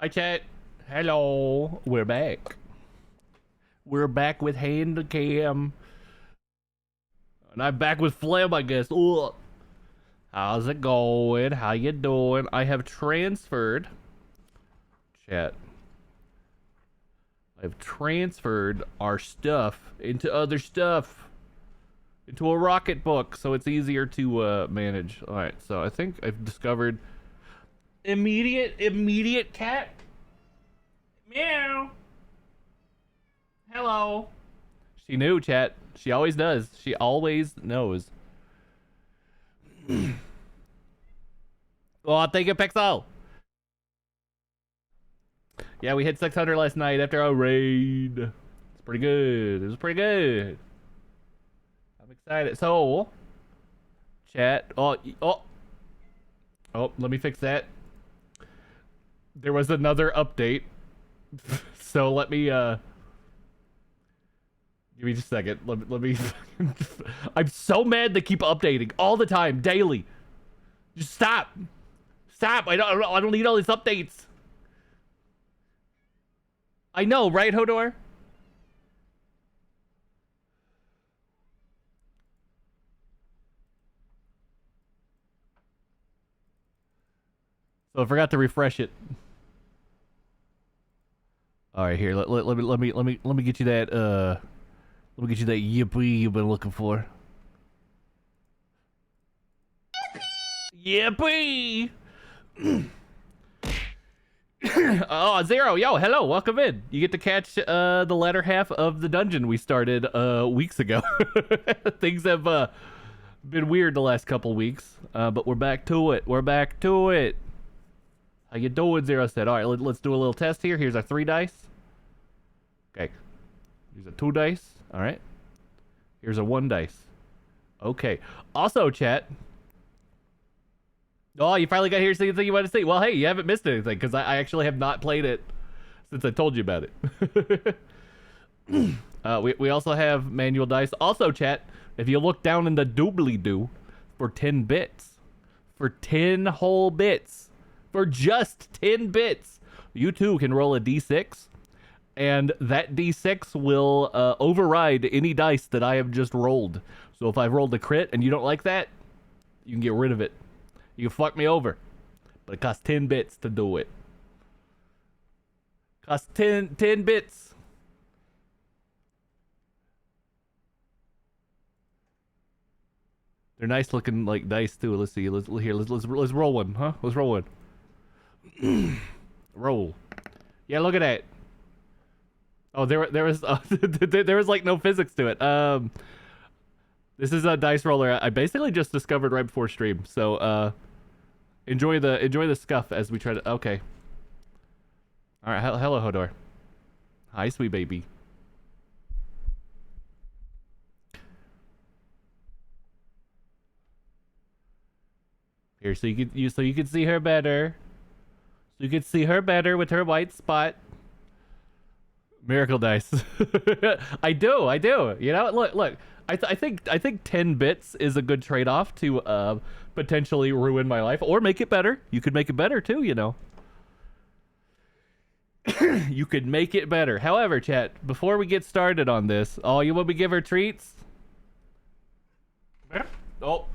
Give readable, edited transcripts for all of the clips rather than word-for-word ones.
Hi, chat. Hello. We're back. We're back with hand cam. And I'm back with Phlegm, I guess. Ugh. How's it going? How you doing? I have transferred. Chat. I've transferred our stuff into other stuff. Into a Rocket Book, so it's easier to manage. Alright, so I think I've discovered immediate cat. Meow. Hello. She knew, chat. She always does. She always knows. Oh, thank you, Pixel. Yeah, we hit 600 last night after a raid. It's pretty good. It was pretty good. I'm excited. So, chat. Oh, let me fix that. There was another update. So let me give me just a second. Let me I'm so mad they keep updating all the time, daily. Just stop. Stop. I don't need all these updates. I know, right, Hodor? So I forgot to refresh it. All right, here. Let me get you that let me get you that yippee you've been looking for. Yippee! Oh, Zero, yo, hello, welcome in. You get to catch the latter half of the dungeon we started weeks ago. Things have been weird the last couple weeks, but we're back to it. We're back to it. How you doing, Zero said? All right, let's do a little test here. Here's our 3 dice. Okay. Here's a 2 dice. All right. Here's a 1 dice. Okay. Also, chat. Oh, you finally got here to see the thing you want to see. Well, hey, you haven't missed anything because I actually have not played it since I told you about it. We also have manual dice. Also, chat, if you look down in the doobly-doo for 10 bits, for 10 whole bits, for just 10 bits, you too can roll a d6, and that d6 will override any dice that I have just rolled. So if I've rolled a crit and you don't like that, you can get rid of it. You can fuck me over. But it costs 10 bits to do it. Costs 10 bits. They're nice looking like dice too. Let's see. Let's roll one, huh? Let's roll one. Roll. Yeah, look at that. Oh, there was there was like no physics to it. This is a dice roller I basically just discovered right before stream. So enjoy the scuff as we try to. Okay. All right. Hello, Hodor. Hi, sweet baby. Here, so you can see her better. So you can see her better with her white spot. Miracle dice. I do. You know, look. I think 10 bits is a good trade-off to potentially ruin my life or make it better. You could make it better too, you know. You could make it better. However, chat, before we get started on this, oh, you want me to give her treats? Oh.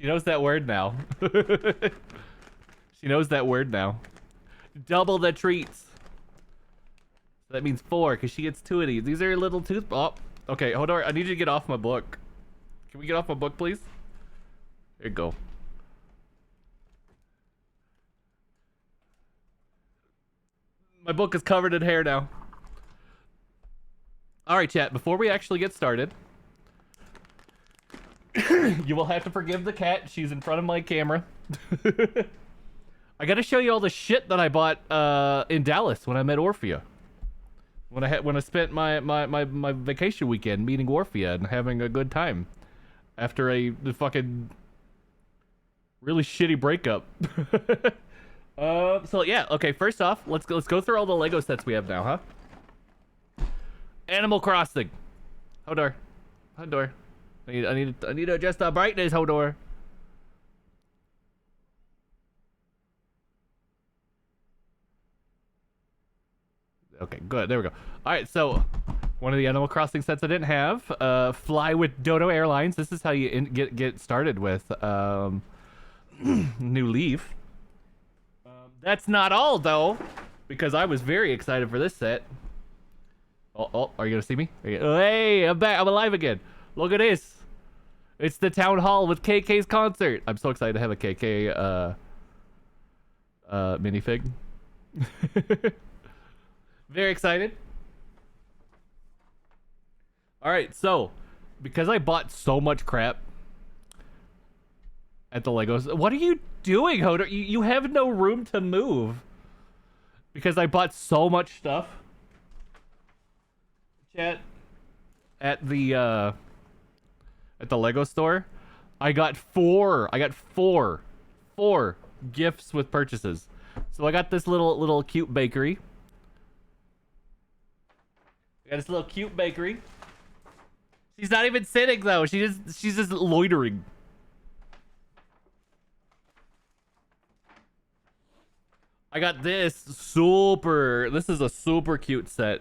She knows that word now. She knows that word now. Double the treats. So that means 4 because she gets 2 of these. These are little tooth. Oh. Okay, hold on. I need you to get off my book. Can we get off my book, please? There you go. My book is covered in hair now. Alright, chat. Before we actually get started, you will have to forgive the cat. She's in front of my camera. I gotta show you all the shit that I bought in Dallas when I met Orphea. When I spent my vacation weekend meeting Orphea and having a good time after a fucking really shitty breakup. So yeah, okay. First off, let's go through all the Lego sets we have now, huh? Animal Crossing. Hodor. I need to adjust the brightness, Hodor. Okay, good. There we go. All right, so one of the Animal Crossing sets I didn't have. Fly with Dodo Airlines. This is how you get started with New Leaf. That's not all though, because I was very excited for this set. Oh, are you gonna see me? Hey, I'm back. I'm alive again. Look at this. It's the town hall with KK's concert. I'm so excited to have a KK minifig. Very excited. All right, so because I bought so much crap at the Legos, what are you doing, Hodor? You have no room to move because I bought so much stuff. Chat at the Lego store, I got four gifts with purchases. So I got this little cute bakery. I got this little cute bakery. She's not even sitting though. She's just loitering. I got this this is a super cute set.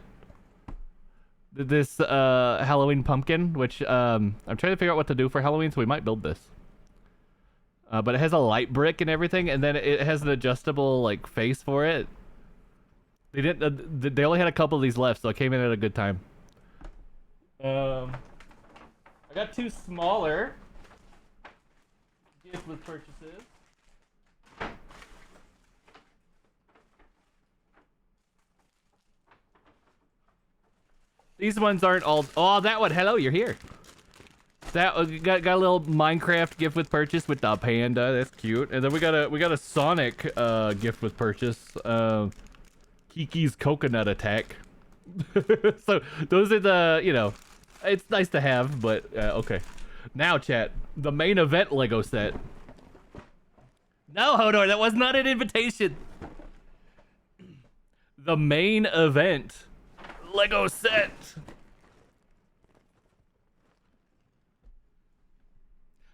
This Halloween pumpkin, which I'm trying to figure out what to do for Halloween, so we might build this. But it has a light brick and everything, and then it has an adjustable like face for it. They didn't. They only had a couple of these left, so I came in at a good time. I got two smaller gifts with purchases. These ones aren't all. Oh, that one. Hello, you're here. That got a little Minecraft gift with purchase with the panda. That's cute. And then we got a Sonic gift with purchase. Kiki's coconut attack. So those are the it's nice to have, but okay. Now, chat, the main event Lego set. No, Hodor, that was not an invitation. The main event Lego set.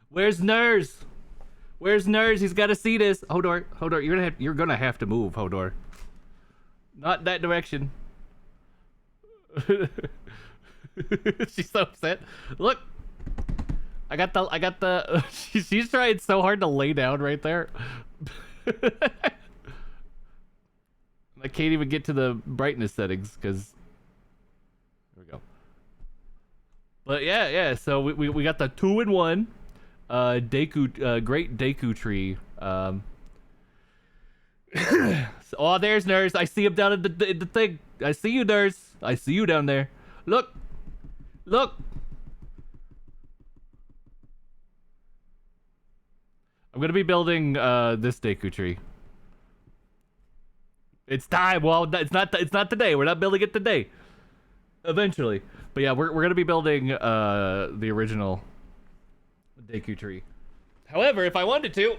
Where's Nurs? Where's Nurs? He's got to see this. Hodor, you're gonna have to move, Hodor. Not that direction. She's so upset. Look, I got the. She's trying so hard to lay down right there. I can't even get to the brightness settings because. There we go. But yeah. So we got the 2-in-1 Deku great Deku tree. Oh, there's Nurse. I see him down in the thing. I see you, Nurse. I see you down there. Look. I'm gonna be building this Deku tree. It's time. Well, it's not today. We're not building it today. Eventually, but yeah, we're gonna be building the original Deku tree. However, if I wanted to,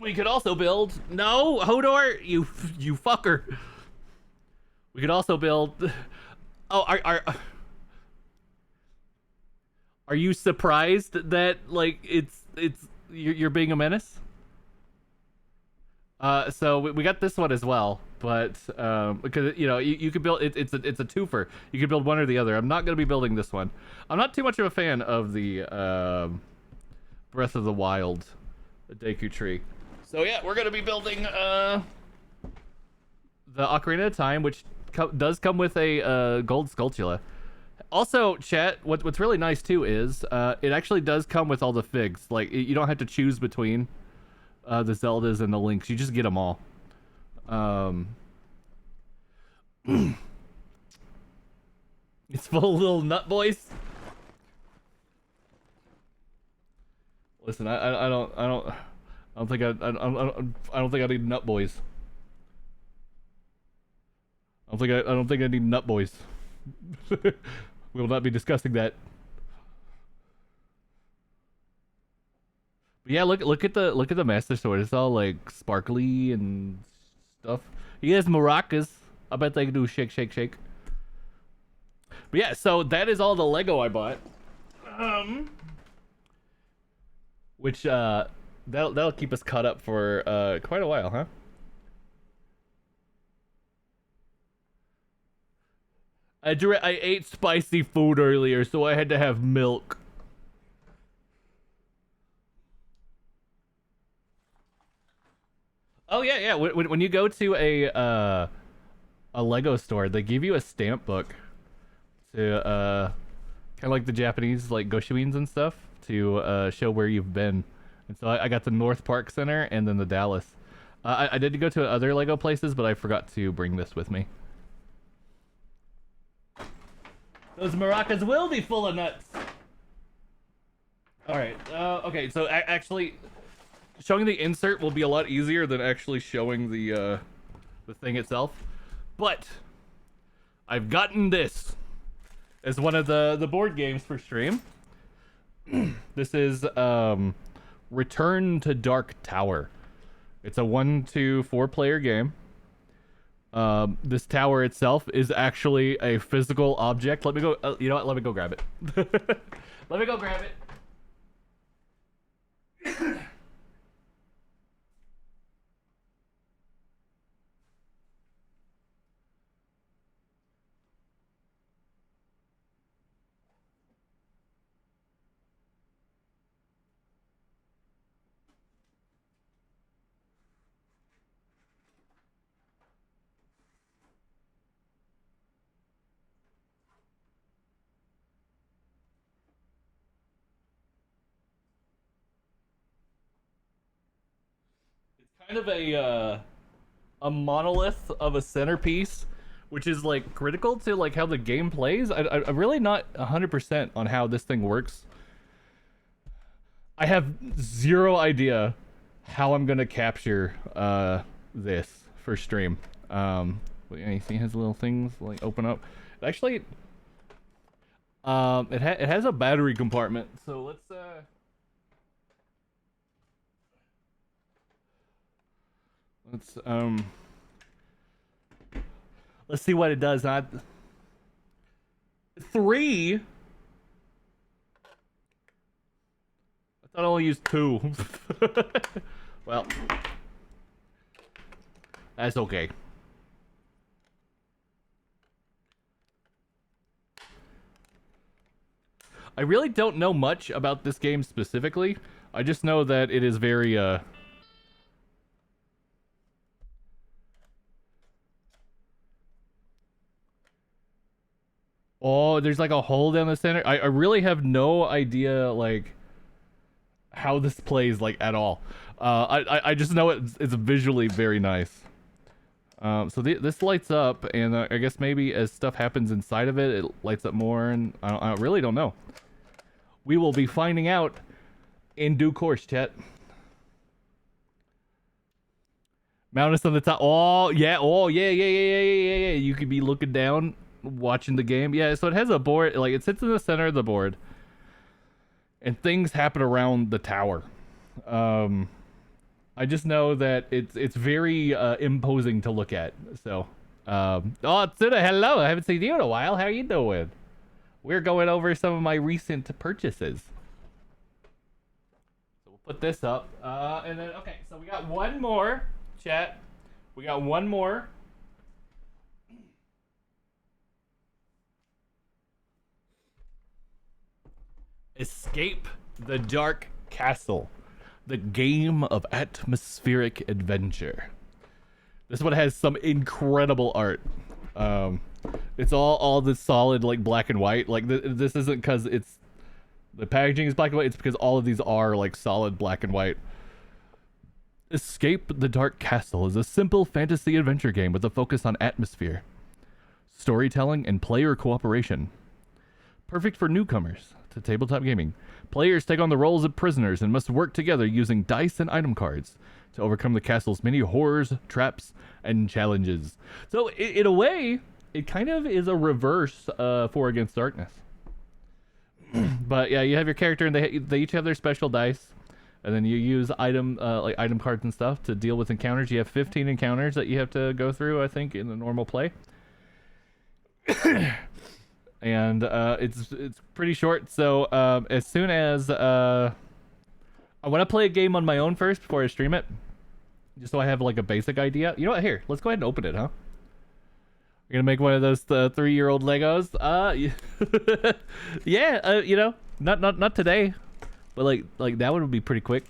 we could also build. No, Hodor, you fucker. We could also build. Oh, are you surprised that like you're being a menace? So we got this one as well, but because you could build it's a twofer. You could build one or the other. I'm not gonna be building this one. I'm not too much of a fan of the Breath of the Wild Deku tree. So yeah, we're gonna be building the Ocarina of Time, which does come with a gold Skulltula. Also, chat, what's really nice too is it actually does come with all the figs. Like you don't have to choose between the Zeldas and the Links. You just get them all. It's full of little nut boys. Listen, I don't think I need nut boys. I don't think I need nut boys. We will not be discussing that. But yeah, look at the Master Sword. It's all like sparkly and stuff. He has maracas. I bet they can do shake, shake, shake. But yeah, so that is all the Lego I bought. Which that'll keep us caught up for quite a while, huh? I ate spicy food earlier, so I had to have milk. Oh yeah, yeah. When you go to a Lego store, they give you a stamp book to kind of like the Japanese like Goshuins and stuff to show where you've been. And so I got the North Park Center and then the Dallas. I did go to other Lego places, but I forgot to bring this with me. Those maracas will be full of nuts. All right. Okay. So actually, showing the insert will be a lot easier than actually showing the thing itself. But I've gotten this as one of the board games for stream. This is Return to Dark Tower. It's a 1 to 4 player game. This tower itself is actually a physical object. Let me go. You know what? Let me go grab it. Let me go grab it. Kind of a monolith of a centerpiece, which is like critical to like how the game plays. I'm really not 100% on how this thing works. I have zero idea how I'm gonna capture this for stream. You see his little things like open up. Actually, it has a battery compartment, so let's see what it does. Not 3. I thought I only used 2. Well, that's okay. I really don't know much about this game specifically. I just know that it is very Oh, there's like a hole down the center. I really have no idea like how this plays like at all. I just know it's visually very nice. So this lights up, and I guess maybe as stuff happens inside of it, it lights up more, and I really don't know. We will be finding out in due course, chat. Mount us on the top. Oh yeah. Oh yeah. Yeah. You could be looking down, watching the game. Yeah. So it has a board. Like it sits in the center of the board, and things happen around the tower. I just know that it's very imposing to look at. So, oh, Tsuda, hello. I haven't seen you in a while. How are you doing? We're going over some of my recent purchases. So we'll put this up. And then, okay, so we got one more, chat. We got one more. Escape the Dark Castle. The game of atmospheric adventure. This one has some incredible art. It's all this solid like black and white. Like this isn't because it's the packaging is black and white. It's because all of these are like solid black and white. Escape the Dark Castle is a simple fantasy adventure game with a focus on atmosphere, storytelling, and player cooperation. Perfect for newcomers to tabletop gaming. Players take on the roles of prisoners and must work together using dice and item cards to overcome the castle's many horrors, traps, and challenges. So, in a way, it kind of is a reverse For Against Darkness. But yeah, you have your character, and they each have their special dice, and then you use item cards and stuff to deal with encounters. You have 15 encounters that you have to go through, I think, in the normal play. And it's pretty short. So as soon as I want to play a game on my own first before I stream it, just so I have like a basic idea. You know what? Here, let's go ahead and open it, huh? We're gonna make one of those 3-year-old Legos. Yeah, you know, not today, but like that would be pretty quick.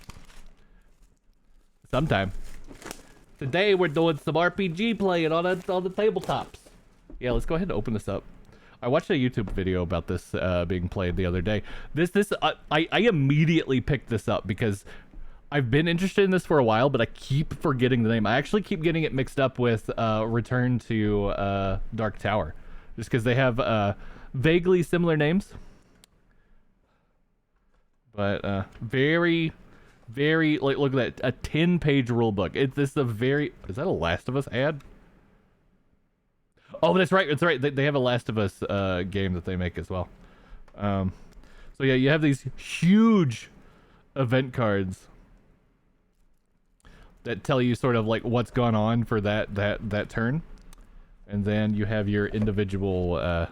Sometime. Today we're doing some RPG playing on the tabletops. Yeah, let's go ahead and open this up. I watched a YouTube video about this being played the other day. I immediately picked this up because I've been interested in this for a while, but I keep forgetting the name. I actually keep getting it mixed up with Return to Dark Tower, just because they have vaguely similar names. But very, very, like, look at that, a 10-page rulebook. This is a very, is that a Last of Us ad? Oh, that's right. That's right. They have a Last of Us game that they make as well. So yeah, you have these huge event cards that tell you sort of like what's gone on for that turn, and then you have your individual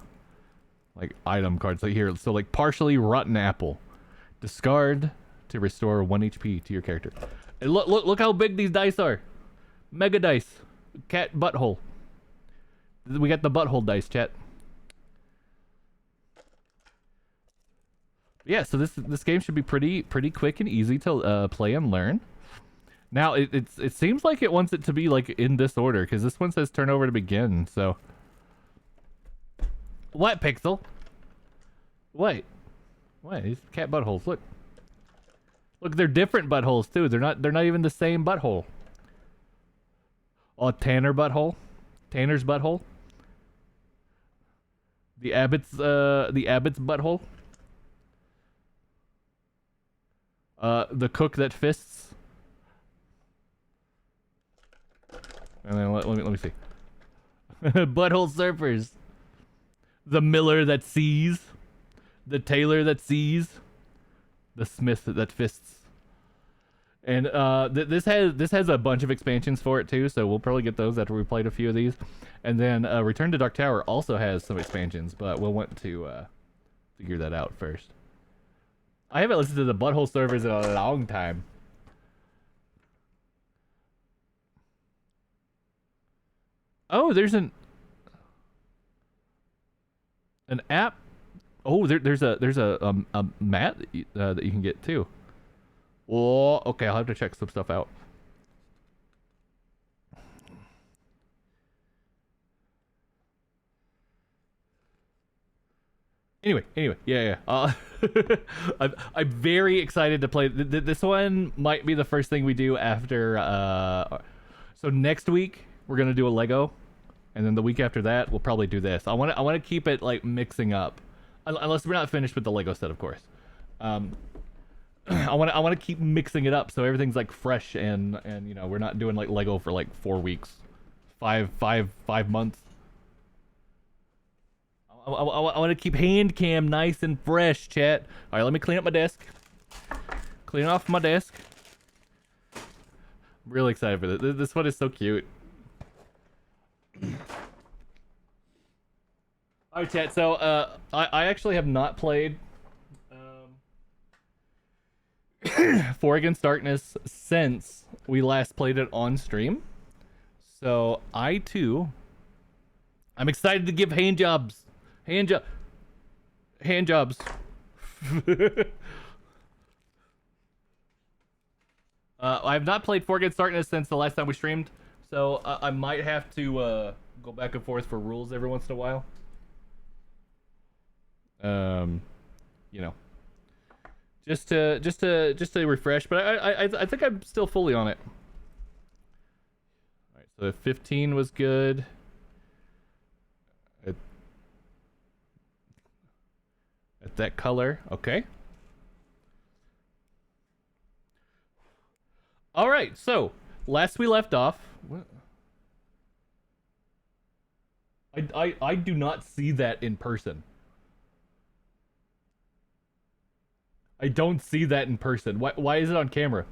like item cards like here. So like partially rotten apple, discard to restore 1 HP to your character. And look how big these dice are. Mega dice, cat butthole. We got the butthole dice, chat. Yeah, so this game should be pretty quick and easy to play and learn. Now it seems like it wants it to be like in this order because this one says turn over to begin. So what, Pixel? Wait, these cat buttholes. Look, they're different buttholes too. They're not even the same butthole. Oh, Tanner's butthole. The Abbott's butthole. The cook that fists. And then let me see. Butthole surfers. The miller that sees. The tailor that sees. The smith that fists. And this has a bunch of expansions for it too, so we'll probably get those after we played a few of these. And then Return to Dark Tower also has some expansions, but we'll want to figure that out first. I haven't listened to the Butthole servers in a long time. Oh, there's an app. Oh, there's a mat that you can get too. Oh, okay, I'll have to check some stuff out. Anyway, yeah. I'm very excited to play. This one might be the first thing we do after. So next week we're gonna do a Lego, and then the week after that we'll probably do this. I want to keep it like mixing up, unless we're not finished with the Lego set, of course. I want to keep mixing it up so everything's like fresh and you know we're not doing like Lego for like 4 weeks, 5 months. I want to keep hand cam nice and fresh, chat. All right, let me clean up my desk. Clean off my desk. I'm really excited for this. This one is so cute. All right, chat. So I actually have not played For Against Darkness since we last played it on stream. So I'm excited to give hand jobs. Hand jobs. I have not played For Against Darkness since the last time we streamed, so I might have to go back and forth for rules every once in a while. You know, just to refresh. But I think I'm still fully on it. All right, so 15 was good. At that color, okay. All right, so last we left off, I do not see that in person. I don't see that in person. Why is it on camera?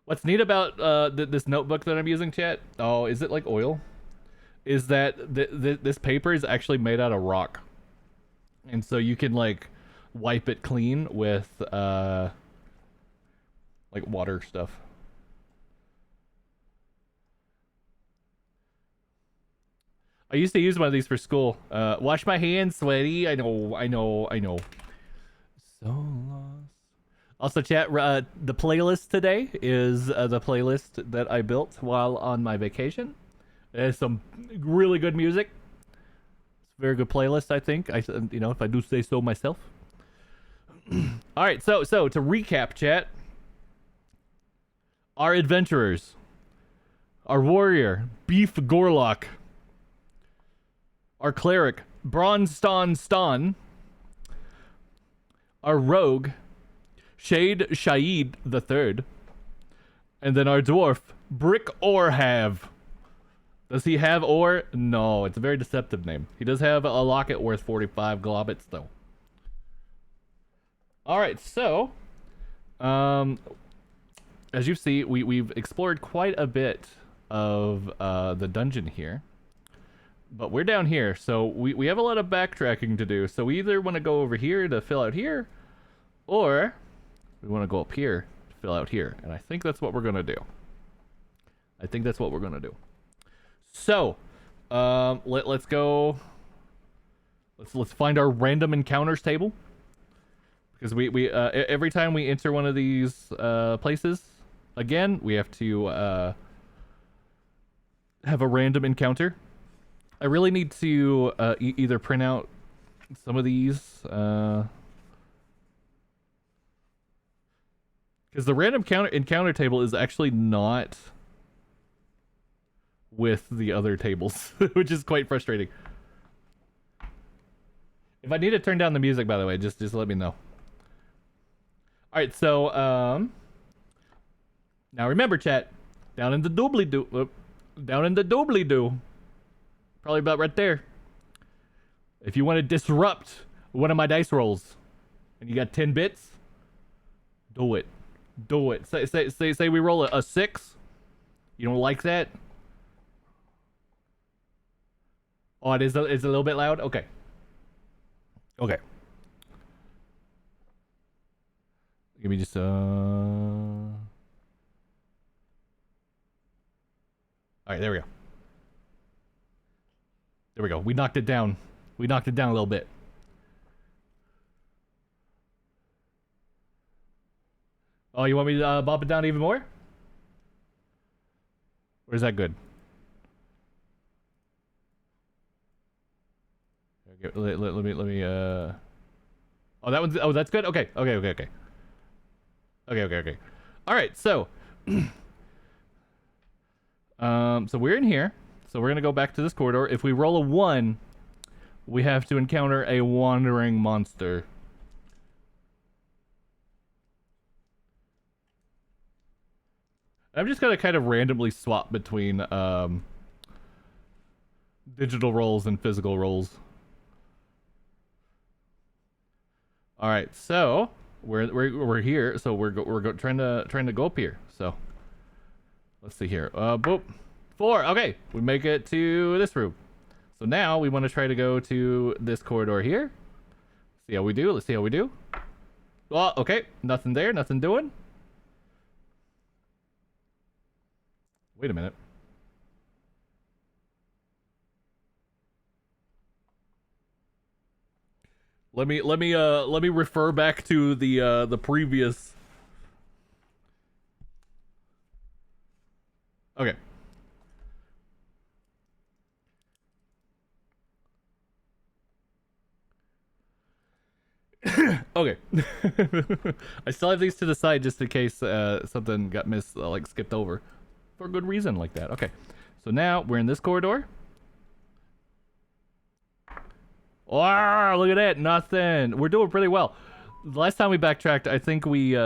What's neat about this notebook that I'm using, chat? Oh, is it like oil? Is that this paper is actually made out of rock, and so you can like wipe it clean with like water stuff. I used to use one of these for school. Wash my hands, sweaty. I know. So lost. Also, chat, the playlist today is the playlist that I built while on my vacation. There's some really good music. It's a very good playlist, I think. If I do say so myself. All right, so to recap, chat. Our adventurers. Our warrior, Beef Gorlock. Our cleric, Bronston Ston. Our rogue, Shade Shaid the Third. And then our dwarf, Brick Orhav. Does he have ore? No, it's a very deceptive name. He does have a locket worth 45 globits, though. Alright, so... as you see, we've explored quite a bit of the dungeon here. But we're down here, so we have a lot of backtracking to do. So we either want to go over here to fill out here, or we want to go up here to fill out here. And I think that's what we're going to do. So, let's go... Let's find our random encounters table. Because we every time we enter one of these places, again, we have to have a random encounter. I really need to either print out some of these, because the random encounter table is actually not with the other tables, which is quite frustrating. If I need to turn down the music, by the way, just let me know. All right, so now remember, chat, down in the doobly-doo, probably about right there. If you want to disrupt one of my dice rolls, and you got 10 bits, do it. Say we roll a 6. You don't like that? Oh, it's a little bit loud. Okay. Give me just all right, there we go. We knocked it down. A little bit. Oh, you want me to bump it down even more? Or is that good? Okay, let me oh, that one's... Oh, that's good? Okay. All right, so so we're in here. So we're gonna go back to this corridor. If we roll a 1, we have to encounter a wandering monster. I'm just gonna kind of randomly swap between digital rolls and physical rolls. All right, so we're here. So we're trying to go up here. So let's see here. Boop. 4. Okay, we make it to this room. So now we want to try to go to this corridor here. See how we do. Let's see how we do. Well, okay, nothing there. Nothing doing. Wait a minute. Let me refer back to the previous. Okay. Okay. I still have these to the side just in case something got like skipped over for a good reason like that. Okay. So now we're in this corridor. Wow, look at that. Nothing. We're doing pretty well. The last time we backtracked, I think we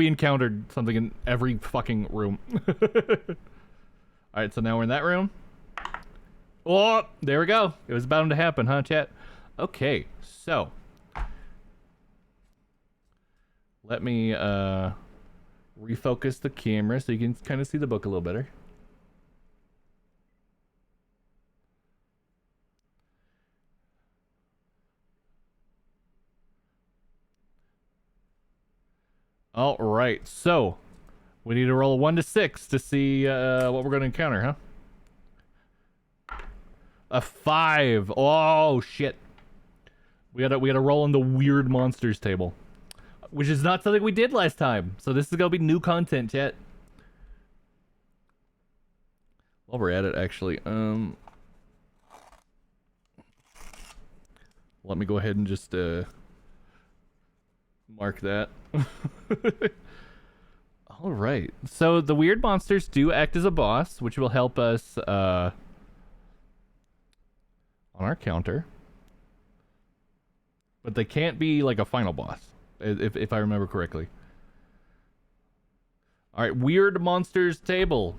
encountered something in every fucking room. Alright, so now we're in that room. Oh, there we go. It was bound to happen, huh, chat? Okay, so let me refocus the camera so you can kind of see the book a little better. All right, so we need to roll a 1 to 6 to see what we're going to encounter, huh? A 5. Oh shit. We gotta roll on the weird monsters table, which is not something we did last time. So this is gonna be new content, chat. While we're at it, actually, let me go ahead and just mark that. All right. So the weird monsters do act as a boss, which will help us on our counter. But they can't be like a final boss, if I remember correctly. All right, weird monsters table.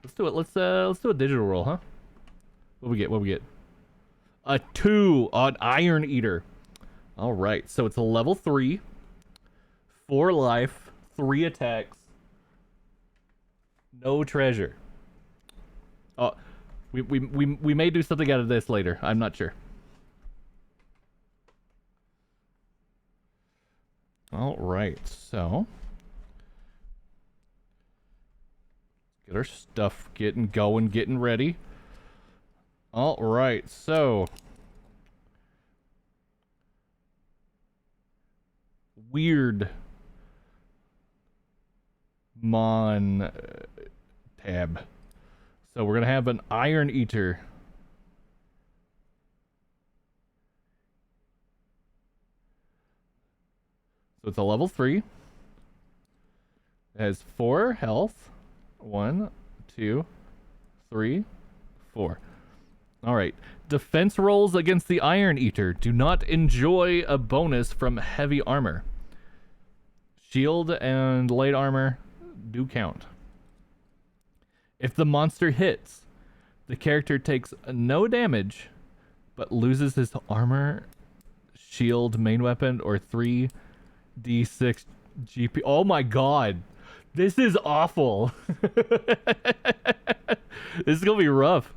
Let's do it. Let's do a digital roll, huh? What we get? What we get? A 2 on Iron Eater. All right, so it's a level 3, 4 life, 3 attacks, no treasure. Oh, we may do something out of this later. I'm not sure. All right, so get our stuff getting going, getting ready. All right, so weird mon tab. So we're gonna have an Iron Eater. So it's a level 3. It has 4 health. 1, 2, 3, 4. All right. Defense rolls against the Iron Eater do not enjoy a bonus from heavy armor. Shield and light armor do count. If the monster hits, the character takes no damage, but loses his armor, shield, main weapon, or 3d6 GP. Oh my god. This is awful. This is gonna be rough.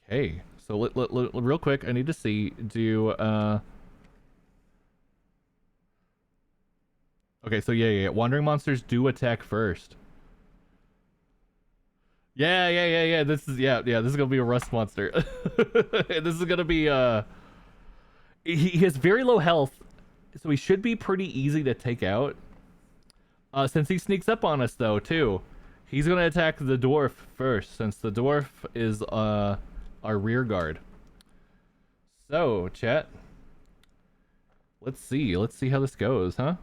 Okay, so real quick, I need to see, okay, so yeah, wandering monsters do attack first. Yeah, this is, this is gonna be a rust monster. This is gonna be, he has very low health, so he should be pretty easy to take out. Since he sneaks up on us, though, too, he's gonna attack the dwarf first, since the dwarf is, our rear guard. So, chat. Let's see how this goes, huh?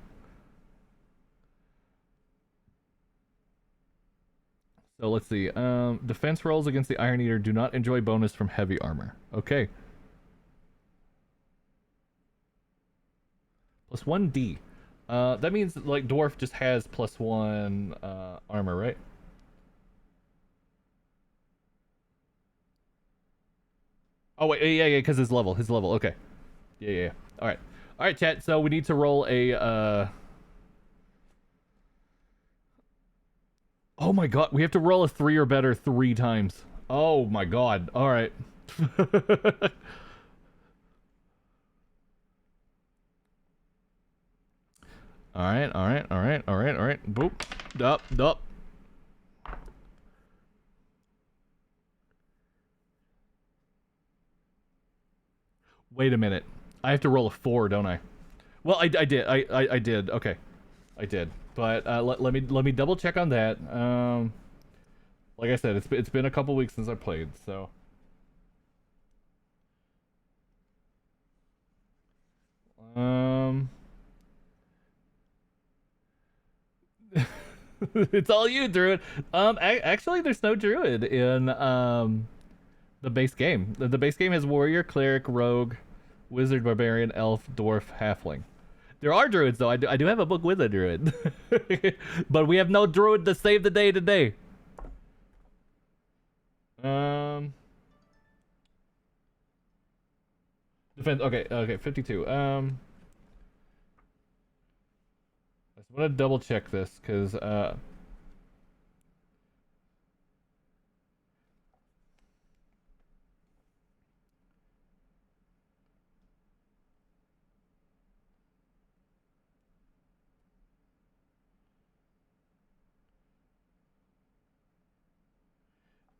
So let's see. Defense rolls against the Iron Eater do not enjoy bonus from heavy armor. Okay. Plus 1d. That means like dwarf just has plus 1 armor, right? Oh wait, yeah, because his level. Okay. Yeah. All right, chat. So we need to roll a. Oh my god, we have to roll a 3 or better 3 times. Oh my god. All right. All right. Boop. Dup. Wait a minute. I have to roll a 4, don't I? Well, I did. I did. Okay. I did. But let me double check on that. Like I said, it's been a couple weeks since I played, so. It's all you, Druid. Actually, there's no Druid in the base game. The base game has Warrior, Cleric, Rogue, Wizard, Barbarian, Elf, Dwarf, Halfling. There are Druids though. I do have a book with a Druid, but we have no Druid to save the day today. Defense. Okay. 52. I just want to double check this because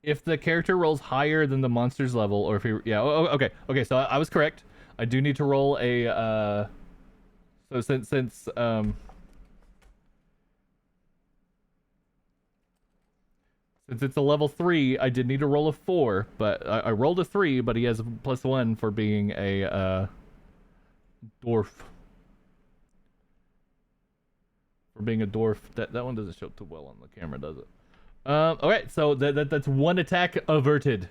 If the character rolls higher than the monster's level, or if he, yeah, okay. So I was correct. I do need to roll a. So since it's a level 3, I did need to roll a 4, but I rolled a 3, but he has a +1 for being a dwarf. For being a dwarf. That one doesn't show too well on the camera, does it? Alright, so that's one attack averted.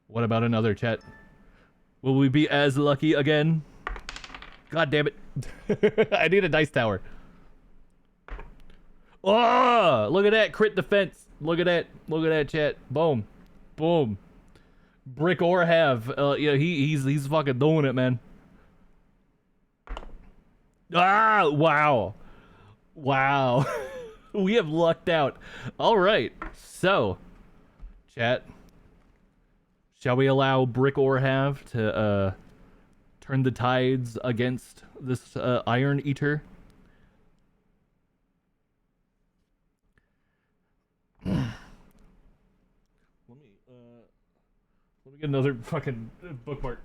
What about another, chat? Will we be as lucky again? God damn it. I need a dice tower. Oh, look at that crit defense. Look at that. Look at that, chat. Boom. Boom. Brick or have. Yeah, he's fucking doing it, man. Ah, wow. Wow. We have lucked out. All right. So, chat. Shall we allow Brick or have to turn the tides against this Iron Eater? Let me get another fucking bookmark.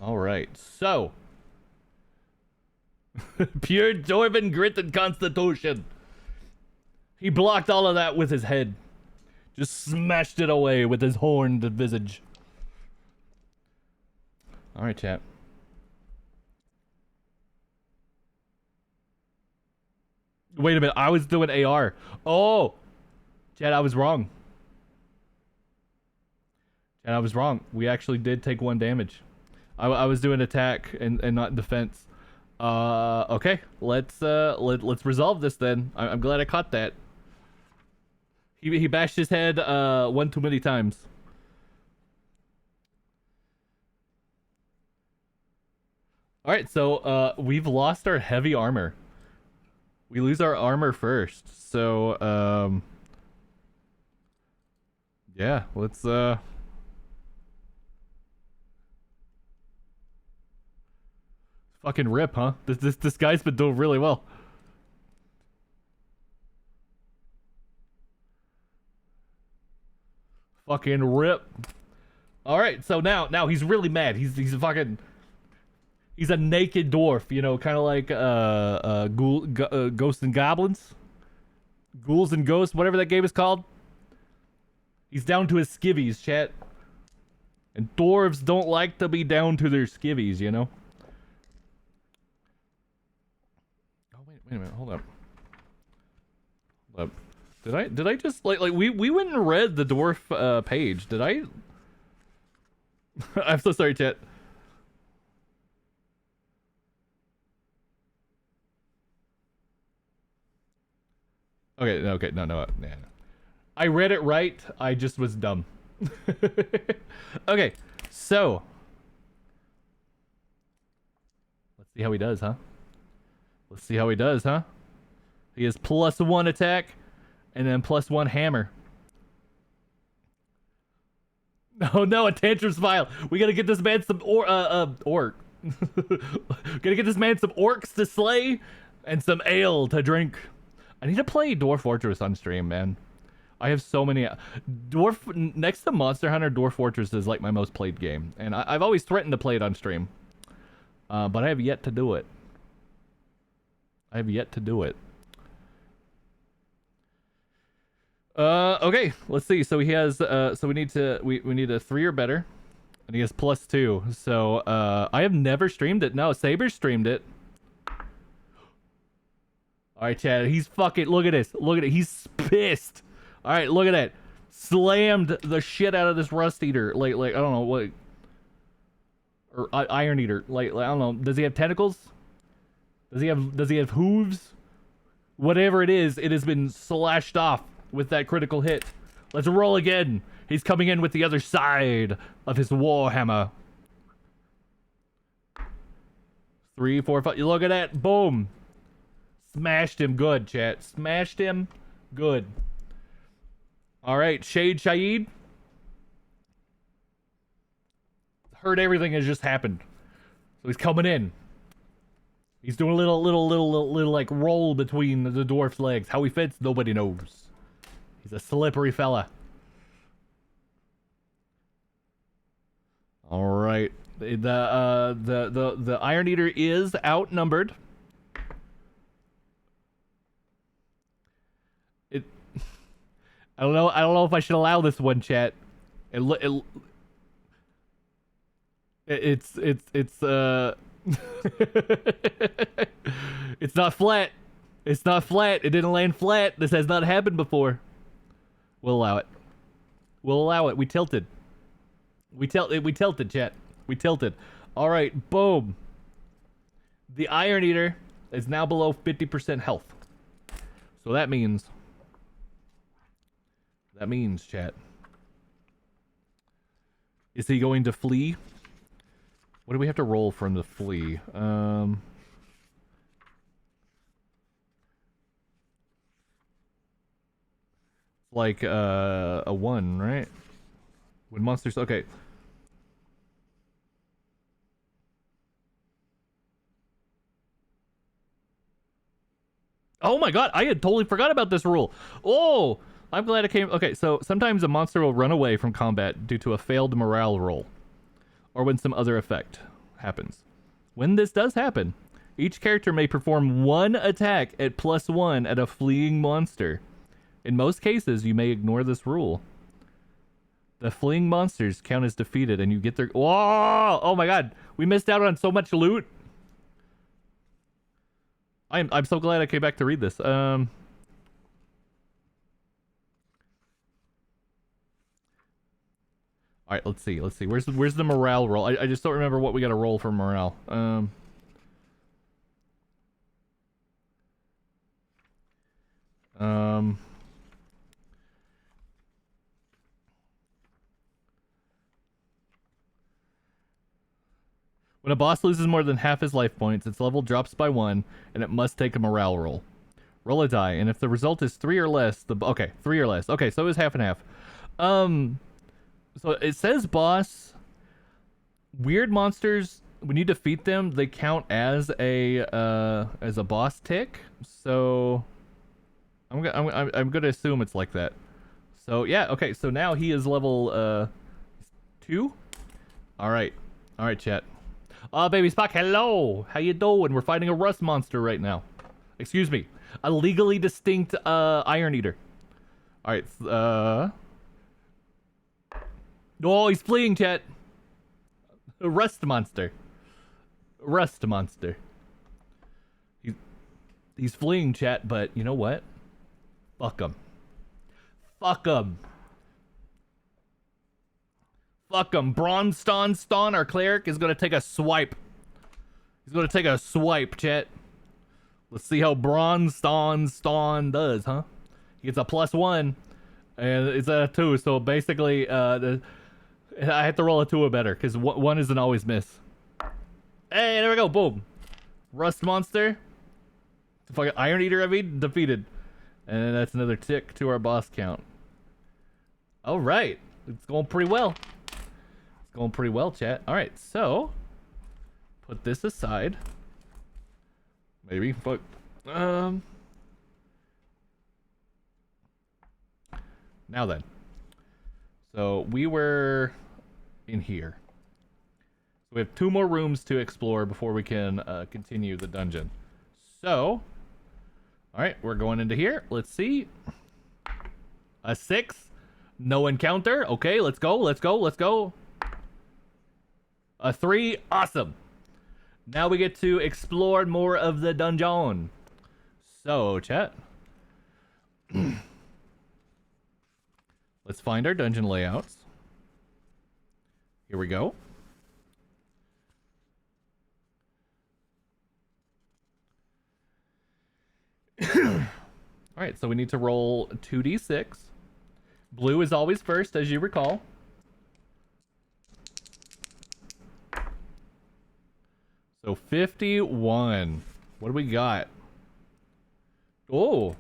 All right, so pure Dwarven grit and constitution. He blocked all of that with his head. Just smashed it away with his horned visage. All right, chat. Wait a minute, I was doing AR. Oh, chat, I was wrong. Chat, I was wrong. We actually did take 1 damage. I was doing attack and not defense. Okay, let's resolve this then. I'm glad I caught that. He bashed his head 1 too many times. All right, so we've lost our heavy armor. We lose our armor first. So yeah, let's fucking rip, huh? This guy's been doing really well. Fucking rip. All right, so now he's really mad. He's fucking. He's a naked dwarf, you know, kind of like Ghosts and Goblins, Ghouls and Ghosts, whatever that game is called. He's down to his skivvies, chat. And dwarves don't like to be down to their skivvies, you know. Oh wait a minute, hold up. Hold up. Did I just like we went and read the dwarf page? Did I? I'm so sorry, chat. Okay, no. I read it right. I just was dumb. Okay, so let's see how he does, huh? Let's see how he does, huh? He has +1 attack, and then +1 hammer. Oh no, a tantrum smile. We gotta get this man some orc. Gotta get this man some orcs to slay and some ale to drink. I need to play Dwarf Fortress on stream, man. I have so many. Next to Monster Hunter, Dwarf Fortress is like my most played game, and I've always threatened to play it on stream, but I have yet to do it. Okay, let's see. So he has. So we need a 3 or better, and he has +2. So I have never streamed it. No, Saber streamed it. All right, Chad. He's fucking. Look at this. Look at it. He's pissed. All right, look at that. Slammed the shit out of this Rust Eater. Like I don't know what. Or Iron Eater. Like I don't know. Does he have tentacles? Does he have hooves? Whatever it is, it has been slashed off with that critical hit. Let's roll again. He's coming in with the other side of his warhammer. 3, 4, 5. You look at that. Boom. Smashed him good, chat. Smashed him good. All right, Shade Shaid. heard everything has just happened. So he's coming in. He's doing a little like roll between the dwarf's legs. How he fits, nobody knows. He's a slippery fella. All right. The Iron Eater is outnumbered. I don't know if I should allow this one, chat. It's it's not flat. It's not flat. It didn't land flat. This has not happened before. We'll allow it. We'll allow it. We tilted. We tilted, chat. We tilted. All right, boom. The Iron Eater is now below 50% health. So that means, chat, is he going to flee? What do we have to roll from the flee? Like a 1, right? When monsters, okay. Oh my god, I had totally forgot about this rule. Oh, I'm glad it came. Okay, so sometimes a monster will run away from combat due to a failed morale roll, or when some other effect happens. When this does happen, each character may perform one attack at +1 at a fleeing monster. In most cases, you may ignore this rule. The fleeing monsters count as defeated, and you get their. Whoa! Oh my god, we missed out on so much loot. I'm so glad I came back to read this. All right, let's see. Where's the morale roll? I just don't remember what we got to roll for morale. When a boss loses more than half his life points, its level drops by 1, and it must take a morale roll. Roll a die, and if the result is 3 or less, 3 or less. Okay, so it was half and half. So it says boss. Weird monsters, when you defeat them, they count as a boss tick. So I'm gonna assume it's like that. So yeah, okay. So now he is level 2. All right, chat. Baby Spock, hello. How you doing? We're fighting a rust monster right now. Excuse me, a legally distinct Iron Eater. All right. Oh, he's fleeing, chat. A rust monster. Rust monster. He's fleeing, chat, but you know what? Fuck him. Fuck him. Fuck him. Bronzeston, our cleric, is gonna take a swipe. He's gonna take a swipe, chat. Let's see how Bronzeston does, huh? He gets a +1, and it's a 2, so basically, I have to roll a 2 or better, because 1 isn't always miss. Hey, there we go, boom. Rust monster. Fucking Iron Eater, I mean, defeated. And that's another tick to our boss count. Alright. It's going pretty well. It's going pretty well, chat. Alright, so put this aside. Maybe. Fuck. Now then. So we were in here. So we have 2 more rooms to explore before we can continue the dungeon. So, alright, we're going into here. Let's see. A 6. No encounter. Okay, let's go. A 3. Awesome. Now we get to explore more of the dungeon. So, chat. Let's find our dungeon layouts. Here we go. Alright, so we need to roll 2d6. Blue is always first, as you recall. So 51. What do we got? Oh.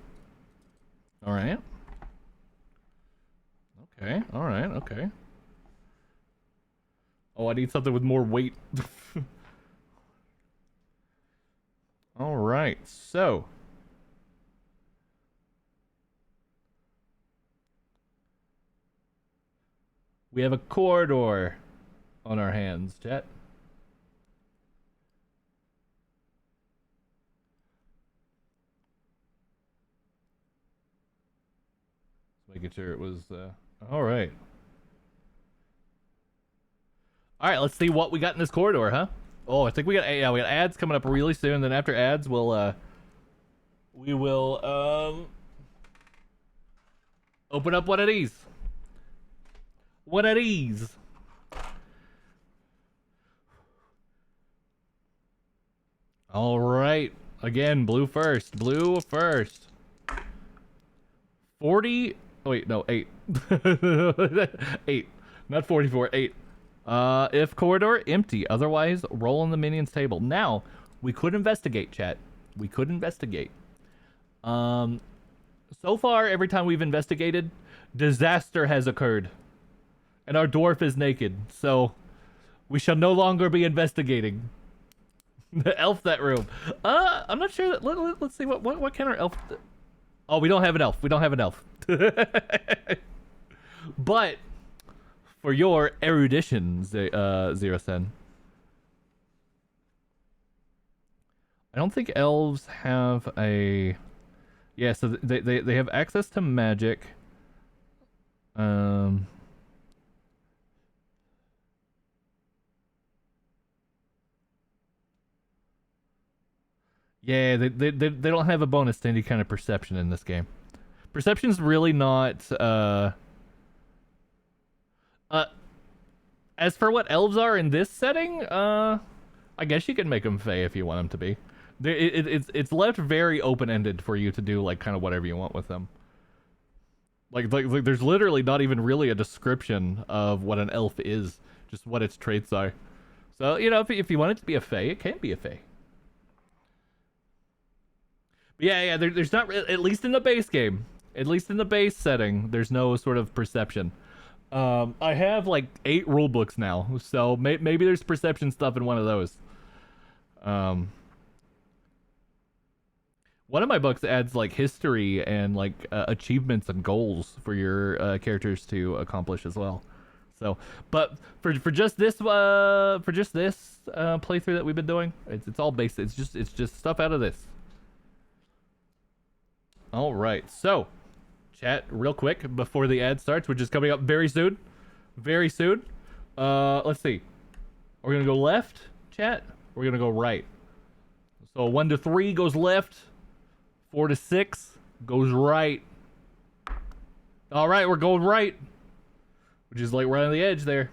Alright. Okay, alright, okay. Oh, I need something with more weight. All right, so we have a corridor on our hands, chat. Making sure it was all right. All right, let's see what we got in this corridor, huh? Oh, I think we got ads coming up really soon. Then after ads, we will open up one of these. One of these. All right. Again, blue first. Blue first. 40. Oh, wait, no, 8. 8. Not 44, 8. If corridor, empty. Otherwise, roll on the minions table. Now, we could investigate, chat. We could investigate. So far, every time we've investigated, disaster has occurred. And our dwarf is naked. So, we shall no longer be investigating. Elf that room. I'm not sure. Let's see what kind of elf. Oh, we don't have an elf. We don't have an elf. But for your erudition, Zero Sen, I don't think elves have a. Yeah, so they have access to magic. Yeah, they don't have a bonus to any kind of perception in this game. Perception's really not as for what elves are in this setting, I guess you can make them fey if you want them to be. It's left very open-ended for you to do like kind of whatever you want with them. Like there's literally not even really a description of what an elf is, just what its traits are. So, you know, if you want it to be a fey, it can be a fey. But yeah, there's not, at least in the base game, at least in the base setting, there's no sort of perception. I have like 8 rule books now, so maybe there's perception stuff in one of those. One of my books adds like history and like achievements and goals for your characters to accomplish as well. So, but for just this playthrough that we've been doing, it's all basic. It's just stuff out of this. All right, so chat real quick before the ad starts, which is coming up very soon. Very soon. Let's see. We're gonna go left, chat. We're gonna go right. So 1 to 3 goes left. 4 to 6 goes right. All right, we're going right, which is like right on the edge there.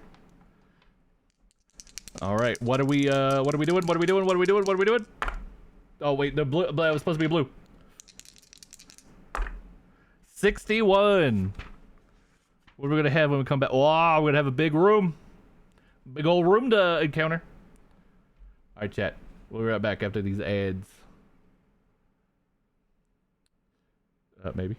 All right, what are we doing? What are we doing? What are we doing? What are we doing? Oh wait, the blue. That was supposed to be blue. 61. What are we gonna have when we come back? Wow, we're gonna have a big room. Big old room to encounter. Alright, chat. We'll be right back after these ads. Maybe.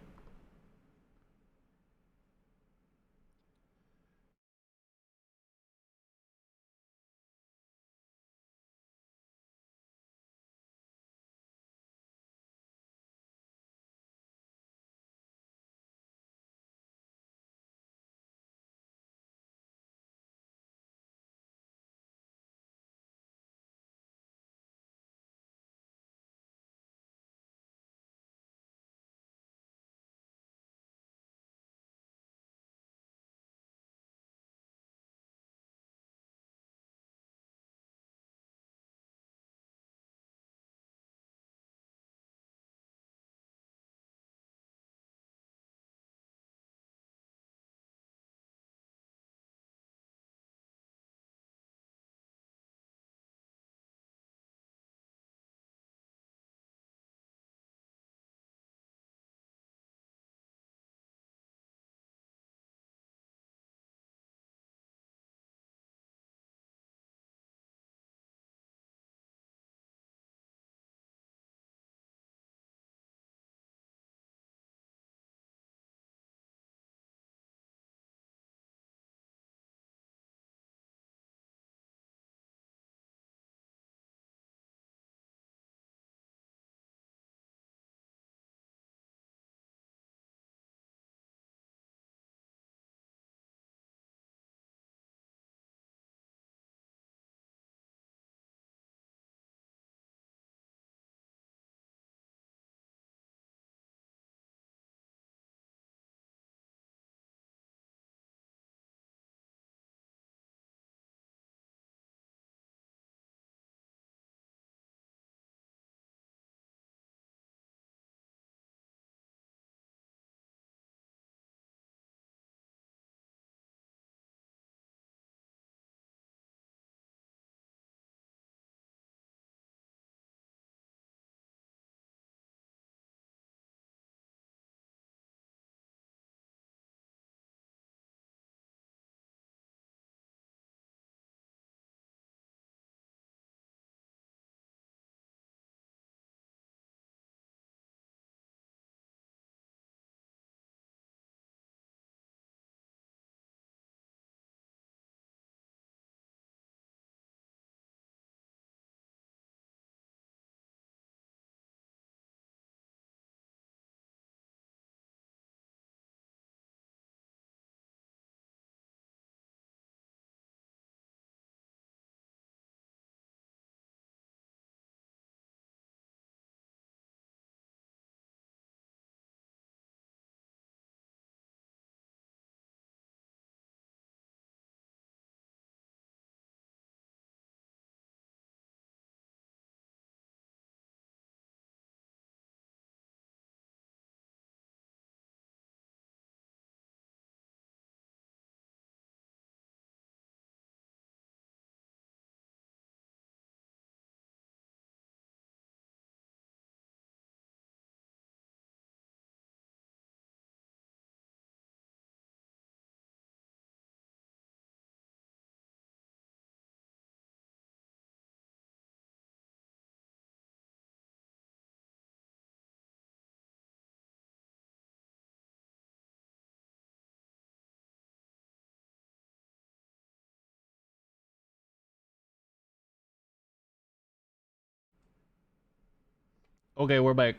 Okay, we're back.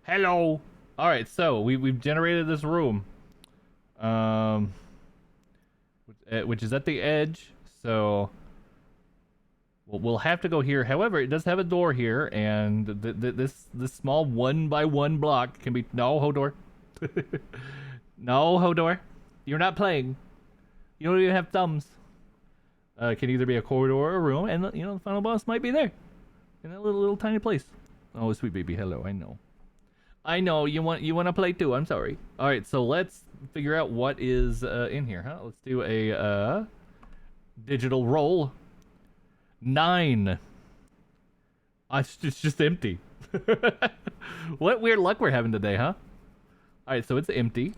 Hello. All right, so we've generated this room, which is at the edge. So we'll have to go here. However, it does have a door here, and this small 1x1 block can be no Hodor. No Hodor, you're not playing. You don't even have thumbs. Can either be a corridor or a room, and you know the final boss might be there in that little tiny place. Oh, sweet baby, hello. I know you want to play too. I'm sorry. All right, so let's figure out what is in here, huh? Let's do a digital roll. 9. It's just empty. What weird luck we're having today, huh? All right, so it's empty.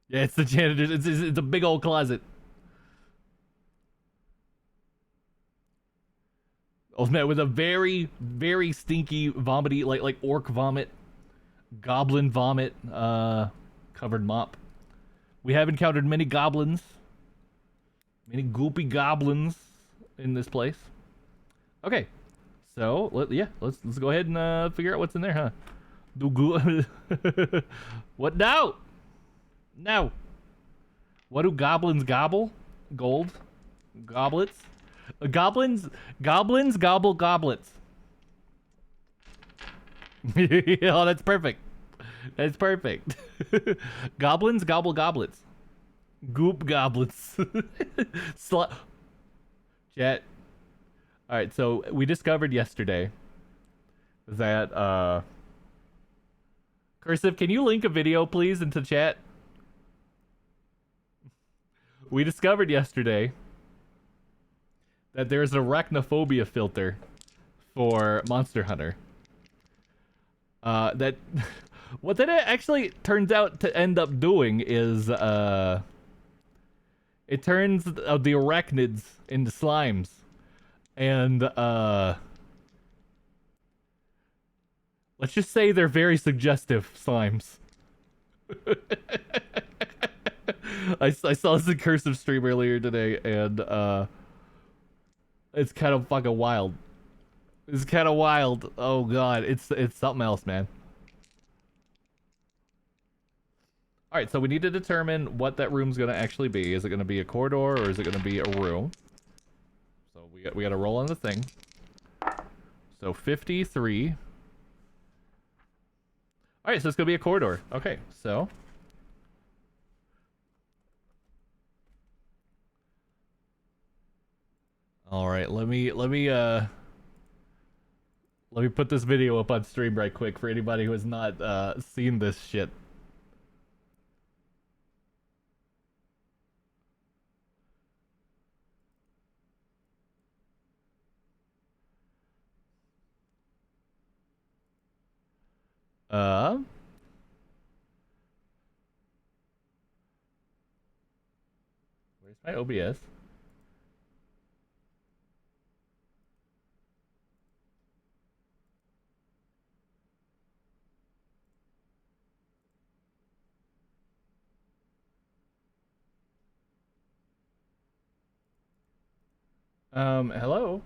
Yeah, it's the janitor's. It's a big old closet. I was met with a very, very stinky, vomity, like orc vomit, goblin vomit, covered mop. We have encountered many goblins, many goopy goblins in this place. Okay, so let's go ahead and figure out what's in there, huh? What now? No. What do goblins gobble? Gold, goblets. Goblins gobble goblets. Oh, that's perfect. That's perfect. Goblins gobble goblets. Goop goblets. Chat. All right, so we discovered yesterday that Cursive, can you link a video please into chat? We discovered yesterday that there's an arachnophobia filter for Monster Hunter. That what that actually turns out to end up doing is it turns the arachnids into slimes, and let's just say they're very suggestive slimes. I saw this in Cursive stream earlier today, and it's kind of fucking wild. It's kind of wild. Oh god, it's something else, man. All right, so we need to determine what that room's gonna actually be. Is it gonna be a corridor or is it gonna be a room? So we got to roll on the thing. So 53. All right, so it's gonna be a corridor. Okay, so. All right, let me put this video up on stream right quick for anybody who has not seen this shit. Where's my OBS? Hello?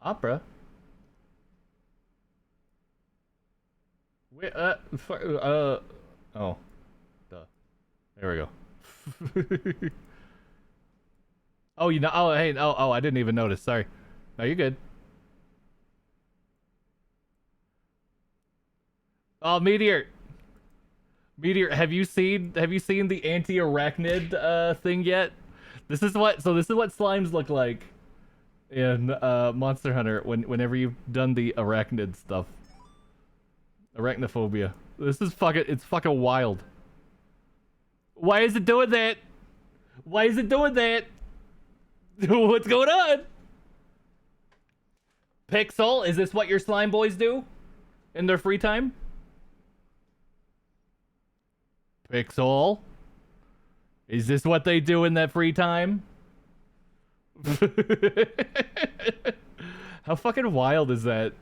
Opera? Wait, oh. Duh. There we go. Oh, oh, hey, I didn't even notice, sorry. No, you're good. Oh, Meteor! Meteor, have you seen the anti-arachnid, thing yet? This is what slimes look like in Monster Hunter whenever you've done the arachnid stuff. Arachnophobia. It's fucking wild. Why is it doing that? Why is it doing that? What's going on? Pixel, is this what your slime boys do in their free time? Pixel, is this what they do in that free time? How fucking wild is that?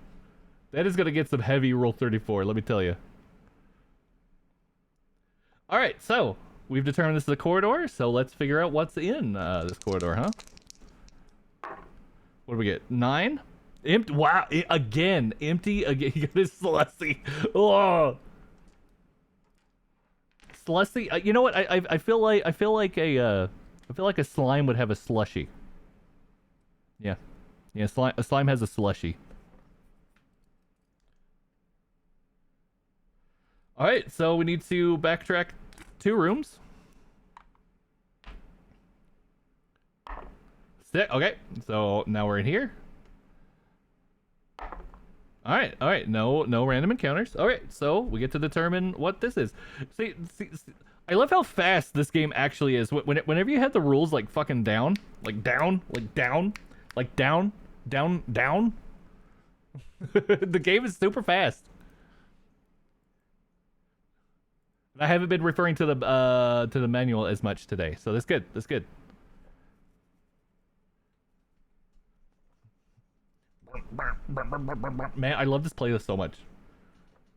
That is gonna get some heavy Rule 34, let me tell you. Alright, so we've determined this is a corridor, so let's figure out what's in this corridor, huh? What do we get? 9? Empty. Wow. Again. Empty. Again. You got this Slushy. Oh. Slushy. You know what? I feel like a slime would have a slushy. Yeah. Yeah. A slime has a slushy. All right. So we need to backtrack 2 rooms. Okay. So now we're in here. All right. No random encounters. All right, so we get to determine what this is. See, I love how fast this game actually is. Whenever you have the rules like fucking down, the game is super fast. I haven't been referring to the manual as much today, so that's good. That's good. Man, I love this playlist so much.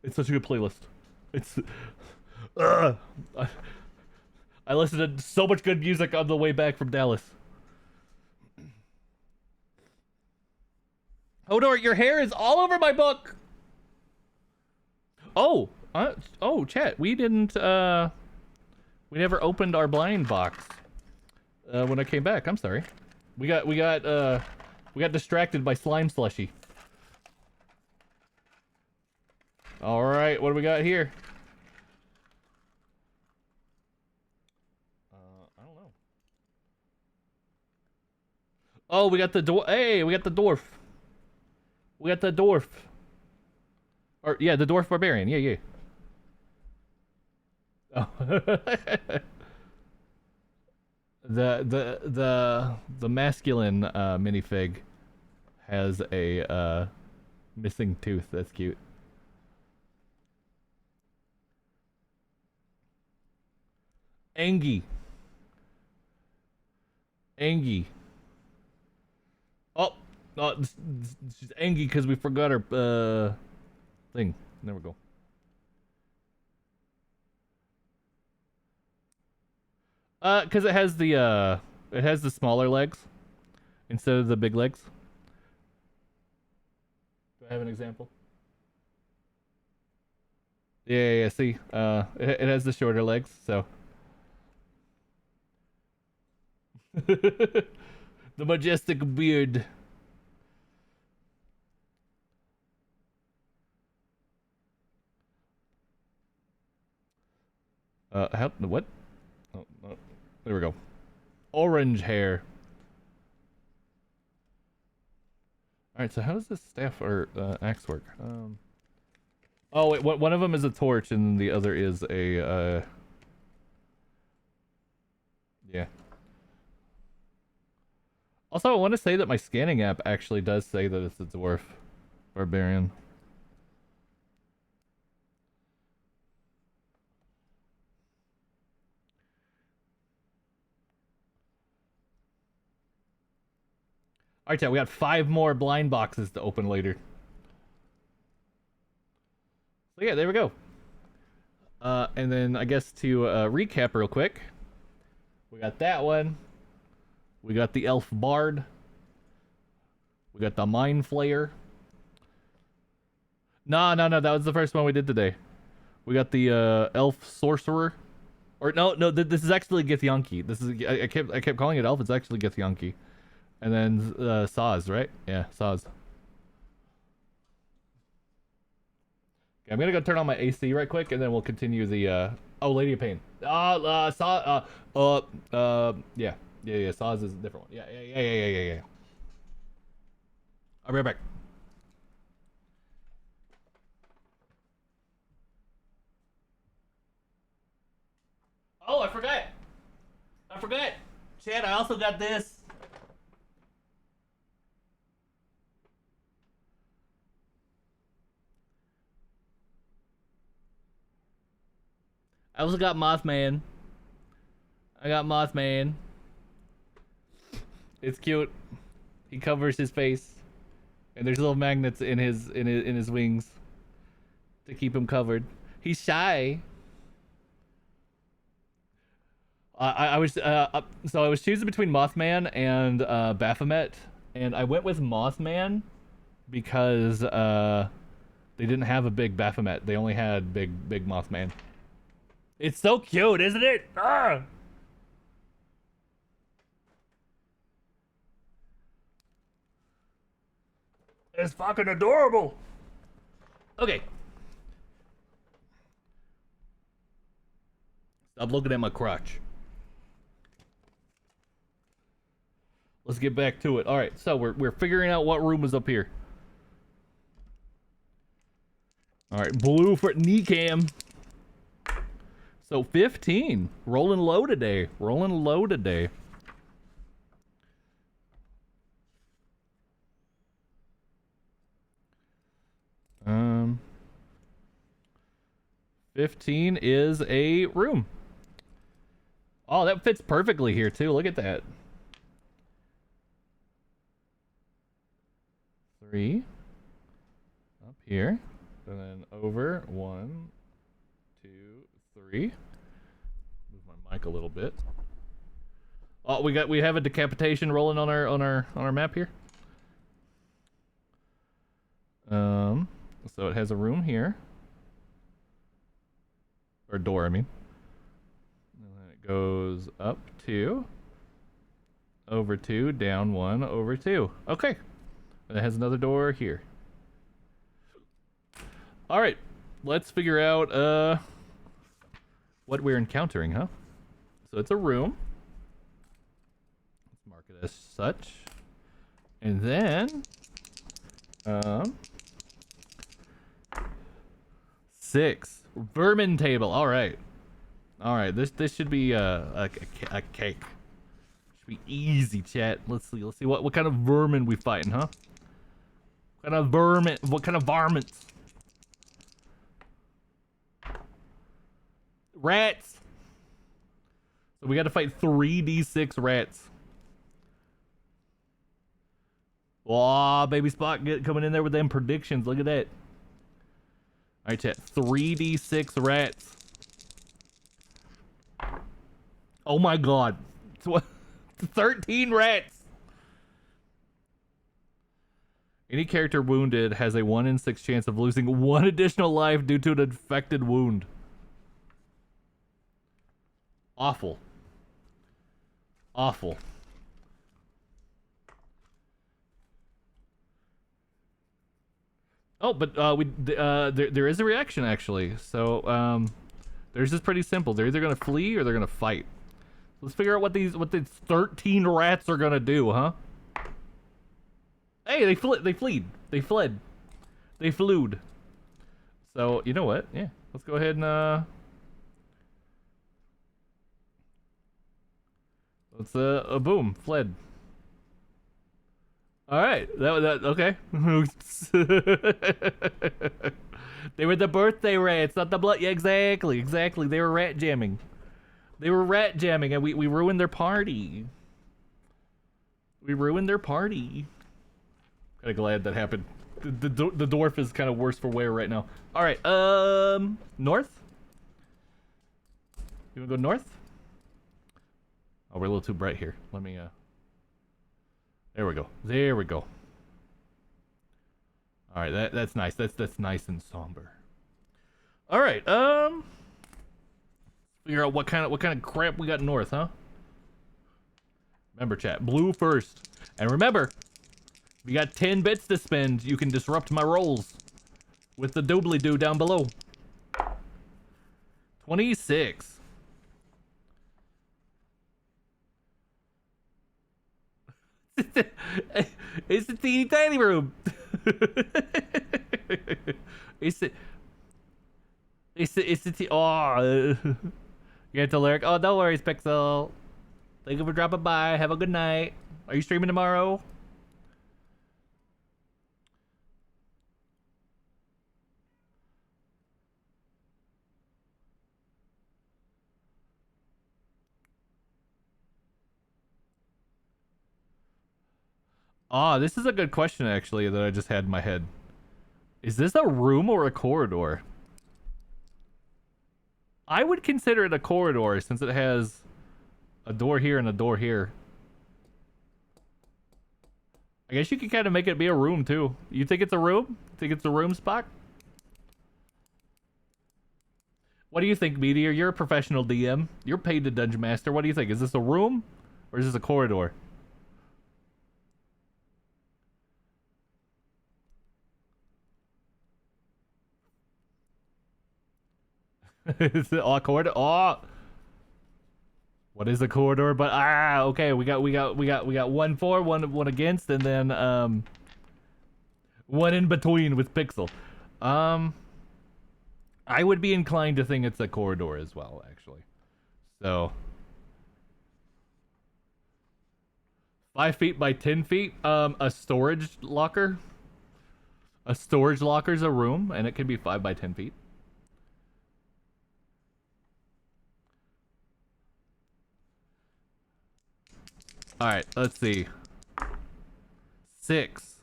It's such a good playlist. It's I listened to so much good music on the way back from Dallas. Hodor, your hair is all over my book. Oh, chat. We never opened our blind box when I came back. I'm sorry. We got distracted by slime slushy. All right, what do we got here? I don't know. Oh, we got the dwarf. Hey, we got the dwarf. We got the dwarf. Or yeah, the dwarf barbarian. Yeah. Oh. the masculine minifig has a missing tooth. That's cute. Angie. Oh, she's Angie because we forgot her thing. There we go. Because it has the smaller legs instead of the big legs. Do I have an example? Yeah. See, it has the shorter legs, so. The majestic beard. What? Oh, there we go. Orange hair. Alright, so how does this staff or axe work? Oh, wait, one of them is a torch and the other is a, yeah. Also, I want to say that my scanning app actually does say that it's a dwarf barbarian. Alright, chat, we got 5 more blind boxes to open later. So yeah, there we go. And then I guess to recap real quick, we got that one. We got the Elf Bard. We got the Mind Flayer. No, that was the first one we did today. We got the Elf Sorcerer. Or no, this is actually Githyanki. This is I kept calling it Elf. It's actually Githyanki. And then Saz, right? Yeah, Saz. Okay, I'm gonna go turn on my AC right quick, and then we'll continue the oh, Lady of Pain. Yeah, Saz is a different one. Yeah. I'll be right back. Oh, I forgot. Chad, I also got this. I also got Mothman. I got Mothman. It's cute. He covers his face, and there's little magnets in his wings to keep him covered. He's shy. I was choosing between Mothman and Baphomet, and I went with Mothman because they didn't have a big Baphomet. They only had big Mothman. It's so cute, isn't it? Ah! It's fucking adorable. Okay. Stop looking at my crotch. Let's get back to it. All right, so we're figuring out what room is up here. All right, blue for knee cam. So 15. Rolling low today. Rolling low today. Um, 15 is a room. Oh, that fits perfectly here too. Look at that. 3 up here, and then over 1, 2, 3. Move my mic a little bit. Oh, we have a decapitation rolling on our map here. So it has a room here, or door, I mean. And then it goes up 2, over 2, down 1, over 2. Okay. And it has another door here. All right, let's figure out what we're encountering, huh? So it's a room. Let's mark it as such. And then 6 vermin table. All right. This should be a cake. Should be easy, chat. Let's see what kind of vermin we fighting, huh? What kind of vermin? What kind of varmints? Rats. So we got to fight 3d6 rats. Oh, baby Spot coming in there with them predictions. Look at that. All right, chat. 3d6 rats. Oh my god. 13 rats. Any character wounded has a 1 in 6 chance of losing 1 additional life due to an infected wound. Awful. Awful. Oh, but there is a reaction actually. So theirs is pretty simple. They're either gonna flee or they're gonna fight. Let's figure out what these 13 rats are gonna do, huh? Hey, they fled. They flewed. So you know what? Yeah, let's go ahead and let's boom, fled. All right, that okay. They were the birthday rats, not the blood. Yeah, exactly. They were rat jamming. And we ruined their party. Kind of glad that happened. The dwarf is kind of worse for wear right now. All right, north. You wanna go north? Oh, we're a little too bright here. Let me There we go. All right, that's nice. That's nice and somber. All right, figure out what kind of crap we got north, huh? Remember, chat, blue first, and remember, if you got 10 bits to spend, you can disrupt my rolls with the doobly-doo down below. 26. It's a teeny tiny room. it's a oh. You have to lyric. Oh, no worries, Pixel. Thank you for dropping by. Have a good night. Are you streaming tomorrow? Ah, this is a good question actually that I just had in my head. Is this a room or a corridor? I would consider it a corridor since it has a door here and a door here. I guess you could kind of make it be a room too. You think it's a room? Think it's a room, Spock? What do you think, Meteor? You're a professional DM. You're paid to Dungeon Master. What do you think? Is this a room or is this a corridor? Is it a corridor? Oh, what is a corridor? But okay, we got one for, one against, and then one in between with Pixel. I would be inclined to think it's a corridor as well, actually. So 5 feet by 10 feet. A storage locker. A storage locker's a room, and it can be 5 by 10 feet. All right, let's see. 6.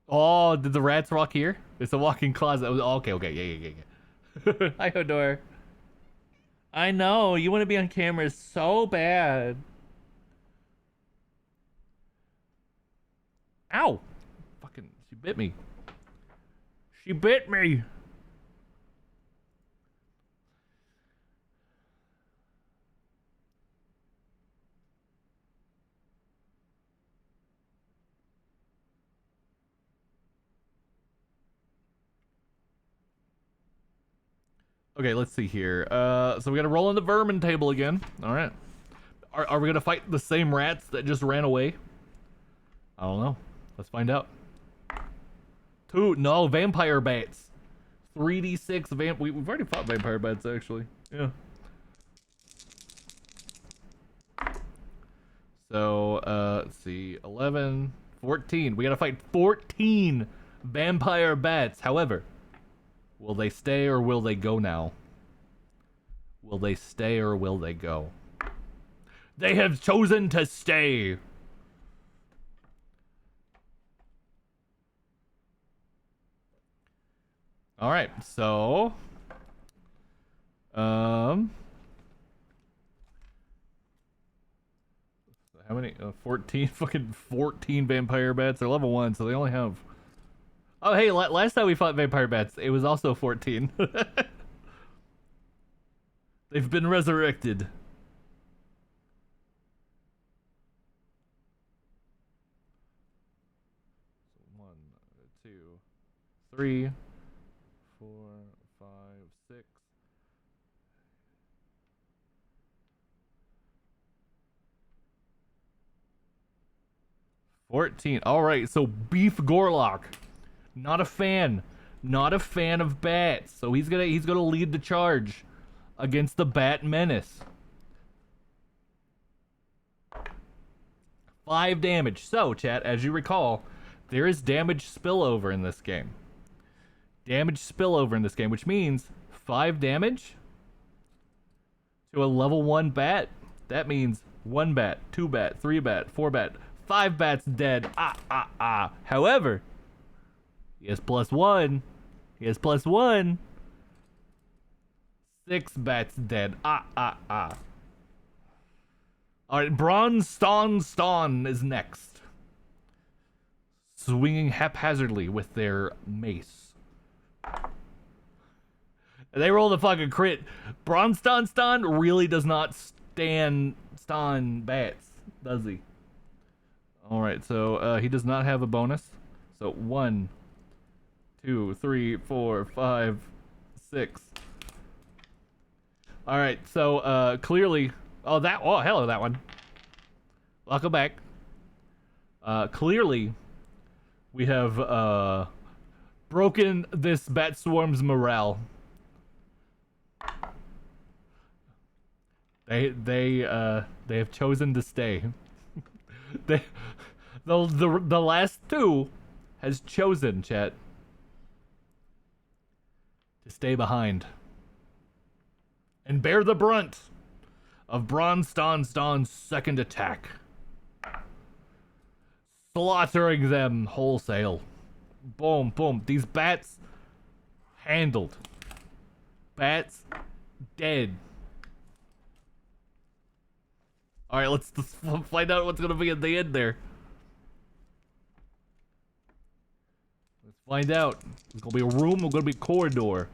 Oh, did the rats walk here? It's a walk-in closet. Oh, okay, yeah. Hi, Hodor. I know, you want to be on camera so bad. Ow! Fucking, she bit me. She bit me! Okay, let's see here. So we gotta roll on the vermin table again. Alright. Are we gonna fight the same rats that just ran away? I don't know. Let's find out. 2, no, vampire bats. 3d6 we've already fought vampire bats, actually. Yeah. So, let's see. 11, 14. We gotta fight 14 vampire bats. However, will they stay or will they go now? Will they stay or will they go? They have chosen to stay. All right, so how many 14 fucking 14 vampire bats. They're level 1, so they only have. Oh, hey, last time we fought vampire bats, it was also 14. They've been resurrected. So 1, 2, 3, 4, 5, 6. 14. All right, so Beef Gorlock, not a fan of bats. So he's gonna lead the charge against the Bat Menace. 5 damage. So, chat, as you recall, there is damage spillover in this game. Damage spillover in this game, which means 5 damage to a level 1 bat. That means 1 bat, 2 bat, 3 bat, 4 bat, 5 bats dead. However, he has +1. He has +1. 6 bats dead. Alright, Bronze Ston is next. Swinging haphazardly with their mace. They roll the fucking crit. Bronze Ston really does not stun bats, does he? Alright, so he does not have a bonus. So 1, 2, 3, 4, 5, 6. Alright, so clearly. Oh, hello, that one. Welcome back. Clearly, we have broken this bat swarm's morale. They have chosen to stay. The last 2 has chosen, chat, to stay behind and bear the brunt of Bronze Ston's second attack, slaughtering them wholesale. Boom, boom. These bats handled. Bats dead. All right, let's find out what's gonna be at the end there. Find out. It's gonna be a room, it's gonna be a corridor.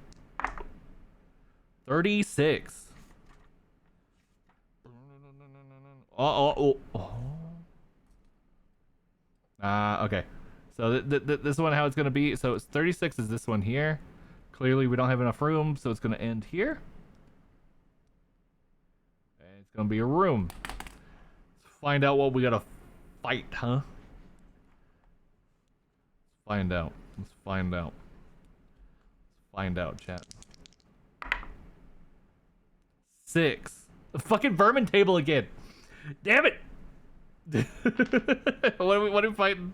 36. Oh. Okay. So this one, how it's gonna be. So it's 36 is this one here. Clearly we don't have enough room, so it's gonna end here. And it's gonna be a room. Let's find out what we gotta fight, huh? Let's find out. Let's find out. Let's find out, chat. 6. The fucking vermin table again. Damn it! What are we fighting?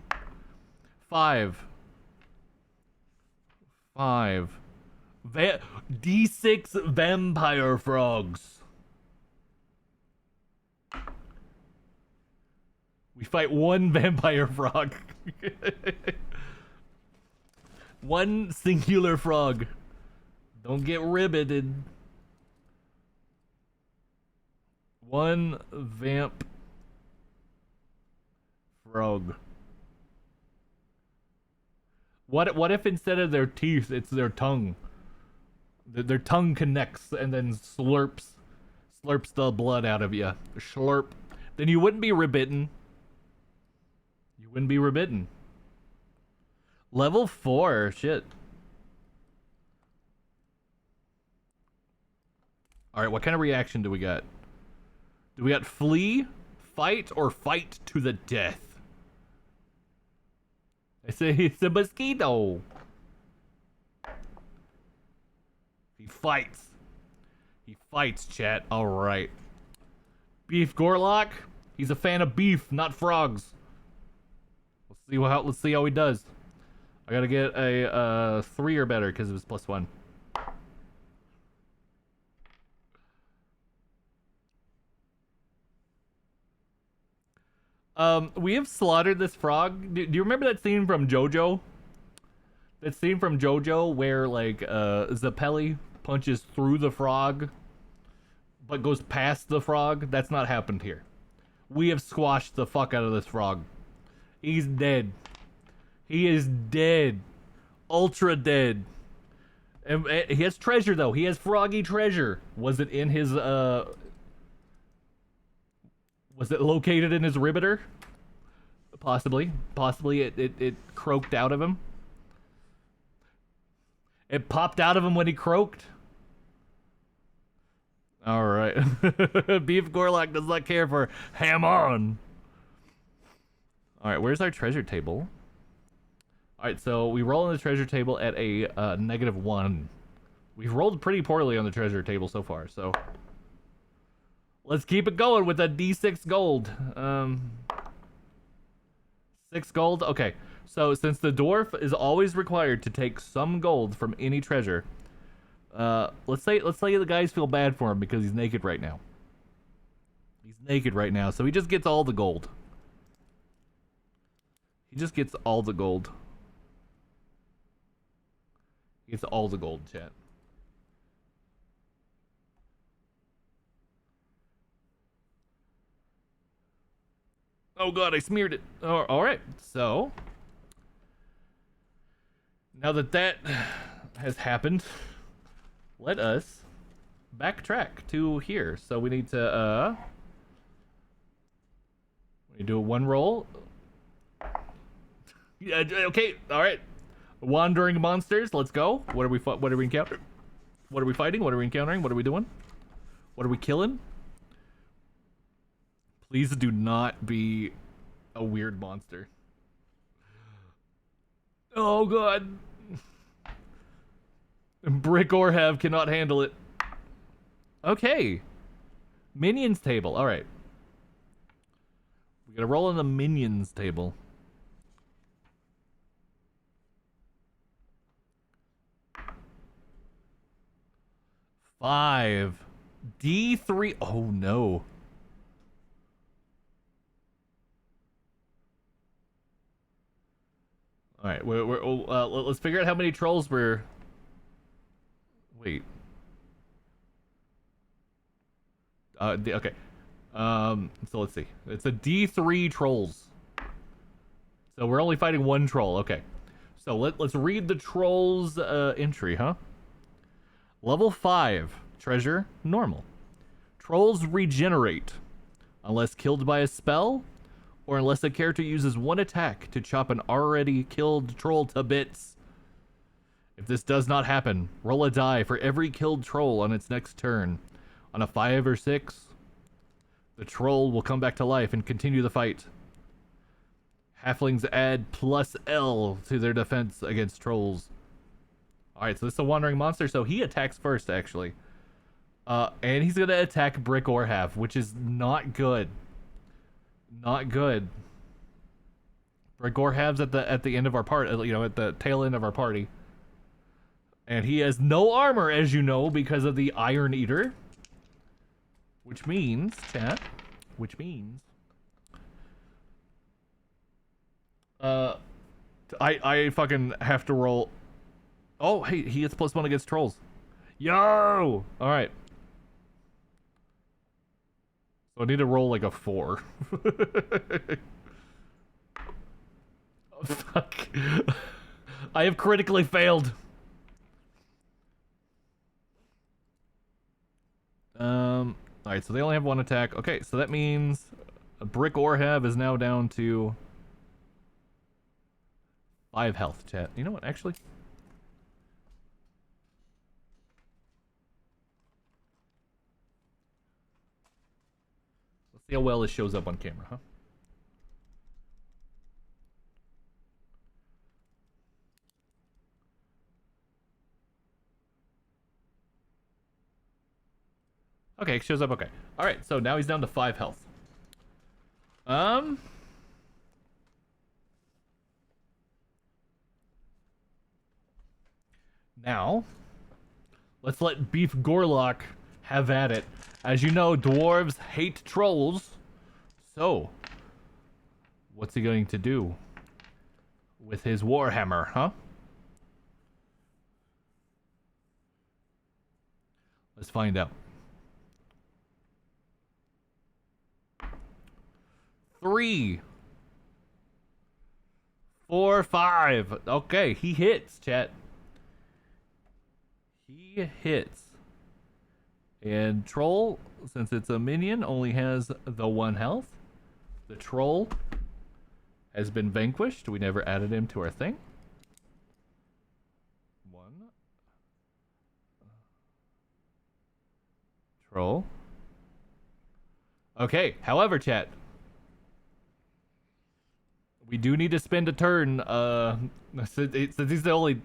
5. 5. D6 vampire frogs. We fight 1 vampire frog. 1 singular frog. Don't get ribbited. 1 vamp frog. What if instead of their teeth, it's their tongue? Their tongue connects and then slurps the blood out of you. Slurp. Then you wouldn't be ribbitten. You wouldn't be ribbitten. Level 4. Shit. Alright, what kind of reaction do we got? Do we got flee, fight, or fight to the death? I say it's a mosquito. He fights. He fights, chat. Alright. Beef Gorlock. He's a fan of beef, not frogs. Let's see how he does. I gotta get a 3 or better because it was +1. We have slaughtered this frog. Do you remember that scene from JoJo? That scene from JoJo where like Zappelli punches through the frog but goes past the frog? That's not happened here. We have squashed the fuck out of this frog. He's dead. He is dead. Ultra dead. And he has treasure though. He has froggy treasure. Was it in his was it located in his ribbiter? Possibly. Possibly it croaked out of him. It popped out of him when he croaked. Alright. Beef Gorlock does not care for ham on. Alright, where's our treasure table? Alright, so we roll on the treasure table at a -1. We've rolled pretty poorly on the treasure table so far, so let's keep it going with a D6 gold. 6 gold? Okay. So since the dwarf is always required to take some gold from any treasure, let's say the guys feel bad for him because he's naked right now. He's naked right now, so he just gets all the gold. He just gets all the gold. He gets all the gold, chat. Oh god, I smeared it. Alright, so now that has happened, let us backtrack to here. So we need to do a 1 roll. Yeah, okay, alright. Wandering monsters, let's go. What are we encountering? What are we fighting? What are we encountering? What are we doing? What are we killing? Please do not be a weird monster. Oh god. Brick Orhav cannot handle it. Okay. Minions table. Alright. We gotta roll on the minions table. Five. D3. Oh no. All right, let's figure out how many trolls we're. Wait. Okay. So let's see. It's a D3 trolls. So we're only fighting 1 troll. Okay. So let's read the troll's entry, huh? Level 5, treasure, normal. Trolls regenerate, unless killed by a spell, or unless a character uses one attack to chop an already killed troll to bits. If this does not happen, roll a die for every killed troll on its next turn. On a 5 or 6, the troll will come back to life and continue the fight. Halflings add plus L to their defense against trolls. Alright, so this is a wandering monster, so he attacks first, actually. And he's gonna attack Brick Orhav, which is not good. Not good. Brick Orhav's at the end of our part, you know, at the tail end of our party. And he has no armor, as you know, because of the Iron Eater. Which means, chat, I fucking have to roll. Oh, hey, he gets +1 against trolls. Yo! Alright. So I need to roll like a 4. Oh, fuck. I have critically failed. Alright, so they only have 1 attack. Okay, so that means a Brick Orhav is now down to 5 health, chat. You know what, actually? Let's see how well this shows up on camera, huh? Okay, it shows up okay. Alright, so now he's down to 5 health. Now, let's let Beef Gorlock have at it. As you know, dwarves hate trolls. So, what's he going to do with his Warhammer, huh? Let's find out. 3, 4, 5. Okay, he hits, chat. He hits. And Troll, since it's a minion, only has the 1 health. The Troll has been vanquished. We never added him to our thing. 1. Troll. Okay, however, chat, we do need to spend a turn. Since he's the only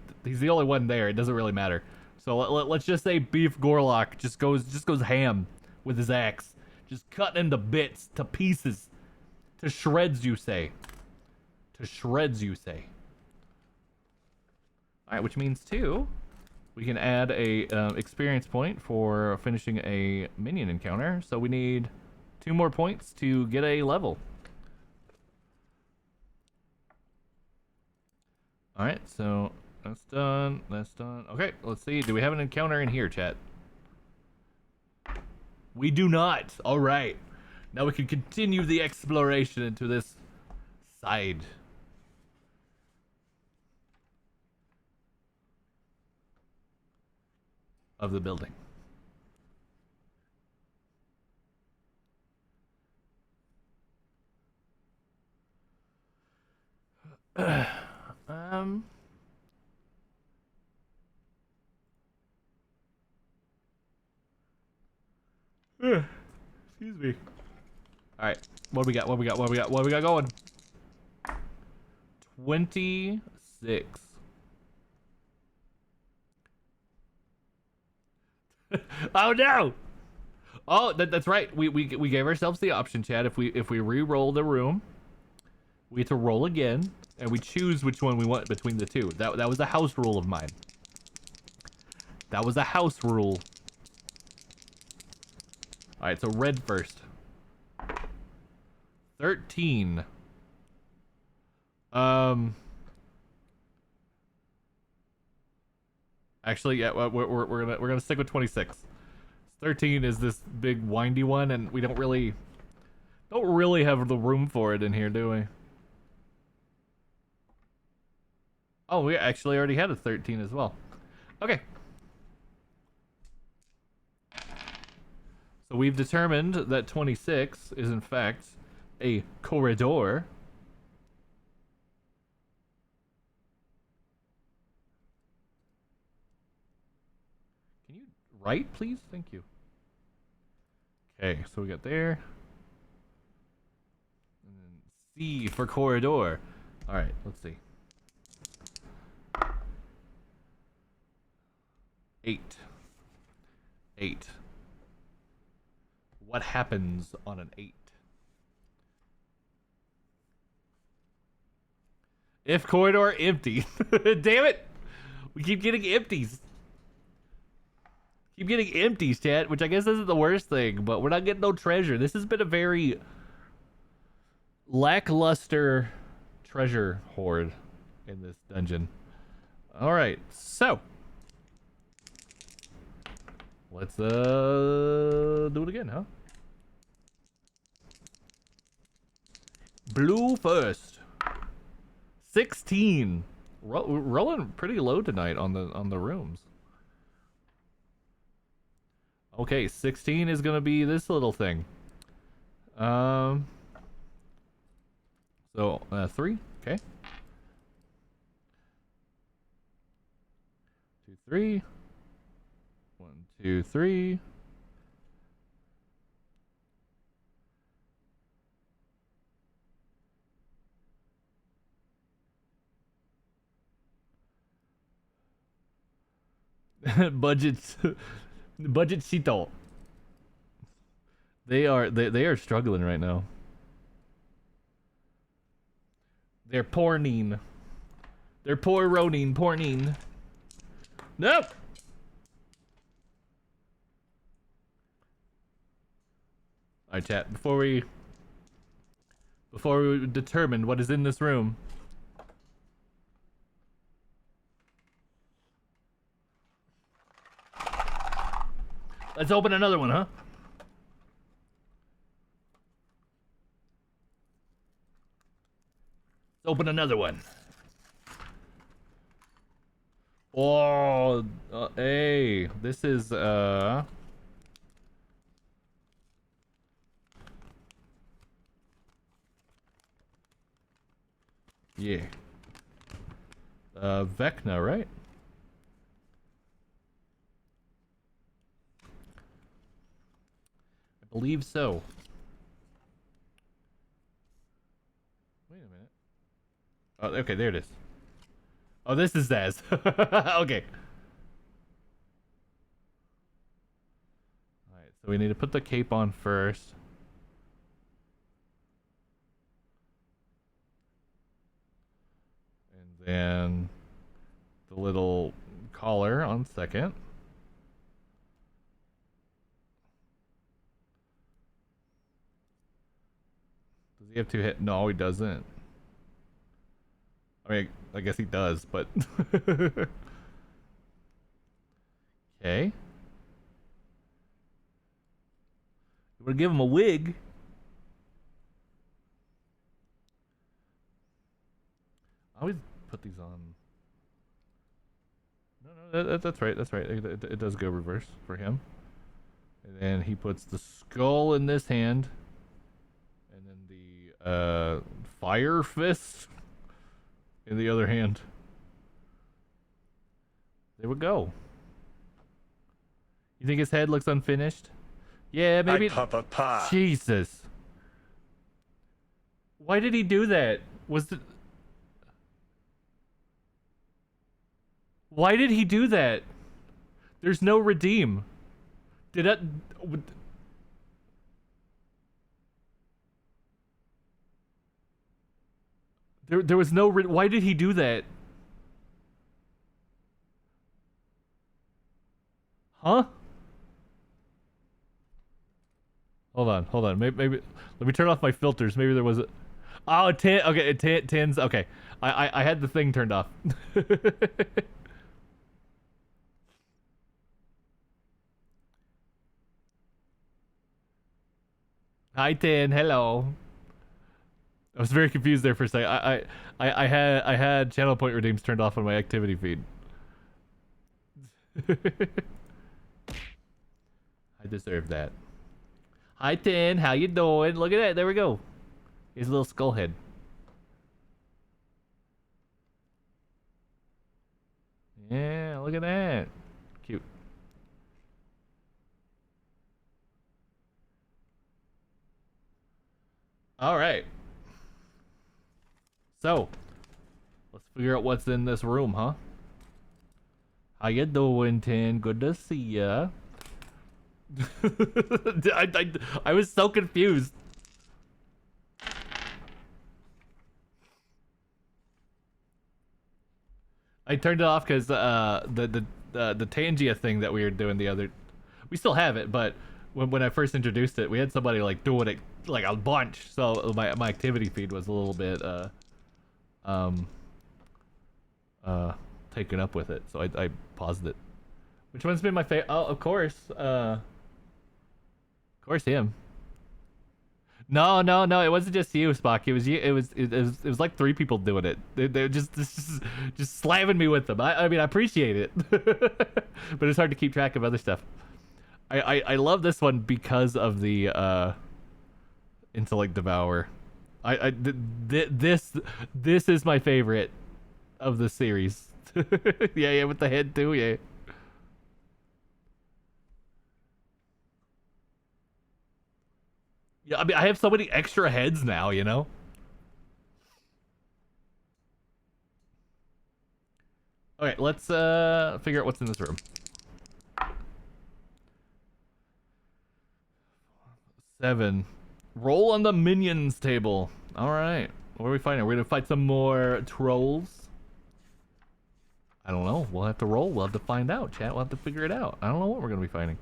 one there, it doesn't really matter. So let's just say Beef Gorlock just goes ham with his axe, just cutting him to bits, to pieces, to shreds. You say, to shreds. You say. All right, which means 2. We can add a experience point for finishing a minion encounter. So we need 2 more points to get a level. Alright, so that's done. That's done. Okay, let's see. Do we have an encounter in here, chat? We do not. Alright. Now we can continue the exploration into this side of the building. Excuse me. All right, what do we got? What do we got? What do we got? What do we got going? 26. Oh no! Oh, that's right. We gave ourselves the option, Chad. If we re-roll the room, we have to roll again, and we choose which one we want between the 2. That was a house rule of mine. That was a house rule. All right, so red first. 13. Actually, yeah, we're gonna stick with 26. 13 is this big windy one, and we don't really have the room for it in here, do we? Oh, we actually already had a 13 as well. Okay. So we've determined that 26 is in fact a corridor. Can you write, please? Thank you. Okay, so we got there. And then C for corridor. All right, let's see. 8. 8. What happens on an 8? If corridor empty. Damn it! We keep getting empties. Keep getting empties, chat, which I guess isn't the worst thing, but we're not getting no treasure. This has been a very lackluster treasure hoard in this dungeon. Alright, so let's do it again, huh? Blue first. 16. Rolling pretty low tonight on the rooms. Okay, 16 is gonna be this little thing. So 3. Okay. 2, 3. 1, 2, 3. Budgetcito. They are struggling right now. They're porning. They're poor roning, porning. Nope. Alright, chat. Before we determine what is in this room, let's open another one, huh? Let's open another one. Oh, hey, this is yeah. Vecna, right? I believe so. Wait a minute. Oh, okay, there it is. Oh, this is Zaz. Okay. Alright, so we need to put the cape on first. And then the little collar on second. Does he have 2 hit? No, he doesn't. I mean, I guess he does, but okay. We're gonna give him a wig. I always put these on. No, that's right. That's right. It does go reverse for him. And then he puts the skull in this hand, and then the fire fist in the other hand. There we go. You think his head looks unfinished? Yeah, maybe. Jesus. Why did he do that? Why did he do that? There's no redeem. Did that? There was no. Why did he do that? Huh? Hold on. Maybe let me turn off my filters. Maybe there was a. Oh, 10. Okay, 10's. Okay, I had the thing turned off. Hi, 10. Hello. I was very confused there for a second. I had channel point redeems turned off on my activity feed. I deserve that. Hi, Tin. How you doing? Look at that. There we go. Here's a little skull head. Yeah, look at that. Cute. All right. So, let's figure out what's in this room, huh? How you doing, Tin? Good to see ya. I was so confused. I turned it off because the Tangia thing that we were doing the other, we still have it, but when I first introduced it, we had somebody like doing it like a bunch, so my activity feed was a little bit taken up with it, so I paused it. Which one's been my favorite? Oh, of course him. No, it wasn't just you, Spock. It was you. It was like 3 people doing it. They were just slamming me with them. I mean, I appreciate it, but it's hard to keep track of other stuff. I love this one because of the Intellect Devour. This is my favorite of the series. Yeah, with the head too. Yeah. Yeah, I mean, I have so many extra heads now, you know? Okay, let's figure out what's in this room. 7. Roll on the minions table. Alright. What are we fighting? We're gonna fight some more trolls? I don't know. We'll have to roll. We'll have to find out, chat. We'll have to figure it out. I don't know what we're gonna be fighting.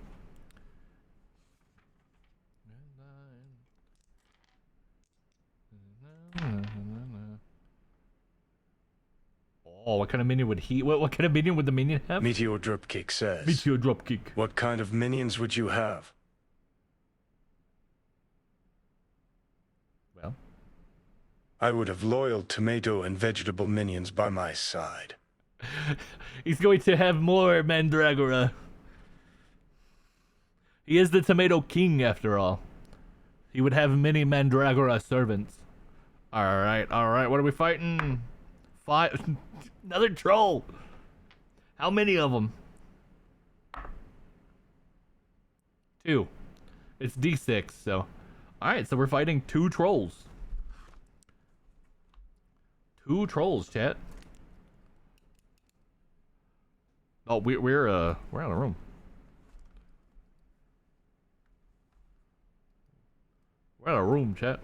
Oh, what kind of minion would he? What kind of minion would the minion have? Meteor Dropkick says. Meteor Dropkick. What kind of minions would you have? Well, I would have loyal tomato and vegetable minions by my side. He's going to have more Mandragora. He is the Tomato King, after all. He would have many Mandragora servants. Alright. What are we fighting? 5. Another troll. How many of them? 2. It's D6, so. Alright, so we're fighting 2 trolls. 2 trolls, chat. Oh, we're out of room. We're out of room, chat.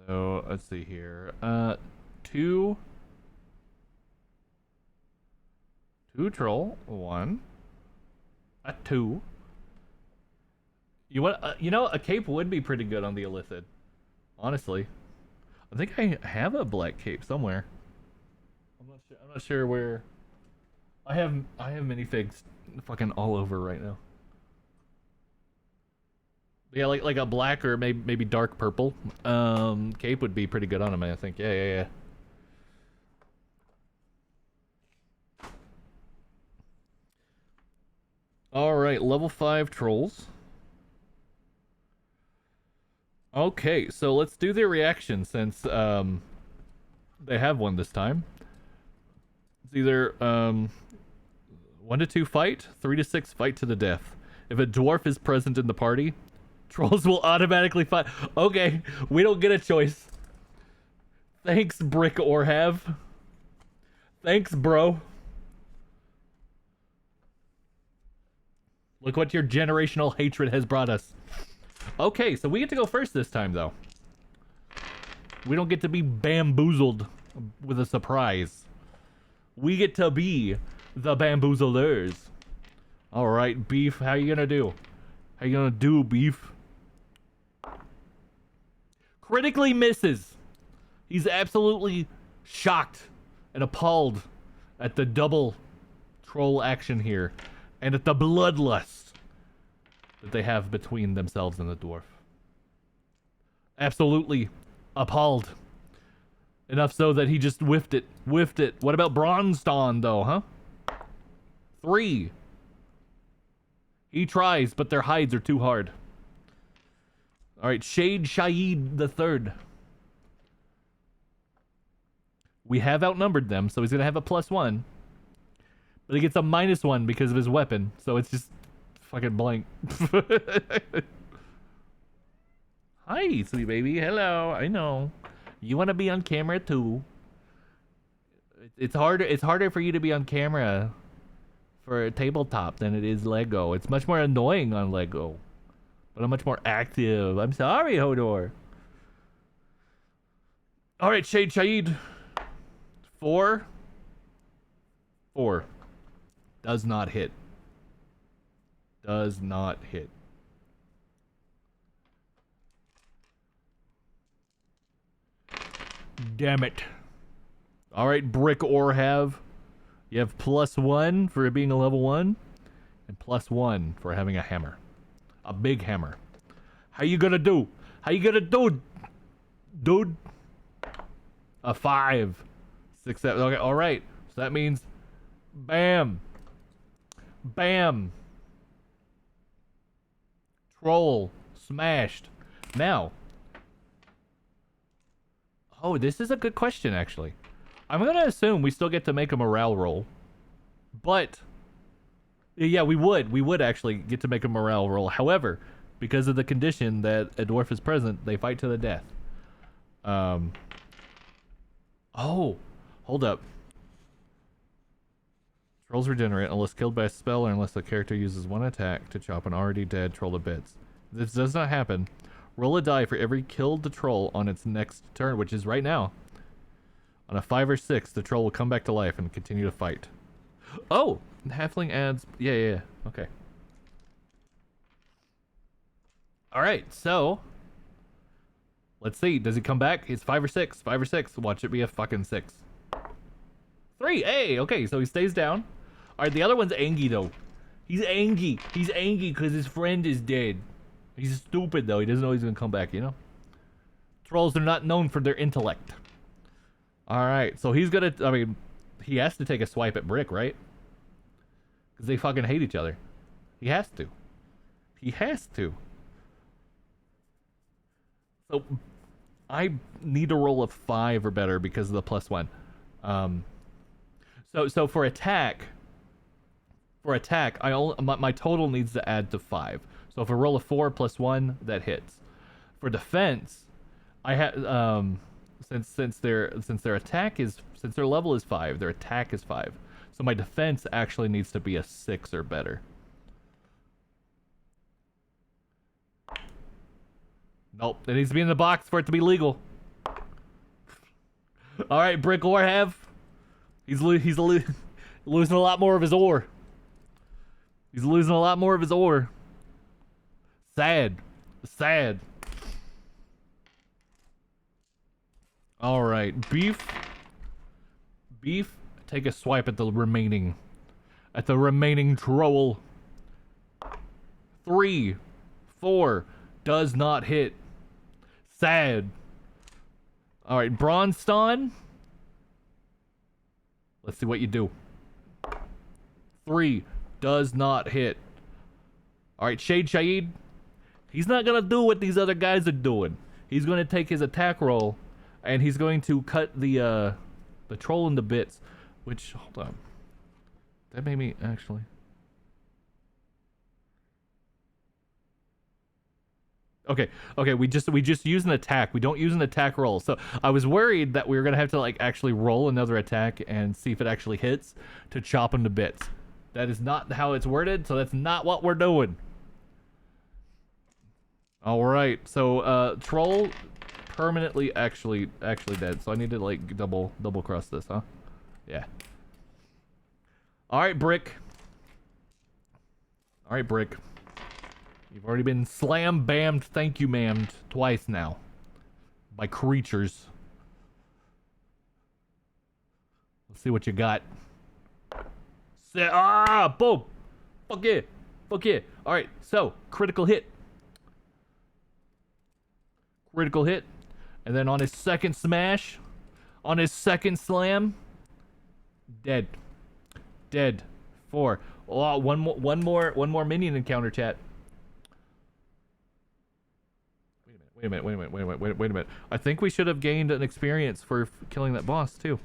So let's see here. 2 troll, 1. A 2. You want? You know, a cape would be pretty good on the Illithid. Honestly, I think I have a black cape somewhere. I'm not sure where. I have minifigs fucking all over right now. Yeah, like a black or maybe dark purple cape would be pretty good on him, I think. Yeah. All right, level 5 trolls. Okay, so let's do their reaction since they have one this time. It's either 1 to 2 fight, 3 to 6 fight to the death. If a dwarf is present in the party, trolls will automatically fight. Okay, we don't get a choice. Thanks, Brick Orhav. Thanks, bro. Look what your generational hatred has brought us. Okay, so we get to go first this time, though. We don't get to be bamboozled with a surprise. We get to be the bamboozlers. All right, Beef, how you gonna do? How you gonna do, Beef? Critically misses. He's absolutely shocked and appalled at the double troll action here and at the bloodlust that they have between themselves and the dwarf. Absolutely appalled. Enough so that he just whiffed it. Whiffed it. What about Bronzestone, though, huh? 3. He tries, but their hides are too hard. Alright, Shade Shaid the Third. We have outnumbered them, so he's going to have a +1. But he gets a -1 because of his weapon, so it's just fucking blank. Hi, sweet baby. Hello. I know. You want to be on camera too. It's harder for you to be on camera for a tabletop than it is Lego. It's much more annoying on Lego. But I'm much more active. I'm sorry, Hodor. Alright, Shade Shaid. 4. Does not hit. Does not hit. Damn it. Alright, Brick Orhav. You have +1 for being a level 1. And +1 for having a hammer. A big hammer. How you gonna do? How you gonna do, dude? A 5. 6, 7. Okay, alright. So that means bam. Bam. Troll. Smashed. Now. Oh, this is a good question, actually. I'm gonna assume we still get to make a morale roll. But yeah, we would actually get to make a morale roll. However, because of the condition that a dwarf is present, they fight to the death. Oh, hold up. Trolls regenerate unless killed by a spell or unless the character uses one attack to chop an already dead troll to bits. This does not happen. Roll a die for every killed troll on its next turn, which is right now. On a 5 or 6, the troll will come back to life and continue to fight. Oh! Halfling adds... Yeah. Okay. Alright, so... Let's see. Does he come back? It's 5 or 6. 5 or 6. Watch it be a fucking 6. 3! Hey! Okay, so he stays down. Alright, the other one's angry, though. He's angry. He's angry because his friend is dead. He's stupid, though. He doesn't know he's gonna come back, you know? Trolls are not known for their intellect. Alright, so he's gonna... I mean, he has to take a swipe at Brick, right? Because they fucking hate each other. He has to. He has to. So, I need to roll a 5 or better because of the +1. So for attack... my total needs to add to 5. So if I roll a 4 +1, that hits. For defense, I have since their level is 5, their attack is 5. So my defense actually needs to be a 6 or better. Nope, it needs to be in the box for it to be legal. All right, Brick Orhav. He's losing a lot more of his ore. He's losing a lot more of his ore. Sad. Alright, Beef, take a swipe at the remaining troll. 3, 4, does not hit. Sad. Alright, Bronzestone. Let's see what you do. 3, does not hit. Alright, Shade Shaid. He's not gonna do what these other guys are doing. He's gonna take his attack roll, and he's going to cut the troll into bits. Which, hold on. That made me actually. Okay, we just use an attack. We don't use an attack roll. So I was worried that we were gonna have to like actually roll another attack and see if it actually hits to chop him to bits. That is not how it's worded, so that's not what we're doing. Alright, so troll permanently actually dead. So I need to like double cross this, huh? Yeah. Alright, Brick. You've already been slam-bammed, thank you, ma'amed, twice now. By creatures. Let's see what you got. Boom! Fuck yeah! Fuck yeah! Alright, so, critical hit. Critical hit. And then on his second smash, on his second slam, dead. Dead. 4. Oh, one more minion encounter, chat. Wait a minute. I think we should have gained an experience for killing that boss too.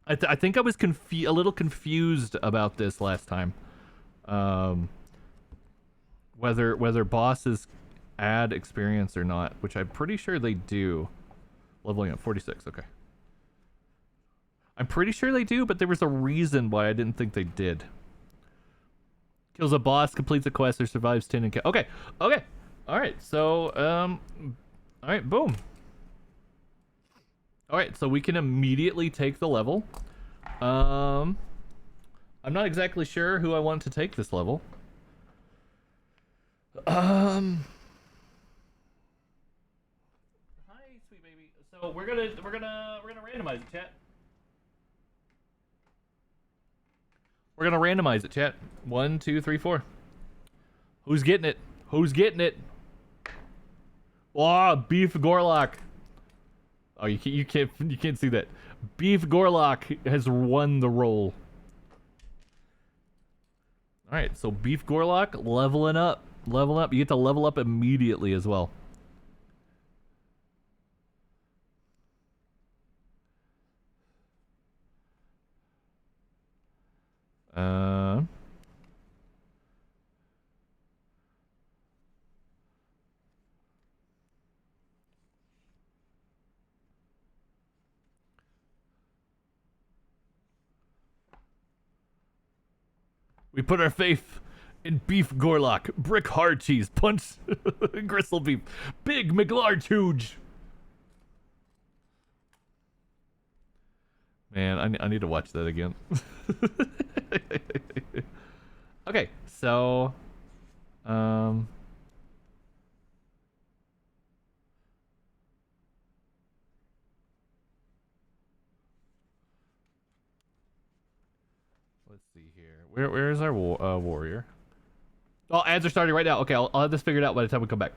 I think I was a little confused about this last time. Whether bosses add experience or not, which I'm pretty sure they do. Leveling up 46. Okay. I'm pretty sure they do, but there was a reason why I didn't think they did. Kills a boss, completes a quest, or survives 10 and okay. Okay. All right. So, all right. Boom. All right. So we can immediately take the level. I'm not exactly sure who I want to take this level. Hi, sweet baby. So we're gonna randomize it, chat. We're gonna randomize it, chat. 1, 2, 3, 4. Who's getting it? Who's getting it? Oh, Beef Gorlock. Oh, you can't see that. Beef Gorlock has won the role. All right, so Beef Gorlock leveling up. Level up. You get to level up immediately as well. We put our faith in Beef Gorlock, Brick Hard Cheese, Punch Gristle Beef, Big McLarge Huge. Man, I need to watch that again. Okay, so let's see here. Where is our warrior? Oh, ads are starting right now. Okay, I'll have this figured out by the time we come back.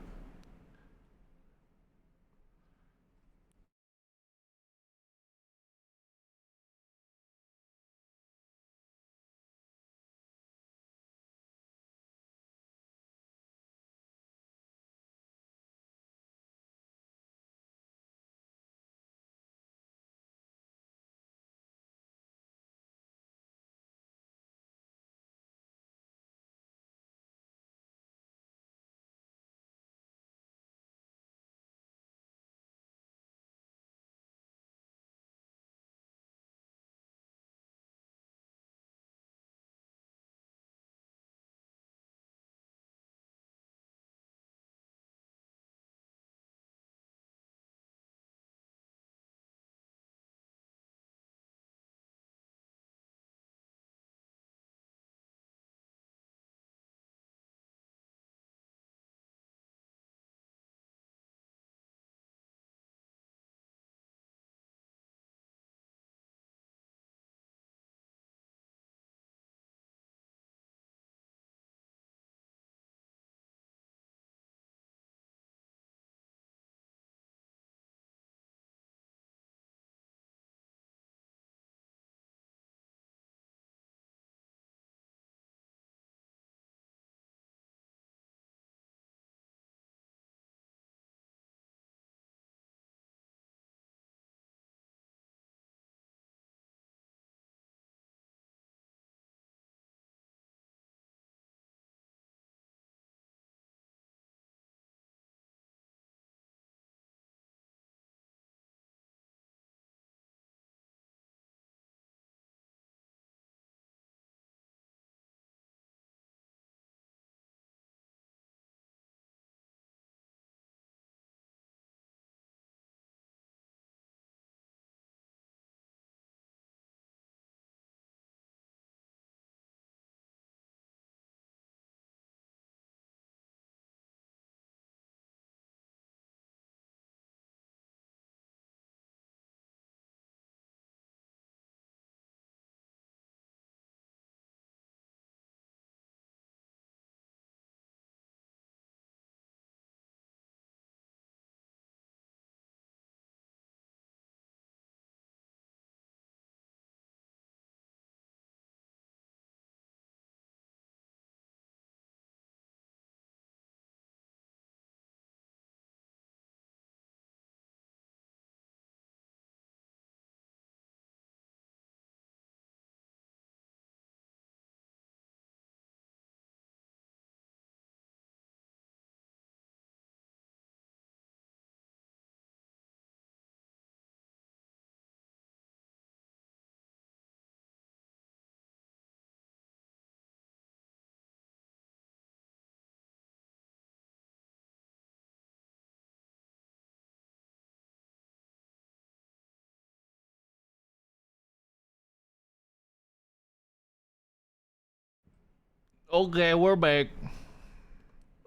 Okay, we're back.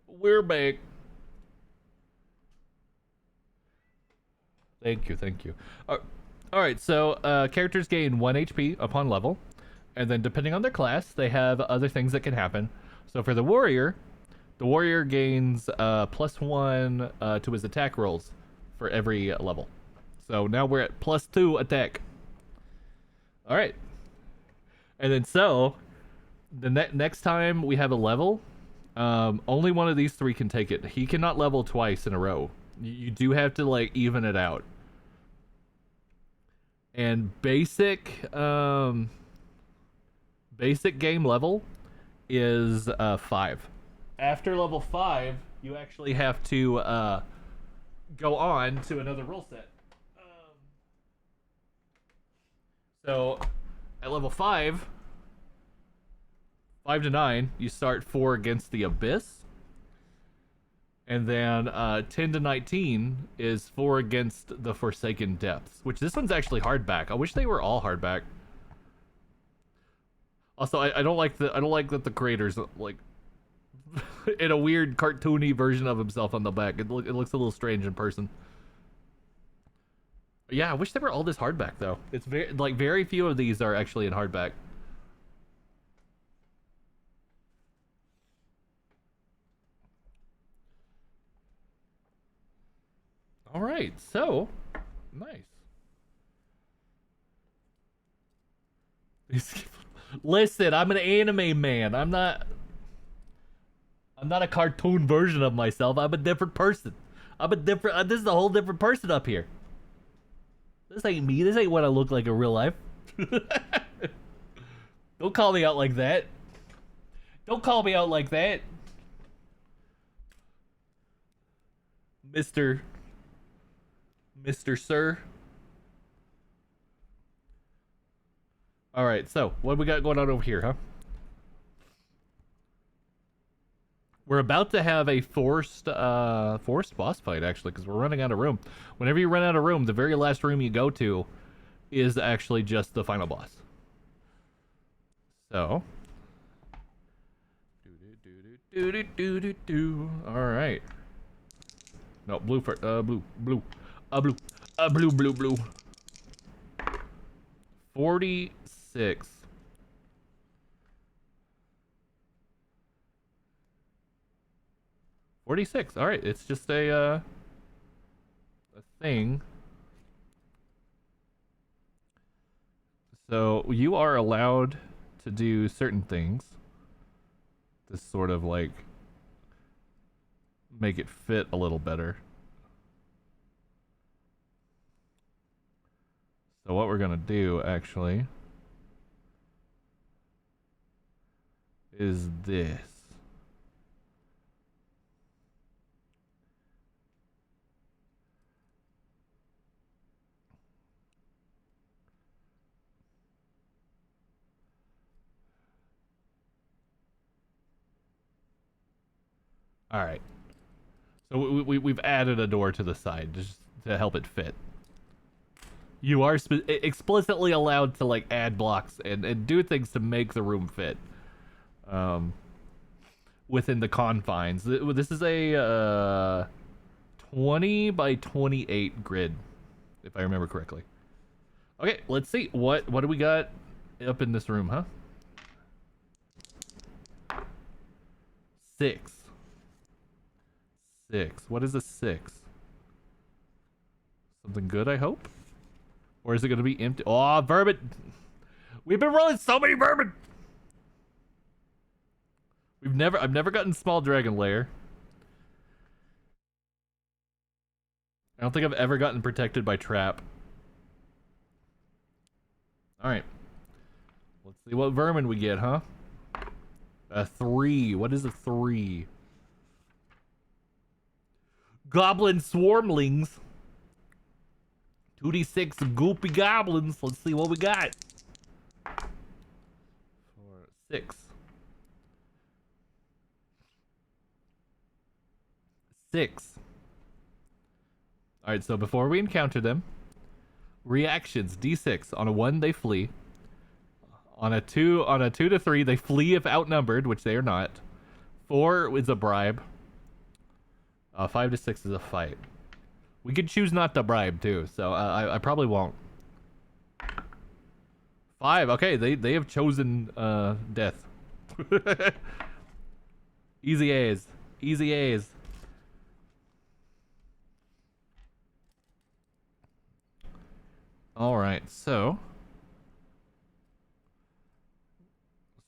We're back. Thank you, thank you. All right, so characters gain 1 HP upon level, and then depending on their class, they have other things that can happen. So for the warrior gains +1 to his attack rolls for every level. So now we're at +2 attack. All right, and then so the next time we have a level, only one of these three can take it. He cannot level twice in a row. You do have to like even it out. And basic game level is 5. After level 5, you actually have to go on to another rule set. So at level 5 to 9, you start 4 against the Abyss. And then 10 to 19 is 4 against the Forsaken Depths, which this one's actually hardback. I wish they were all hardback. Also, I don't like that the creator's like in a weird cartoony version of himself on the back. It looks a little strange in person. Yeah, I wish they were all this hardback though. It's very few of these are actually in hardback. All right, so nice. Listen, I'm an anime man. I'm not a cartoon version of myself. I'm a different person. This is a whole different person up here. This ain't me. This ain't what I look like in real life. Don't call me out like that. Don't call me out like that. Mr. Sir. All right, so what we got going on over here, huh? We're about to have a forced boss fight, actually, because we're running out of room. Whenever you run out of room, the very last room you go to is actually just the final boss. So. All right. No, blue first. Blue. 46. All right, it's just a thing. So you are allowed to do certain things to sort of like make it fit a little better. So what we're gonna do actually is this. All right. So we've added a door to the side just to help it fit. You are explicitly allowed to like add blocks and do things to make the room fit. Within the confines. This is a 20 by 28 grid, if I remember correctly. Okay, let's see. What do we got up in this room, huh? 6. What is a 6? Something good, I hope? Or is it going to be empty? Oh, vermin! We've been rolling so many vermin! I've never gotten small dragon lair. I don't think I've ever gotten protected by trap. Alright. Let's see what vermin we get, huh? A 3. What is a 3? Goblin swarmlings. 2d6 goopy goblins. Let's see what we got. 4, 6. 6. Alright, so before we encounter them, reactions, d6. On a 1, they flee. On a 2 to 3, they flee if outnumbered, which they are not. 4 is a bribe. 5 to 6 is a fight. We could choose not to bribe too, so I probably won't. 5, okay, they have chosen death. Easy A's. Easy A's. Alright, so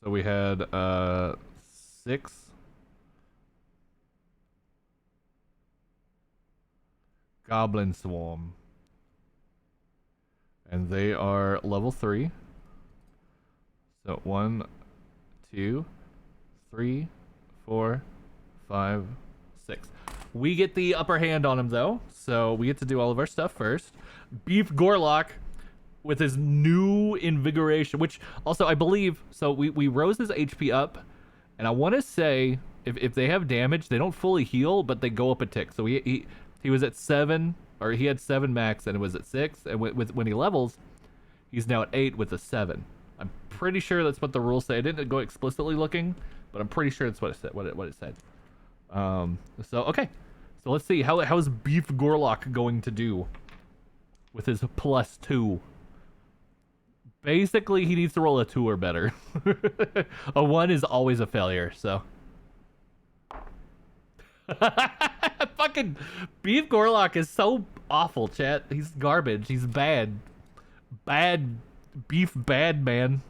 we had 6. Goblin Swarm. And they are level 3. So 1, 2, 3, 4, 5, 6. We get the upper hand on him though, so we get to do all of our stuff first. Beef Gorlock with his new invigoration, which also I believe, so we rose his HP up, and I want to say if they have damage, they don't fully heal, but they go up a tick. So he was at 7, or he had 7 max, and it was at 6, and when he levels, he's now at 8 with a 7. I'm pretty sure that's what the rules say. I didn't go explicitly looking, but I'm pretty sure that's what it said. What it said. So okay, so let's see how's Beef Gorlock going to do with his +2. Basically, he needs to roll a 2 or better. A 1 is always a failure. So. Fucking Beef Gorlock is so awful, chat. He's garbage. He's bad. Bad beef bad man.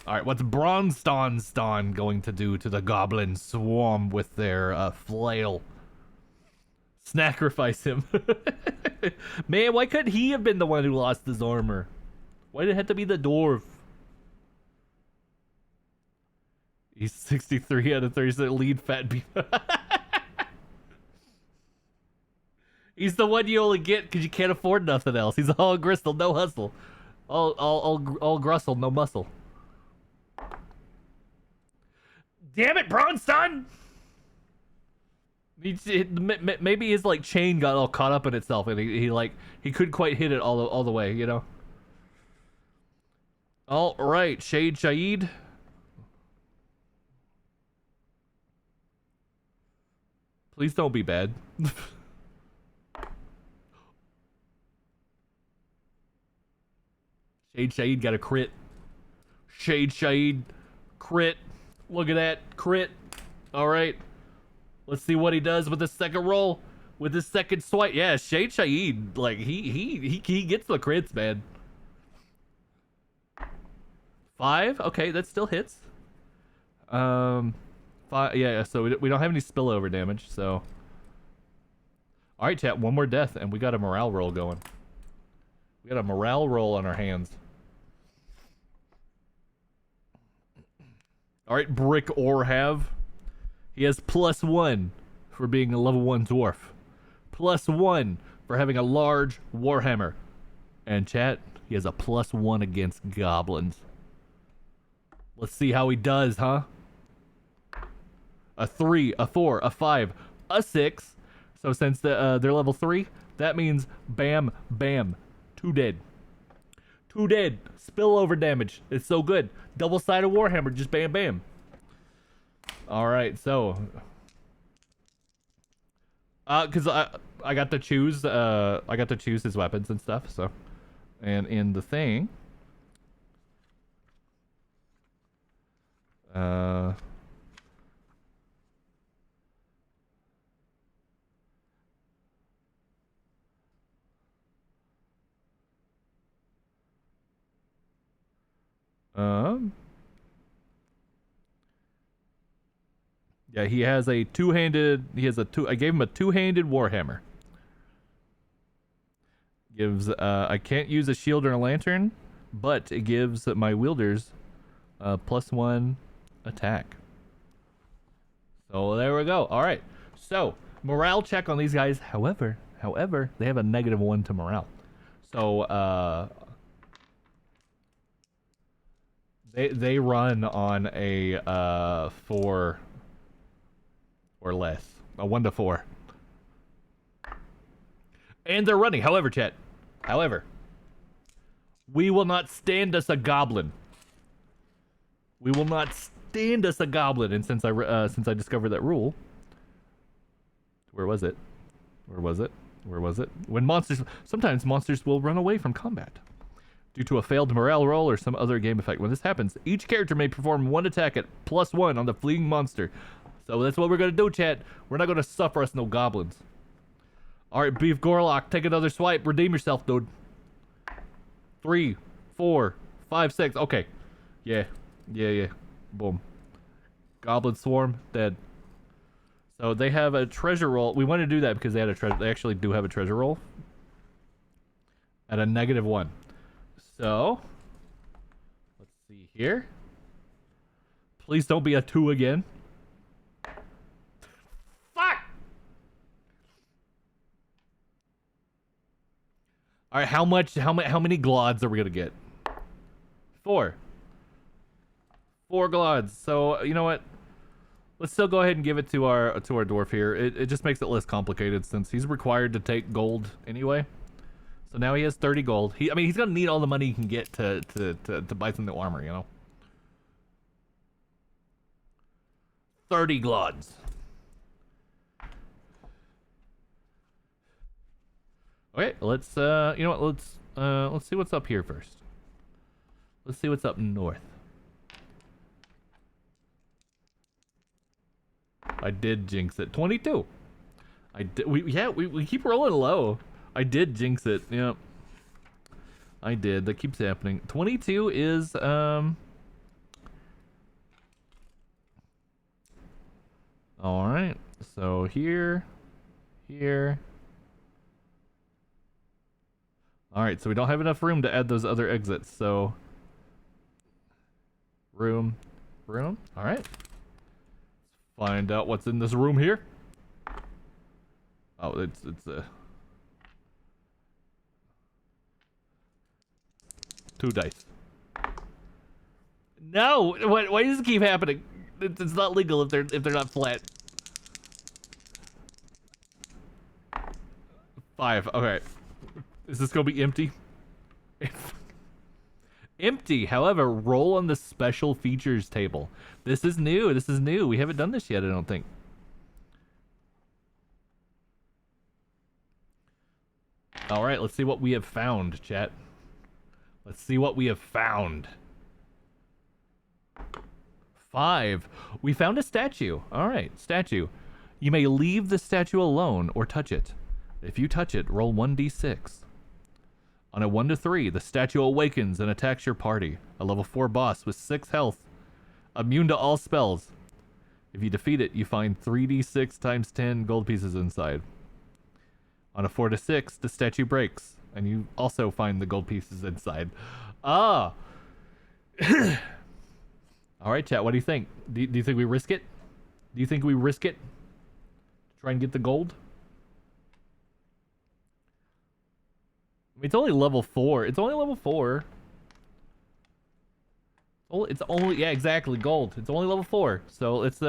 Alright, what's Bronstonston going to do to the Goblin Swarm with their flail? Sacrifice him. Man, why couldn't he have been the one who lost his armor? Why did it have to be the dwarf? He's 63 out of 30 lead fat beef. He's the one you only get because you can't afford nothing else. He's all gristle, no hustle. All grustle, no muscle. Damn it, Bronson! Maybe his like chain got all caught up in itself, and he couldn't quite hit it all the way, you know. All right, Shade Shaid. Please don't be bad. Shade Shaid got a crit. Shade Shaid crit. Look at that crit. All right. Let's see what he does with the second roll, with his second swipe. Yeah, Shade Shaid, like he gets the crits, man. 5. Okay, that still hits. 5. Yeah. So we don't have any spillover damage. So. All right, chat. One more death, and we got a morale roll going. We got a morale roll on our hands. All right, Brick Orhav. He has +1 for being a level 1 dwarf. +1 for having a large warhammer. And chat, he has a +1 against goblins. Let's see how he does, huh? A 3, a 4, a 5, a 6. So since they're level 3, that means bam, bam. 2 dead. 2 dead. Spillover damage. It's so good. Double-sided warhammer, just bam, bam. All right, so because I got to choose his weapons and stuff. So, and in the thing, yeah, he has a two-handed. I gave him a two-handed warhammer. Gives I can't use a shield or a lantern, but it gives my wielders +1 attack. So there we go. All right. So morale check on these guys. However, they have a -1 to morale. So they run on a 4 or less, a 1 to 4, and they're running. However, chat. However, We will not stand us a goblin. We will not stand us a goblin. And since I discovered that rule, where was it? Where was it? Where was it? Sometimes monsters will run away from combat due to a failed morale roll or some other game effect. When this happens, each character may perform one attack at +1 on the fleeing monster. So that's what we're gonna do, chat. We're not gonna suffer us no goblins. All right, Beef Gorlock, take another swipe. Redeem yourself, dude. 3, 4, 5, 6. Okay. Yeah. Boom. Goblin Swarm, dead. So they have a treasure roll. We want to do that because they had a treasure. They actually do have a treasure roll at a -1. So let's see here. Please don't be a 2 again. Fuck. All right, how many glods are we gonna get? 4. 4 glods. So you know what? Let's still go ahead and give it to our dwarf here. It just makes it less complicated since he's required to take gold anyway. So now he has 30 gold. I mean, he's gonna need all the money he can get to buy some new armor, you know. 30 glods. Okay, let's you know what? Let's see what's up here first. Let's see what's up north. I did jinx it. 22. We keep rolling low. I did jinx it. Yep. I did. That keeps happening. 22 is all right. So here. All right, so we don't have enough room to add those other exits. So room. All right. Find out what's in this room here. Oh, it's a 2 dice. No, why does it keep happening? It's not legal if they're not flat. 5. Okay. Is this gonna be empty? Empty. However, roll on the special features table. This is new. We haven't done this yet, I don't think. All right, let's see what we have found, chat. Let's see what we have found. 5. We found a statue. All right, statue. You may leave the statue alone or touch it. If you touch it, roll 1d6. On a 1 to 3, the statue awakens and attacks your party. A level 4 boss with 6 health. Immune to all spells. If you defeat it, you find 3d6 times 10 gold pieces inside. On a 4 to 6, the statue breaks, and you also find the gold pieces inside. Ah! Alright, chat, what do you think? Do you think we risk it? Do you think we risk it? Try and get the gold? I mean, it's only level 4. It's only level 4. Oh, it's only, yeah, exactly, gold. It's only level 4. So it's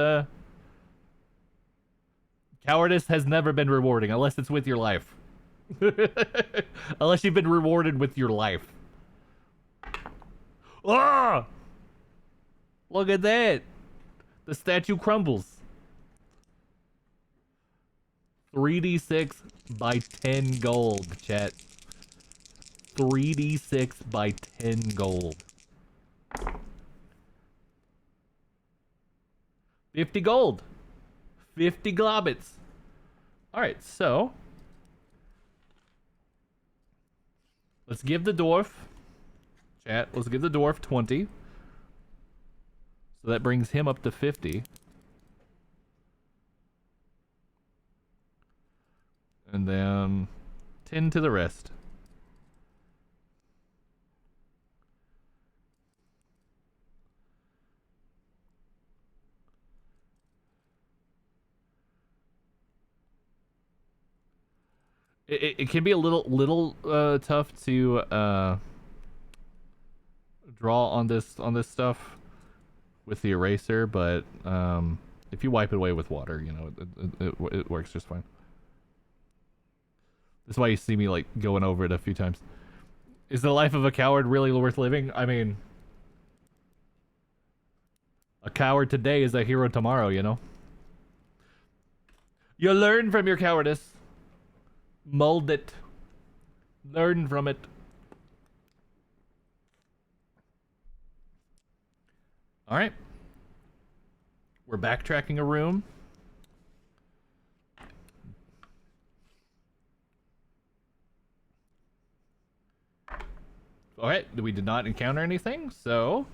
cowardice has never been rewarding unless it's with your life. Unless you've been rewarded with your life. Ah! Look at that. The statue crumbles. 3d6 by 10 gold, chat. 3d6 by 10 gold. 50 gold. 50 globits. Alright, so let's give the dwarf, chat, let's give the dwarf 20. So that brings him up to 50. And then 10 to the rest. It can be a little tough to draw on this stuff with the eraser, but if you wipe it away with water, you know, it works just fine. That's why you see me like going over it a few times. Is the life of a coward really worth living? I mean, a coward today is a hero tomorrow, you know? You learn from your cowardice. Mold it. Learn from it. Alright. We're backtracking a room. Alright, we did not encounter anything, so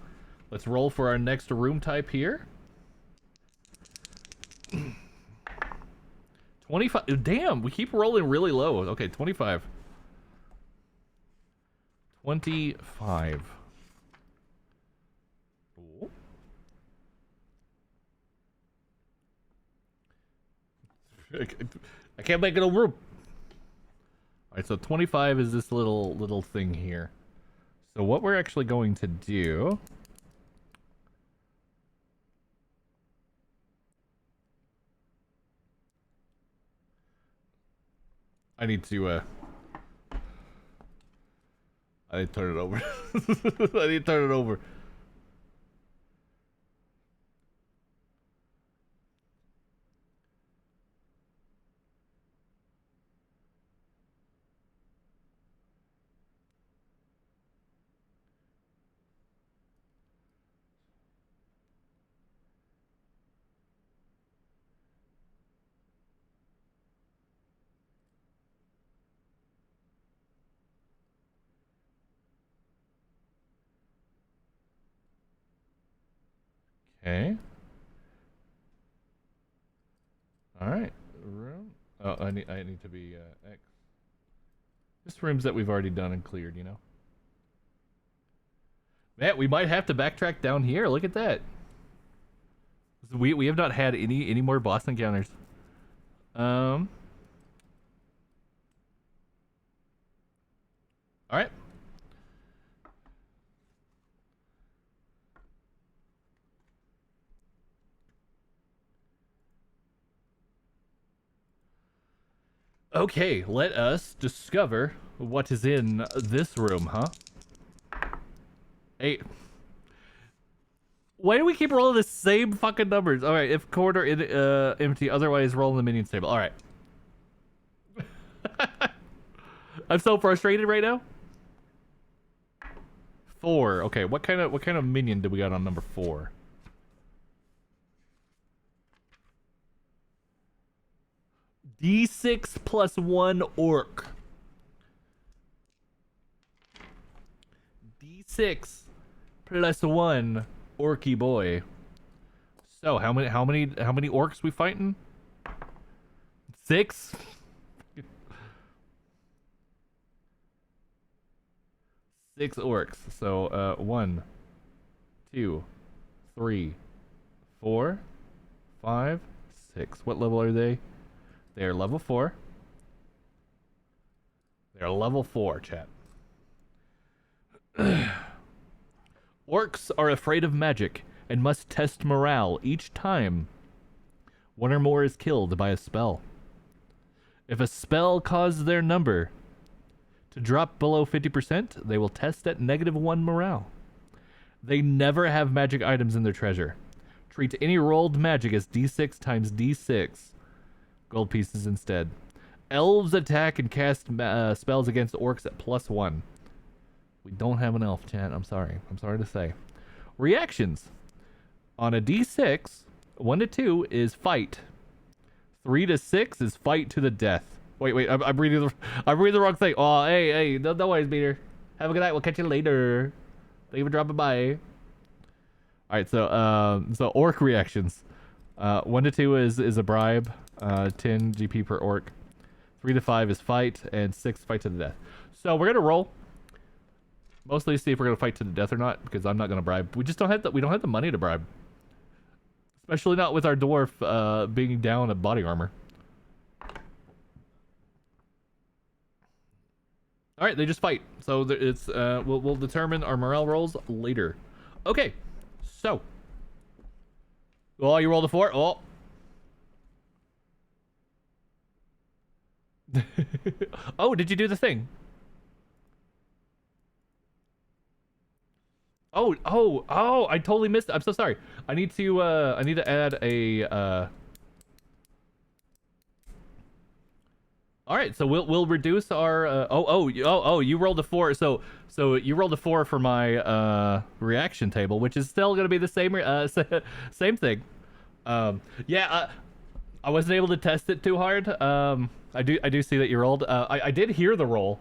let's roll for our next room type here. 25. Damn, we keep rolling really low. Okay, 25. 25. Ooh. I can't make it a room. Alright, so 25 is this little thing here. So what we're actually going to do... I need to turn it over. I need to turn it over. Okay. All right. Room. Oh, I need to be X. Just rooms that we've already done and cleared, you know. Man, we might have to backtrack down here. Look at that. We have not had any more boss encounters. All right. Okay, let us discover what is in this room, huh? Hey. Why do we keep rolling the same fucking numbers? Alright, if corridor empty, otherwise roll in the minions table. Alright. I'm so frustrated right now. 4. Okay, what kind of minion did we got on number 4? D6 plus 1 orc. D6 plus 1 orky boy. So how many orcs we fighting? 6? 6 orcs. So 1, 2, 3, 4, 5, 6. What level are they? They are level 4. They are level 4, chat. Orcs are afraid of magic and must test morale each time one or more is killed by a spell. If a spell causes their number to drop below 50%, they will test at -1 morale. They never have magic items in their treasure. Treat any rolled magic as d6 times d6 gold pieces instead. Elves attack and cast spells against orcs at +1. We don't have an elf, chat. I'm sorry. I'm sorry to say. Reactions. On a d6, 1 to 2 is fight. 3 to 6 is fight to the death. Wait, I'm reading the wrong thing. Oh, hey, no worries, Peter. Have a good night. We'll catch you later. Thank you for dropping by. All right, so orc reactions. 1 to 2 is a bribe. 10 GP per orc. 3 to 5 is fight, and 6 fight to the death. So we're gonna roll. Mostly see if we're gonna fight to the death or not, because I'm not gonna bribe. We just don't have we don't have the money to bribe. Especially not with our dwarf being down at body armor. All right, they just fight. So it's we'll determine our morale rolls later. Okay, so. Oh, you rolled a 4. Oh. Oh, did you do the thing? Oh! I totally missed it. I'm so sorry. I need to add a. All right, so we'll reduce our. You rolled a 4. So you rolled a 4 for my reaction table, which is still gonna be the same same thing. Yeah. I wasn't able to test it too hard. I do see that you rolled. I did hear the roll.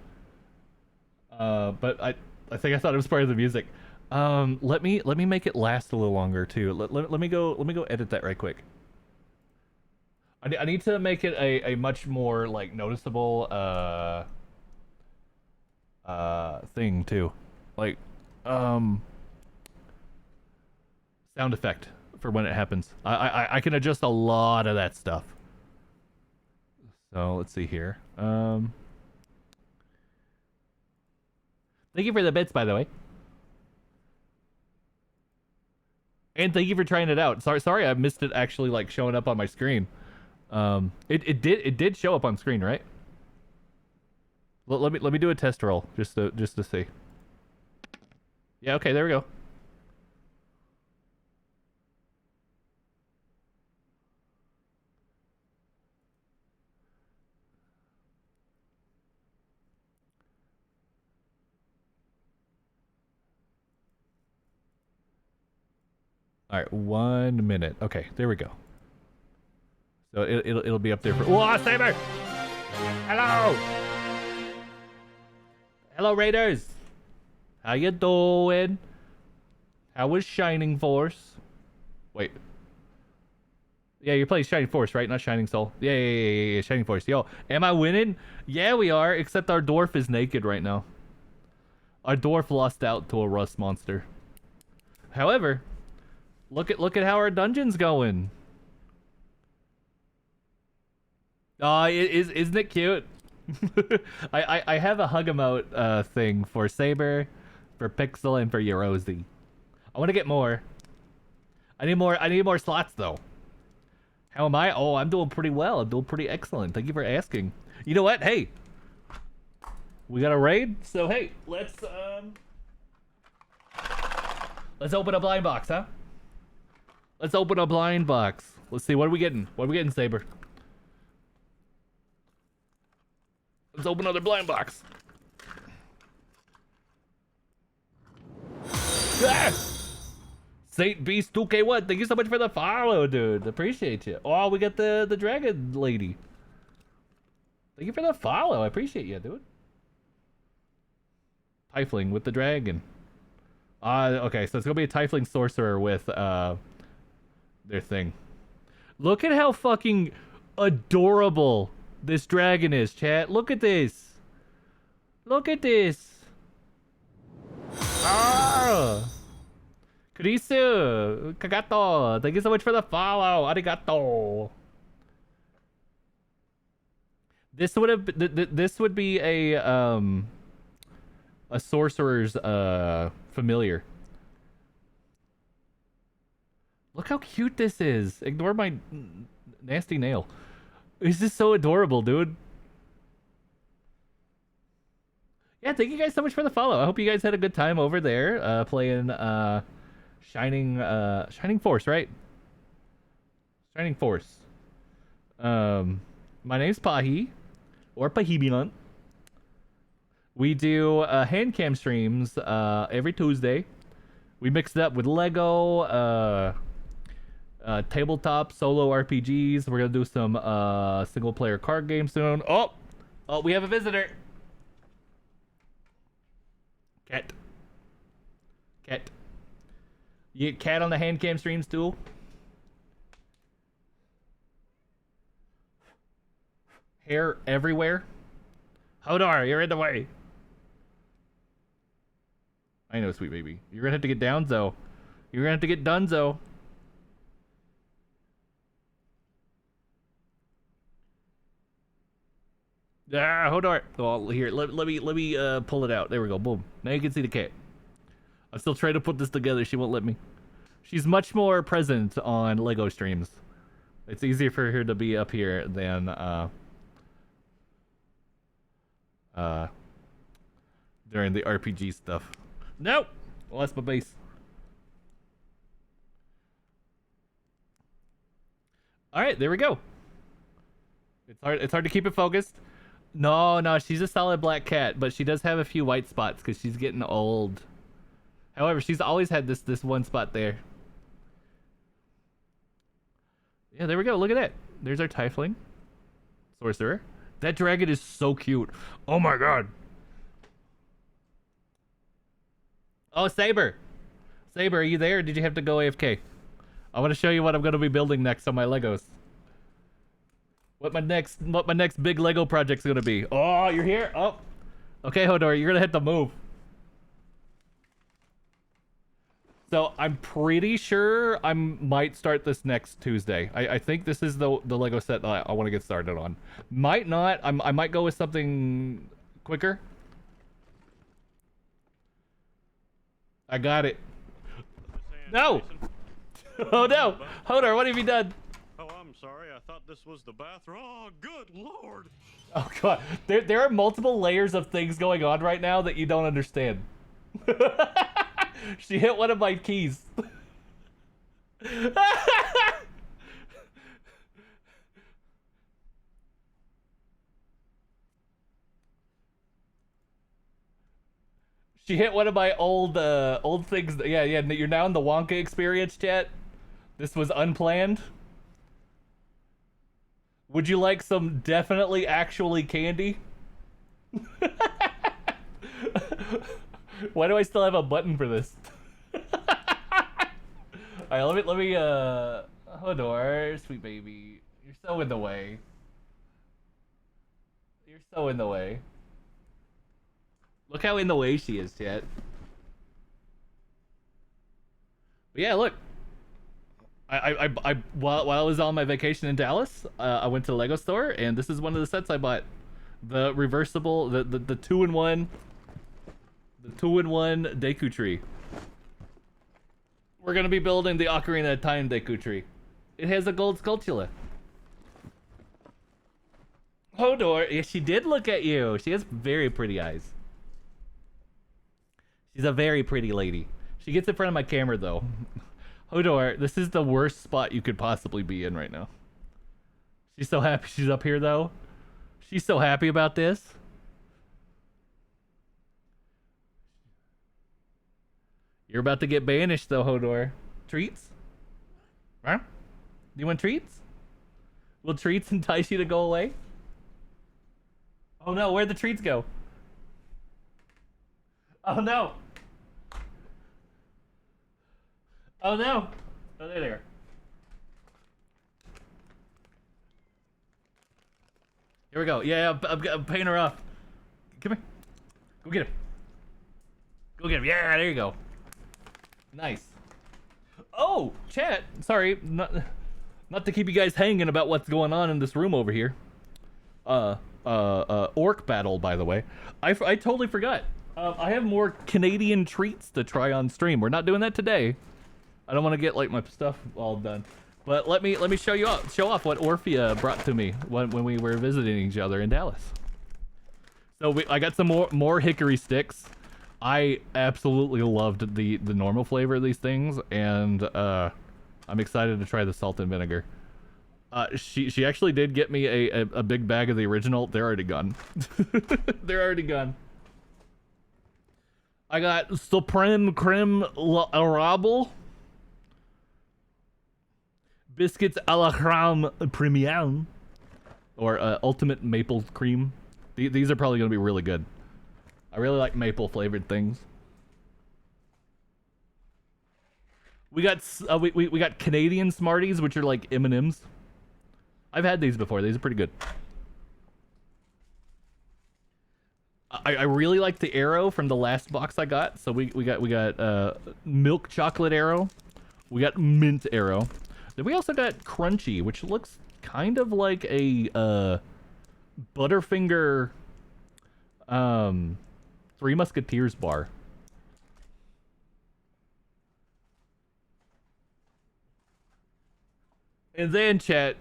But I think I thought it was part of the music. Let me make it last a little longer too. Let me go edit that right quick. I need to make it a much more like noticeable thing too, like sound effect for when it happens. I can adjust a lot of that stuff. So let's see here. Thank you for the bits, by the way. And thank you for trying it out. Sorry I missed it actually like showing up on my screen. It did show up on screen, right? Let me do a test roll just to see. Yeah, okay, there we go. All right, 1 minute. Okay, there we go. So it'll be up there for. Whoa, Saber! Hello! Hello, Raiders! How you doing? How was Shining Force? Wait. Yeah, you're playing Shining Force, right? Not Shining Soul. Yeah, Shining Force. Yo, am I winning? Yeah, we are, except our dwarf is naked right now. Our dwarf lost out to a rust monster. However, look at how our dungeon's going. Isn't it cute? I have a hug emote thing for Saber, for Pixel, and for Yorozi. I want to get more. I need more slots though. How am I? Oh, I'm doing pretty well. I'm doing pretty excellent. Thank you for asking. You know what? Hey, we got a raid, so hey, let's open a blind box, huh? Let's open a blind box. Let's see, what are we getting? What are we getting, Saber? Let's open another blind box. Ah! Saint Beast 2K1, thank you so much for the follow, dude. Appreciate you. Oh, we got the dragon lady. Thank you for the follow. I appreciate you, dude. Tiefling with the dragon. Okay, so it's gonna be a Tiefling sorcerer with their thing. Look at how fucking adorable this dragon is, chat. Look at this. Look at this. Ah! Kurisu! Kagato! Thank you so much for the follow. Arigato. This would be a sorcerer's familiar. Look how cute this is. Ignore my nasty nail. This is so adorable, dude. Yeah, thank you guys so much for the follow. I hope you guys had a good time over there playing Shining Force, right? Shining Force. My name's Pahi, or Pahibilant. We do hand cam streams every Tuesday. We mix it up with Lego, tabletop solo RPGs. We're gonna do some single player card games soon. Oh, we have a visitor. Cat. You get cat on the hand cam streams too? Hair everywhere. Hodor, you're in the way. I know, sweet baby. You're gonna have to get downzo. You're gonna have to get donezo. Ah, Hodor. Oh, here, let me pull it out. There we go. Boom. Now you can see the cat. I'm still trying to put this together. She won't let me. She's much more present on Lego streams. It's easier for her to be up here than during the RPG stuff. Nope. Well, that's my base. All right, there we go. It's hard to keep it focused. No, she's a solid black cat, but she does have a few white spots because she's getting old. However, she's always had this one spot there. Yeah, there we go. Look at that. There's our tiefling sorcerer. That dragon is so cute. Oh my god. Oh, Saber. Saber, are you there? Or did you have to go AFK? I want to show you what I'm going to be building next on my Legos. What my next big Lego project's going to be. Oh, you're here? Oh. Okay, Hodor, you're going to have to move. So I'm pretty sure I might start this next Tuesday. I think this is the Lego set that I want to get started on. Might not. I might go with something quicker. I got it. No! Oh no! Hodor, what have you done? Oh, I'm sorry. I thought this was the bathroom. Oh, good lord! Oh god, there are multiple layers of things going on right now that you don't understand. She hit one of my keys. She hit one of my old things. Yeah, you're now in the Wonka experience, chat. This was unplanned. Would you like some definitely actually candy? Why do I still have a button for this? Alright, let me Hodor, sweet baby. You're so in the way. You're so in the way. Look how in the way she is, chat. But yeah, look. While I was on my vacation in Dallas, I went to the Lego store, and this is one of the sets I bought. The reversible, the 2-in-1, the 2-in-1 Deku tree. We're gonna be building the Ocarina of Time Deku tree. It has a gold sculptula. Hodor, yeah, she did look at you. She has very pretty eyes. She's a very pretty lady. She gets in front of my camera though. Hodor, this is the worst spot you could possibly be in right now. She's so happy she's up here though. She's so happy about this. You're about to get banished though, Hodor. Treats? Huh? Do you want treats? Will treats entice you to go away? Oh no, where'd the treats go? Oh no! Oh no! Oh, there they are. Here we go. Yeah, I'm paying her off. Come here. Go get him. Go get him. Yeah, there you go. Nice. Oh, chat. Sorry, not to keep you guys hanging about what's going on in this room over here. Orc battle, by the way. I totally forgot. I have more Canadian treats to try on stream. We're not doing that today. I don't want to get like my stuff all done. But let me show off what Orphea brought to me when we were visiting each other in Dallas. So I got some more hickory sticks. I absolutely loved the normal flavor of these things, and I'm excited to try the salt and vinegar. She actually did get me a big bag of the original. They're already gone. They're already gone. I got Supreme Creme Arable. Biscuits a la crème premium, or ultimate maple cream. These are probably going to be really good. I really like maple flavored things. We got we got Canadian Smarties, which are like M&Ms. I've had these before. These are pretty good. I really like the Arrow from the last box I got. So we got milk chocolate Arrow. We got mint Arrow. Then we also got Crunchy, which looks kind of like a Butterfinger Three Musketeers bar. And then chat.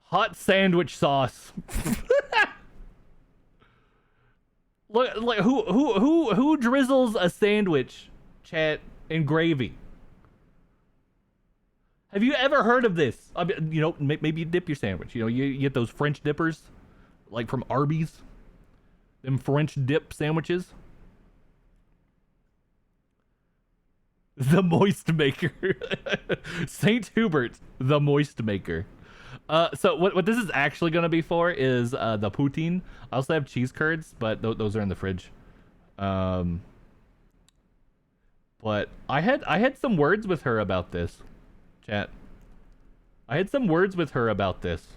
Hot sandwich sauce. Look, like who drizzles a sandwich, chat, in gravy? Have you ever heard of this? I mean, you know, maybe you dip your sandwich. You know, you get those French dippers, like from Arby's. Them French dip sandwiches. The Moist Maker. St. Hubert, the Moist Maker. So what this is actually going to be for is the poutine. I also have cheese curds, but those are in the fridge. But I had some words with her about this, chat. I had some words with her about this.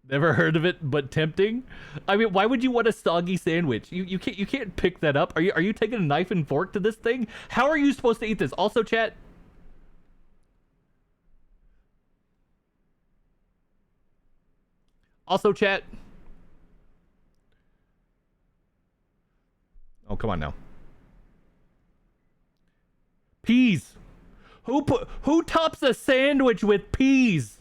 Never heard of it, but tempting. I mean, why would you want a soggy sandwich? You can't pick that up. Are you taking a knife and fork to this thing? How are you supposed to eat this? Also, chat. Also, chat. Oh, come on now. Peas. Who tops a sandwich with peas?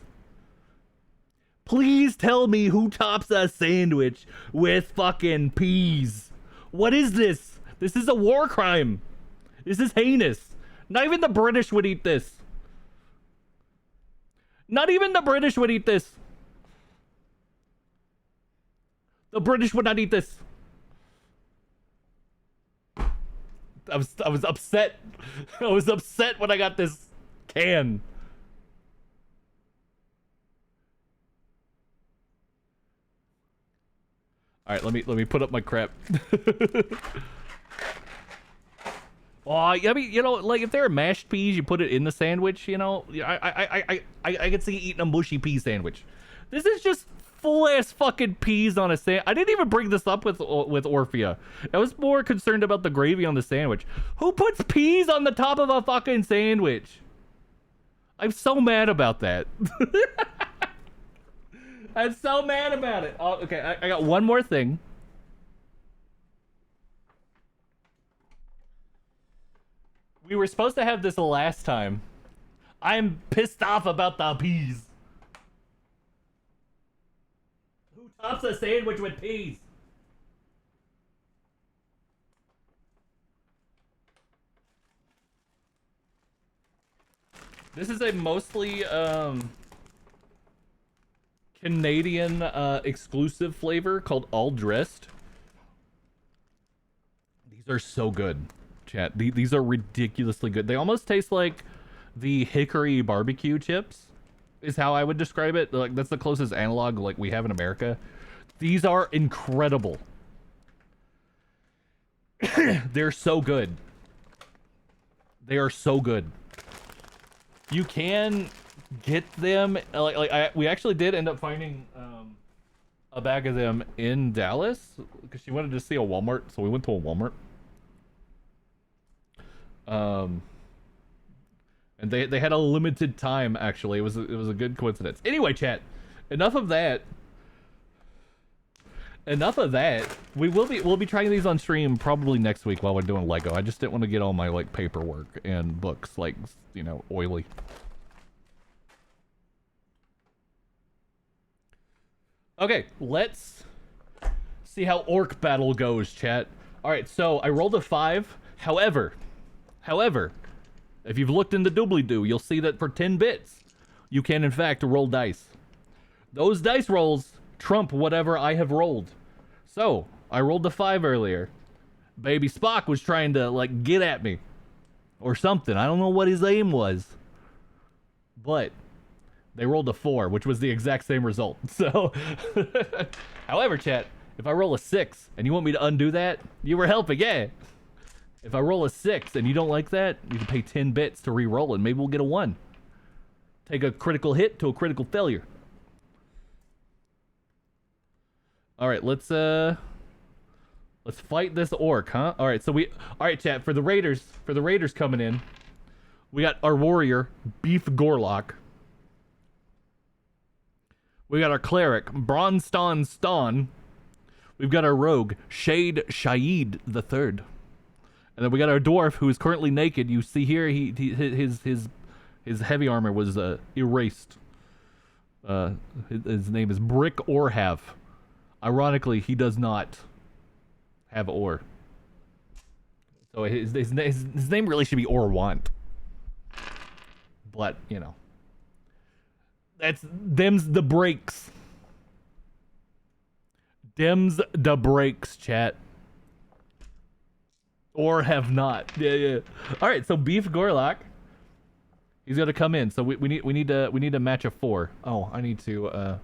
Please tell me who tops a sandwich with fucking peas. What is this? This is a war crime. This is heinous. Not even the British would eat this. Not even the British would eat this. The British would not eat this. I was upset. I was upset when I got this can. All right, let me put up my crap. Oh, I mean, you know, like if there are mashed peas, you put it in the sandwich. You know, I could see eating a mushy pea sandwich. This is just full ass fucking peas on a sandwich. I didn't even bring this up with Orphea. I was more concerned about the gravy on the sandwich. Who puts peas on the top of a fucking sandwich? I'm so mad about that. I'm so mad about it. Oh, okay, I got one more thing. We were supposed to have this last time. I'm pissed off about the peas. Who tops a sandwich with peas? This is a mostly Canadian exclusive flavor called All Dressed. These are so good, chat. These are ridiculously good. They almost taste like the hickory barbecue chips, is how I would describe it. Like that's the closest analog like we have in America. These are incredible. They're so good. They are so good. You can get them we actually did end up finding a bag of them in Dallas because she wanted to see a Walmart, so we went to a Walmart. And they had a limited time actually. It was a good coincidence. Anyway, chat, enough of that. We'll be trying these on stream probably next week while we're doing Lego. I just didn't want to get all my like paperwork and books like, you know, oily. Okay, let's see how Orc Battle goes, chat. All right, so I rolled a 5. However, if you've looked in the doobly-doo, you'll see that for 10 bits, you can in fact roll dice. Those dice rolls trump whatever I have rolled. So, I rolled a 5 earlier. Baby Spock was trying to, like, get at me. Or something. I don't know what his aim was. But they rolled a 4, which was the exact same result. So, however, chat, if I roll a 6 and you want me to undo that, you were helping, yeah. If I roll a 6 and you don't like that, you can pay 10 bits to re-roll it. Maybe we'll get a 1. Take a critical hit to a critical failure. All right, let's fight this orc, huh? All right, all right, chat, for the raiders coming in, we got our warrior, Beef Gorlock. We got our cleric, Bronston Ston. We've got our rogue, Shade Shaid III. And then we got our dwarf, who is currently naked. You see here, his heavy armor was erased. His name is Brick Orhav. Ironically, he does not have Or. So his name really should be Orwant. But, you know. Them's the breaks. Them's the breaks, chat. Or have not. Yeah. Alright, so Beef Gorlock. He's gonna come in. So we need to match a 4. Oh, I need to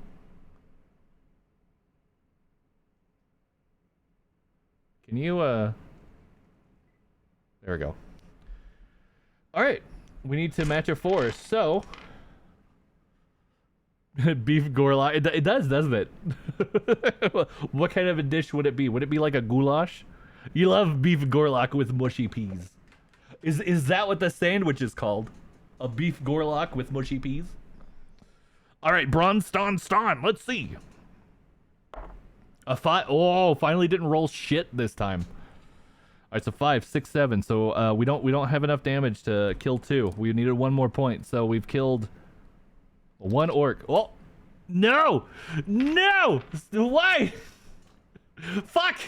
Can you there we go. Alright. We need to match a 4, so Beef Gorlock. It does, doesn't it? What kind of a dish would it be? Would it be like a goulash? You love beef Gorlock with mushy peas. Is that what the sandwich is called? A beef Gorlock with mushy peas? Alright, Bronzeston. Let's see. A 5. Oh, finally didn't roll shit this time. Alright, so 5, 6, 7. So we don't have enough damage to kill 2. We needed 1 more point. So we've killed 1 orc. Oh no! No! Why? Fuck!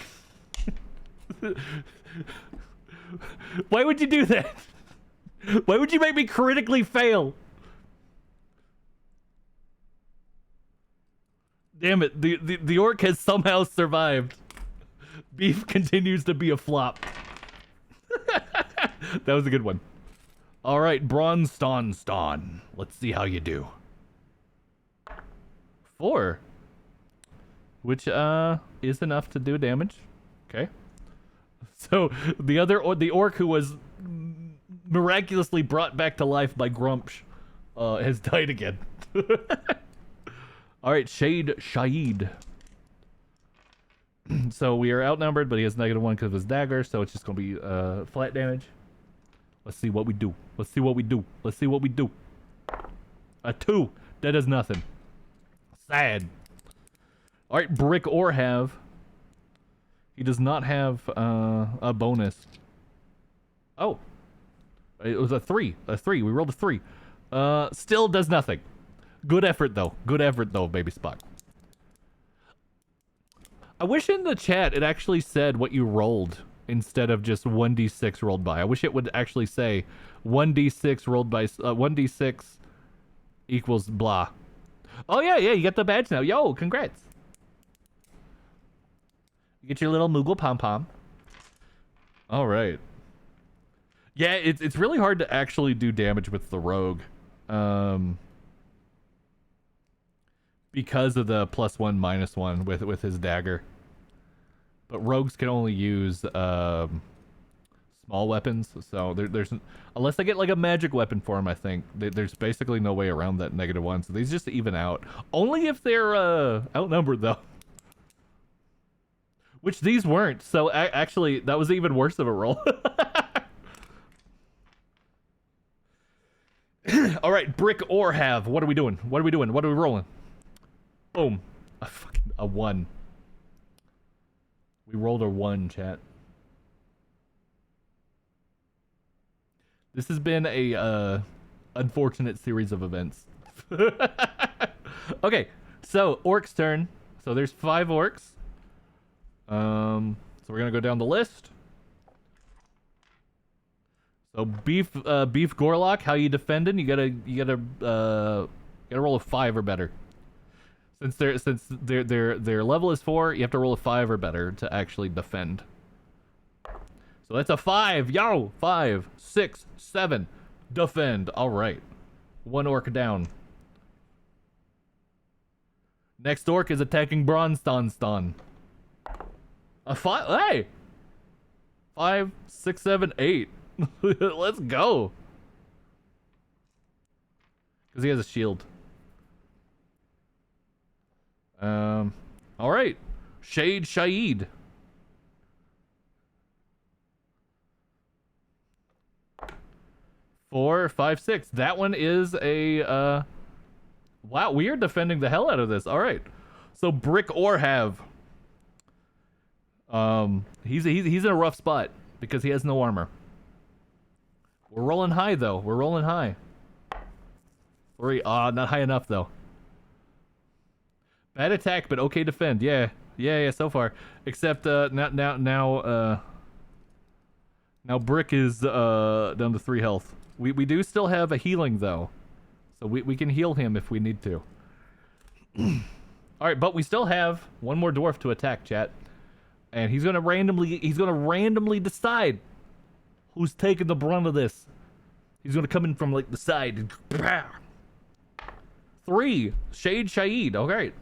Why would you do that? Why would you make me critically fail? Damn it, the orc has somehow survived. Beef continues to be a flop. That was a good one. Alright, Bronzeston. Let's see how you do. 4. Which is enough to do damage. Okay. So the orc who was miraculously brought back to life by Grumpsh has died again. Alright, Shaid. So we are outnumbered, but he has -1 because of his dagger, so it's just gonna be flat damage. Let's see what we do. Let's see what we do. A 2. That does nothing. Sad. Alright, Brick Orhav. He does not have a bonus. Oh. It was a 3. We rolled a 3. Still does nothing. Good effort, though. Baby Spock. I wish in the chat it actually said what you rolled instead of just 1d6 rolled by. I wish it would actually say 1d6 rolled by 1d6 equals blah. Oh yeah, you got the badge now. Yo, congrats. You get your little Moogle pom-pom. All right. Yeah, it's really hard to actually do damage with the rogue. Because of the +1, -1 with his dagger. But rogues can only use small weapons, so there's unless I get like a magic weapon for him, I think there's basically no way around that -1. So these just even out. Only if they're outnumbered though. Which these weren't. So actually, that was even worse of a roll. All right, Brick Orhav. What are we doing? What are we rolling? Boom. A 1. We rolled a 1, chat. This has been a unfortunate series of events. Okay, so Orc's turn. So there's 5 orcs. So we're gonna go down the list. So Beef Gorlock, how you defending? You gotta roll a 5 or better. Since their level is 4, you have to roll a 5 or better to actually defend. So that's a 5. Yo, 5, 6, 7. Defend. All right. 1 orc down. Next orc is attacking Bronzeston. A 5. Hey. 5, 6, 7, 8. Let's go. Because he has a shield. All right. Shaid. 4, 5, 6. That one is a wow, we are defending the hell out of this. All right. So Brick Orhav. He's in a rough spot because he has no armor. We're rolling high though. We're rolling high. 3. Not high enough though. Bad attack, but okay defend. Yeah. Yeah, so far. Except now Brick is down to 3 health. We do still have a healing though. So we can heal him if we need to. Alright, but we still have one more dwarf to attack, chat. And he's gonna randomly decide who's taking the brunt of this. He's gonna come in from like the side and 3. Shade Shaid. Alright.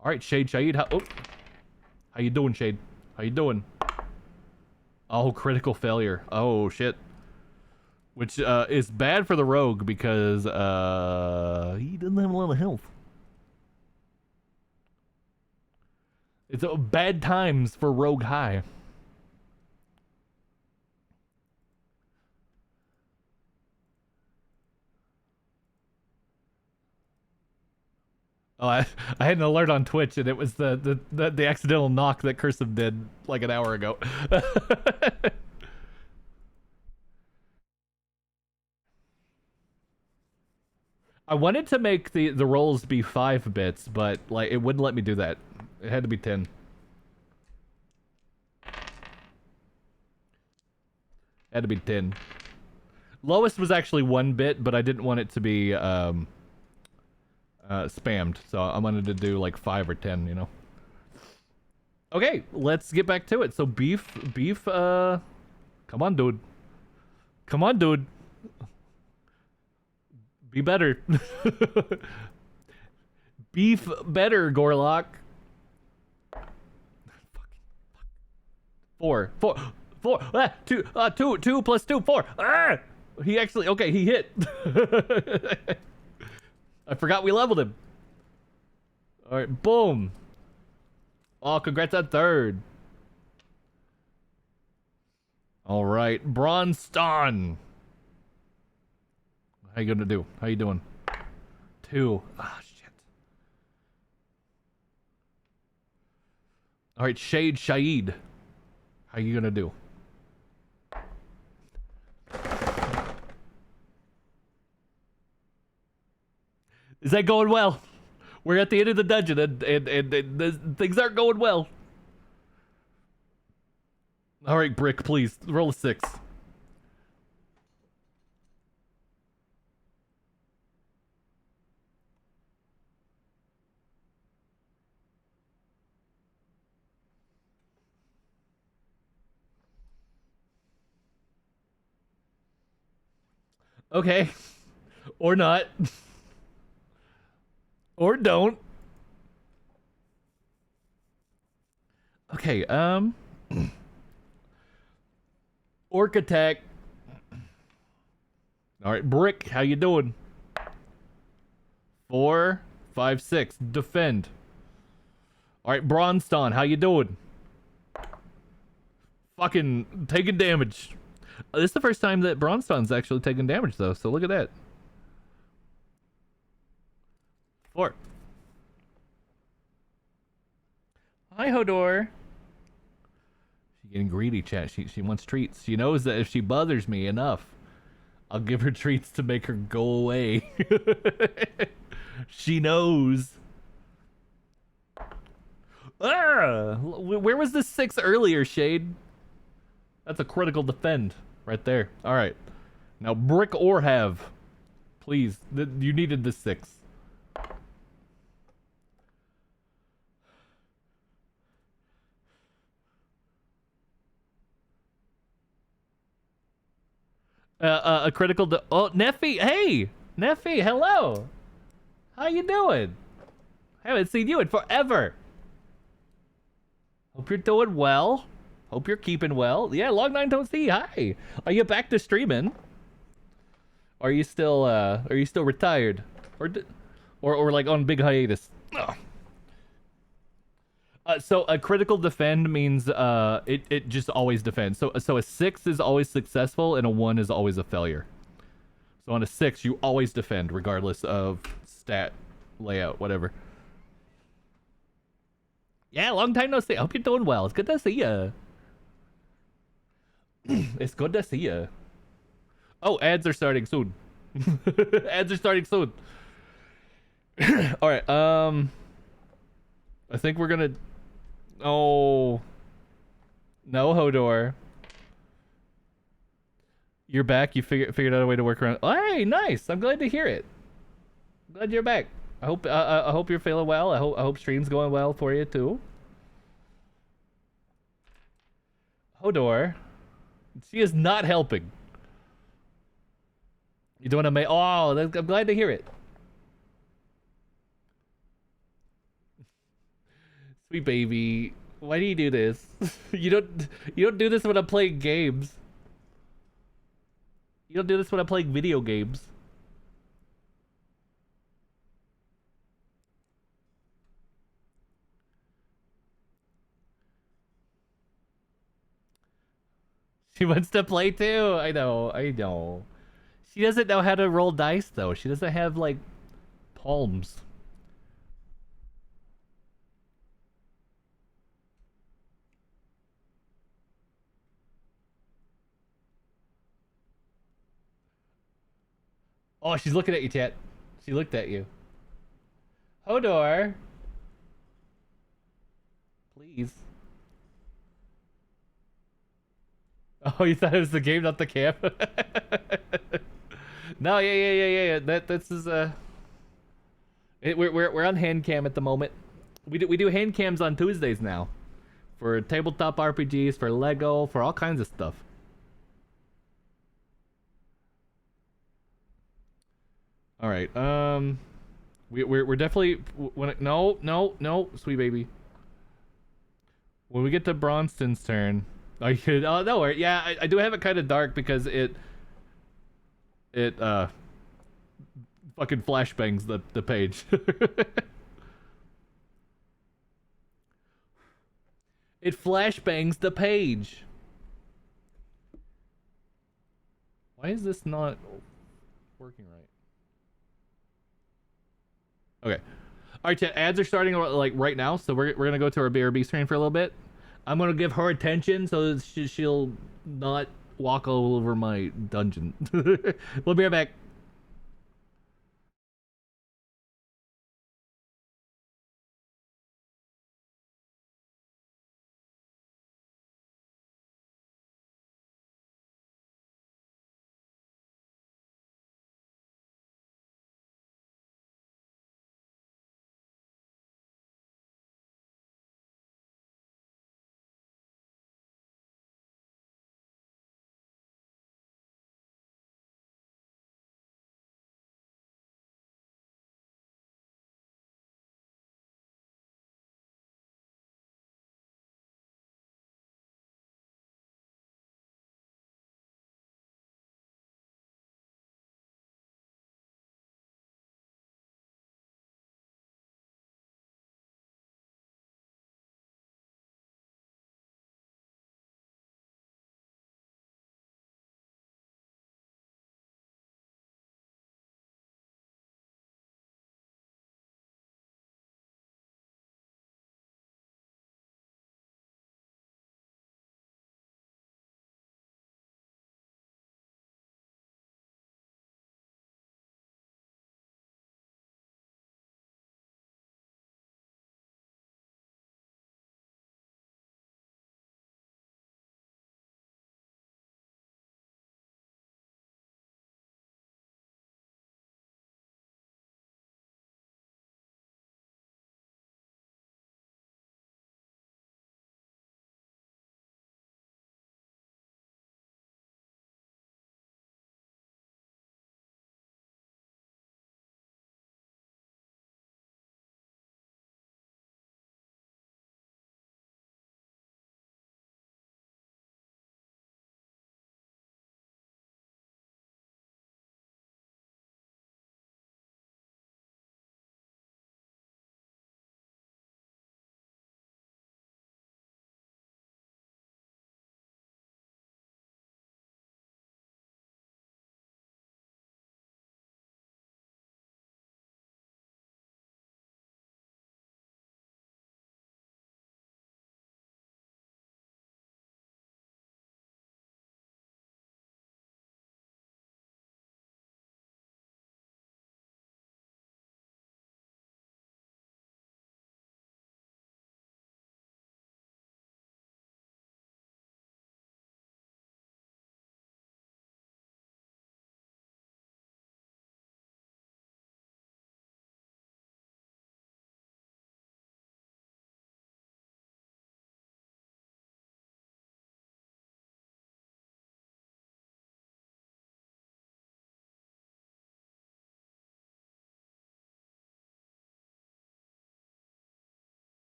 Alright, Shade Shaid. How you doing, Shade? How you doing? Oh, critical failure. Oh shit. Which is bad for the rogue because he doesn't have a lot of health. It's bad times for Rogue High. Oh, I had an alert on Twitch, and it was the accidental knock that Cursive did like an hour ago. I wanted to make the rolls be 5 bits, but like it wouldn't let me do that. It had to be 10. Had to be 10. Lowest was actually 1 bit, but I didn't want it to be spammed, so I wanted to do like 5 or 10, you know. Okay, let's get back to it. So beef, come on, dude. Come on, dude. Be better. Beef better, Gorlock. 4. 2 plus 2, 4. Ah! He actually, okay, he hit. I forgot we leveled him. All right, boom. Oh, congrats on 3rd. All right, Bronston. How you gonna do? How you doing? 2. Ah, shit. All right, Shade Shaid. How you gonna do? Is that going well? We're at the end of the dungeon, and things aren't going well. All right, Brick, please roll a 6. Okay. Or not. Or don't. Okay, Orc attack. Alright, Brick, how you doing? 4, 5, 6. Defend. Alright, Bronston, how you doing? Fucking taking damage. This is the first time that Bronston's actually taken damage, though, so look at that. 4. Hi, Hodor. She's getting greedy, chat. She wants treats. She knows that if she bothers me enough, I'll give her treats to make her go away. She knows. Ah! Where was this 6 earlier, Shade? That's a critical defend right there. All right. Now, Brick or have. Please. You needed this 6. A critical oh, Neffy, hey! Neffy, hello! How you doing? Haven't seen you in forever! Hope you're doing well. Hope you're keeping well. Yeah, long time don't see. Hi! Are you back to streaming? Are you still retired? Or like on big hiatus? Ugh. So a critical defend means it just always defends. So a 6 is always successful and a 1 is always a failure. So on a 6 you always defend regardless of stat, layout, whatever. Yeah, long time no see. I hope you're doing well. It's good to see you. It's good to see you. Oh, ads are starting soon. Ads are starting soon. All right. I think we're gonna. Oh. No, Hodor. You're back. You figured out a way to work around. Hey, nice. I'm glad to hear it. Glad you're back. I hope you're feeling well. I hope stream's going well for you too. Hodor. She is not helping. You doing amazing? Oh, I'm glad to hear it. Sweet baby. Why do you do this? you don't do this when I'm playing games. You don't do this when I'm playing video games. She wants to play too. I know. I know. She doesn't know how to roll dice though. She doesn't have like palms. Oh, she's looking at you, chat. She looked at you. Hodor. Please. Oh, you thought it was the game, not the cam? No, yeah. This is we're on hand cam at the moment. We do hand cams on Tuesdays now, for tabletop RPGs, for Lego, for all kinds of stuff. All right. We're definitely no, sweet baby. When we get to Bronston's turn, I could. Oh no, yeah, I do have it kind of dark because it fucking flashbangs the page. It flashbangs the page. Why is this not working right? Okay. All right, chat. Ads are starting like right now, so we're gonna go to our BRB screen for a little bit. I'm gonna give her attention so that she'll not walk all over my dungeon. We'll be right back.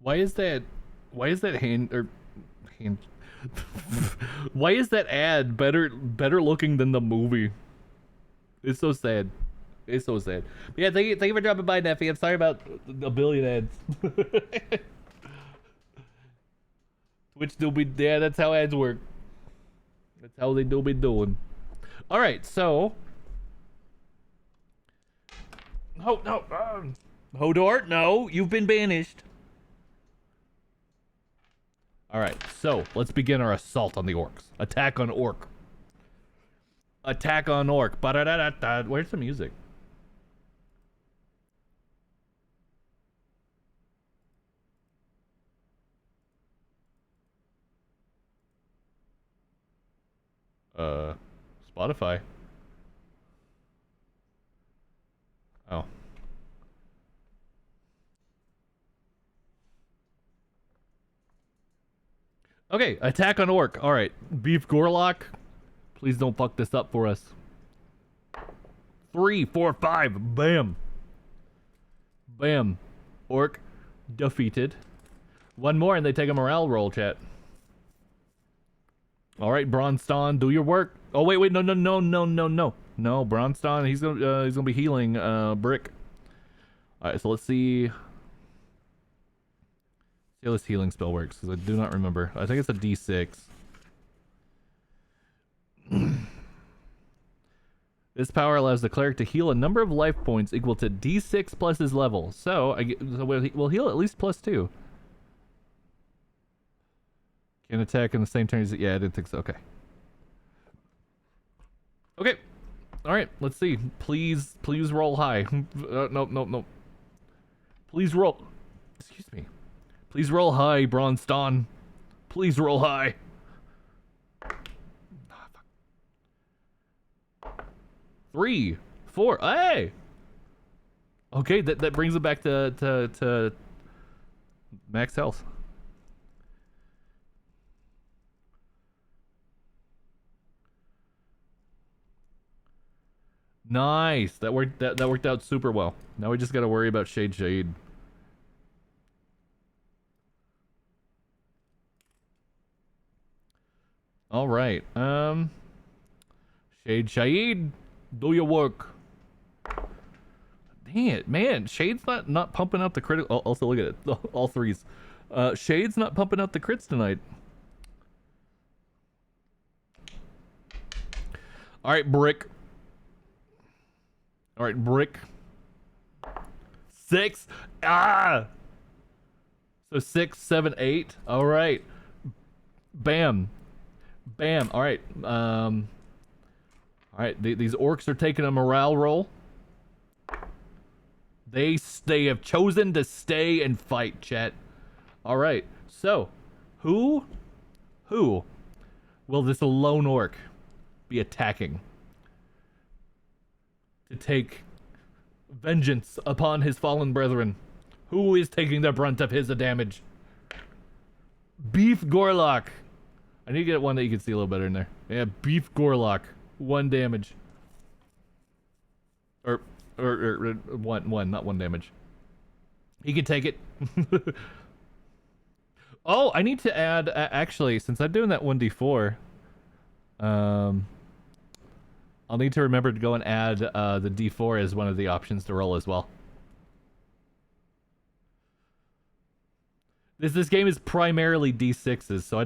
Why is that? Why is that hand? Why is that ad better looking than the movie? It's so sad. It's so sad. But yeah, thank you for dropping by, Neffy. I'm sorry about a billion ads. Twitch do be, yeah, that's how ads work. That's how they do be doing. All right, so. Oh no, Hodor, no, you've been banished. All right, so let's begin our assault on the orcs. Attack on orc. Attack on orc. Ba-da-da-da-da. Where's the music? Spotify. Oh. Okay, attack on orc. All right, Beef Gorlock. Please don't fuck this up for us. 3, 4, 5. Bam. Bam. Orc defeated. One more and they take a morale roll, chat. All right, Bronston, do your work. Oh wait, no. No, Bronston, he's gonna be healing Brick. All right, so let's see. See how this healing spell works, because I do not remember. I think it's a D6. This power allows the cleric to heal a number of life points equal to D6 plus his level. So we'll heal at least +2. Can attack in the same turn as it. Yeah, I didn't think so. Okay. Okay. All right. Let's see. Please roll high. Nope. Please roll. Excuse me. Please roll high, Bronston. Please roll high. 3, 4. Hey. Okay, that brings it back to max health. Nice. That worked out super well. Now we just got to worry about Shade. All right. Shade, do your work. Dang it, man. Shade's not pumping out the crit. Oh, also, look at it. All threes. Shade's not pumping out the crits tonight. All right, Brick. All right, Brick. 6. Ah! So 6, 7, 8. All right. Bam. Bam. All right. All right. These orcs are taking a morale roll. They have chosen to stay and fight, chat. All right. So, who will this lone orc be attacking to take vengeance upon his fallen brethren? Who is taking the brunt of his damage? Beef Gorlock. I need to get one that you can see a little better in there. Yeah, Beef Gorlock. 1 damage. Or one, not 1 damage. He can take it. Oh, I need to add, actually, since I'm doing that 1d4, I'll need to remember to go and add the d4 as one of the options to roll as well. This game is primarily d6s, so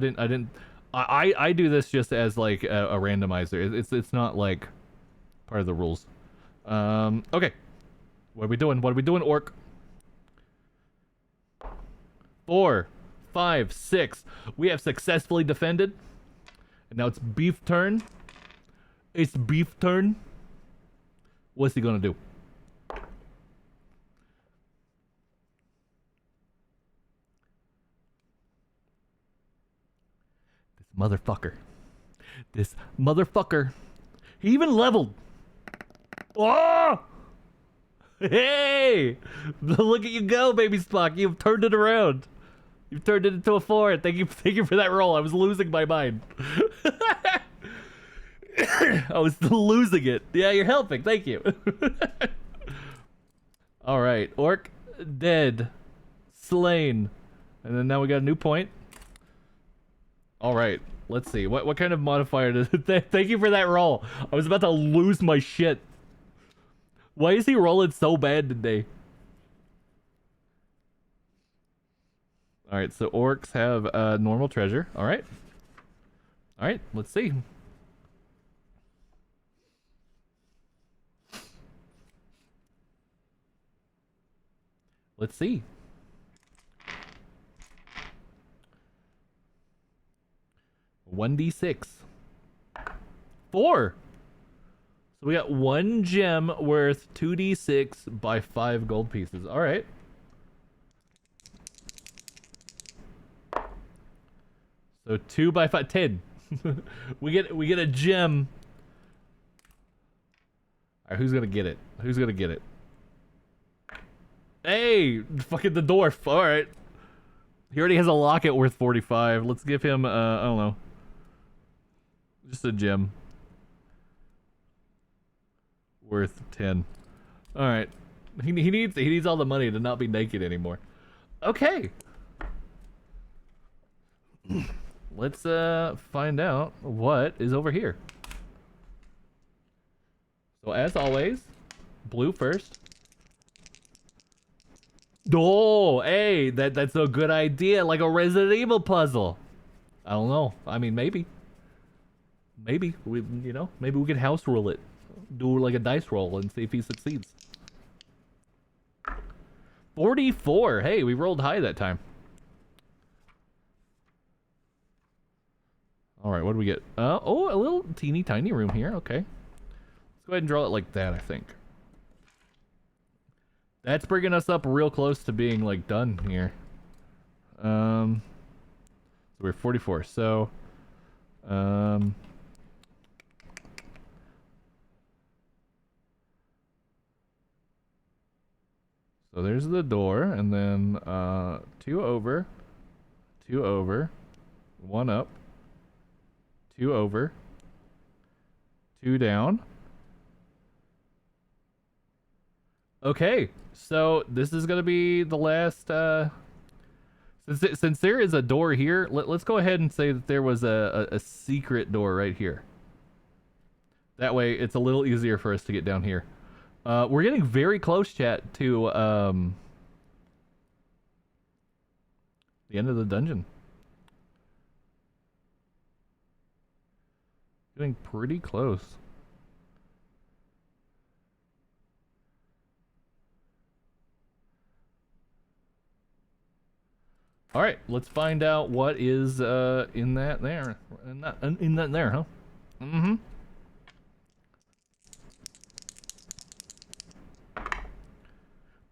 I do this just as like a randomizer. It's not like part of the rules. Okay. What are we doing? What are we doing, orc? 4, 5, 6. We have successfully defended. And now it's Beef turn. It's Beef turn. What's he gonna do? This motherfucker. He even leveled. Oh! Hey! Look at you go, baby Spock. You've turned it around. You've turned it into a 4. Thank you for that roll. I was losing my mind. I was losing it. Yeah, you're helping. Thank you. All right. Orc dead. Slain. And then now we got a new point. All right, let's see. What kind of modifier does it? Thank you for that roll. I was about to lose my shit. Why is he rolling so bad today? All right, so orcs have normal treasure. All right. All right, let's see. Let's see. 1d6. 4. So we got 1 gem worth 2d6 by 5 gold pieces. All right. So 2 by 5, 10. we get a gem. All right, who's gonna get it? Who's gonna get it? Hey, fucking the dwarf. All right. He already has a locket worth 45. Let's give him, I don't know. Just a gem. Worth 10. All right. He needs all the money to not be naked anymore. Okay. Let's find out what is over here. So as always, blue first. Oh, hey, that's a good idea, like a Resident Evil puzzle. I don't know. I mean, maybe maybe we can house rule it, do like a dice roll and see if he succeeds. 44. Hey, we rolled high that time. All right, what do we get? Oh, a little teeny tiny room here. Okay, let's go ahead and draw it like that. I think that's bringing us up real close to being like done here. So we're 44. So so there's the door, and then 2 over, 2 over, 1 up, 2 over, 2 down. Okay, so this is gonna be the last. Since there is a door here, let's go ahead and say that there was a secret door right here. That way, it's a little easier for us to get down here. We're getting very close, chat, to the end of the dungeon. Getting pretty close. All right, let's find out what is in that there. In that there, huh? Mm-hmm.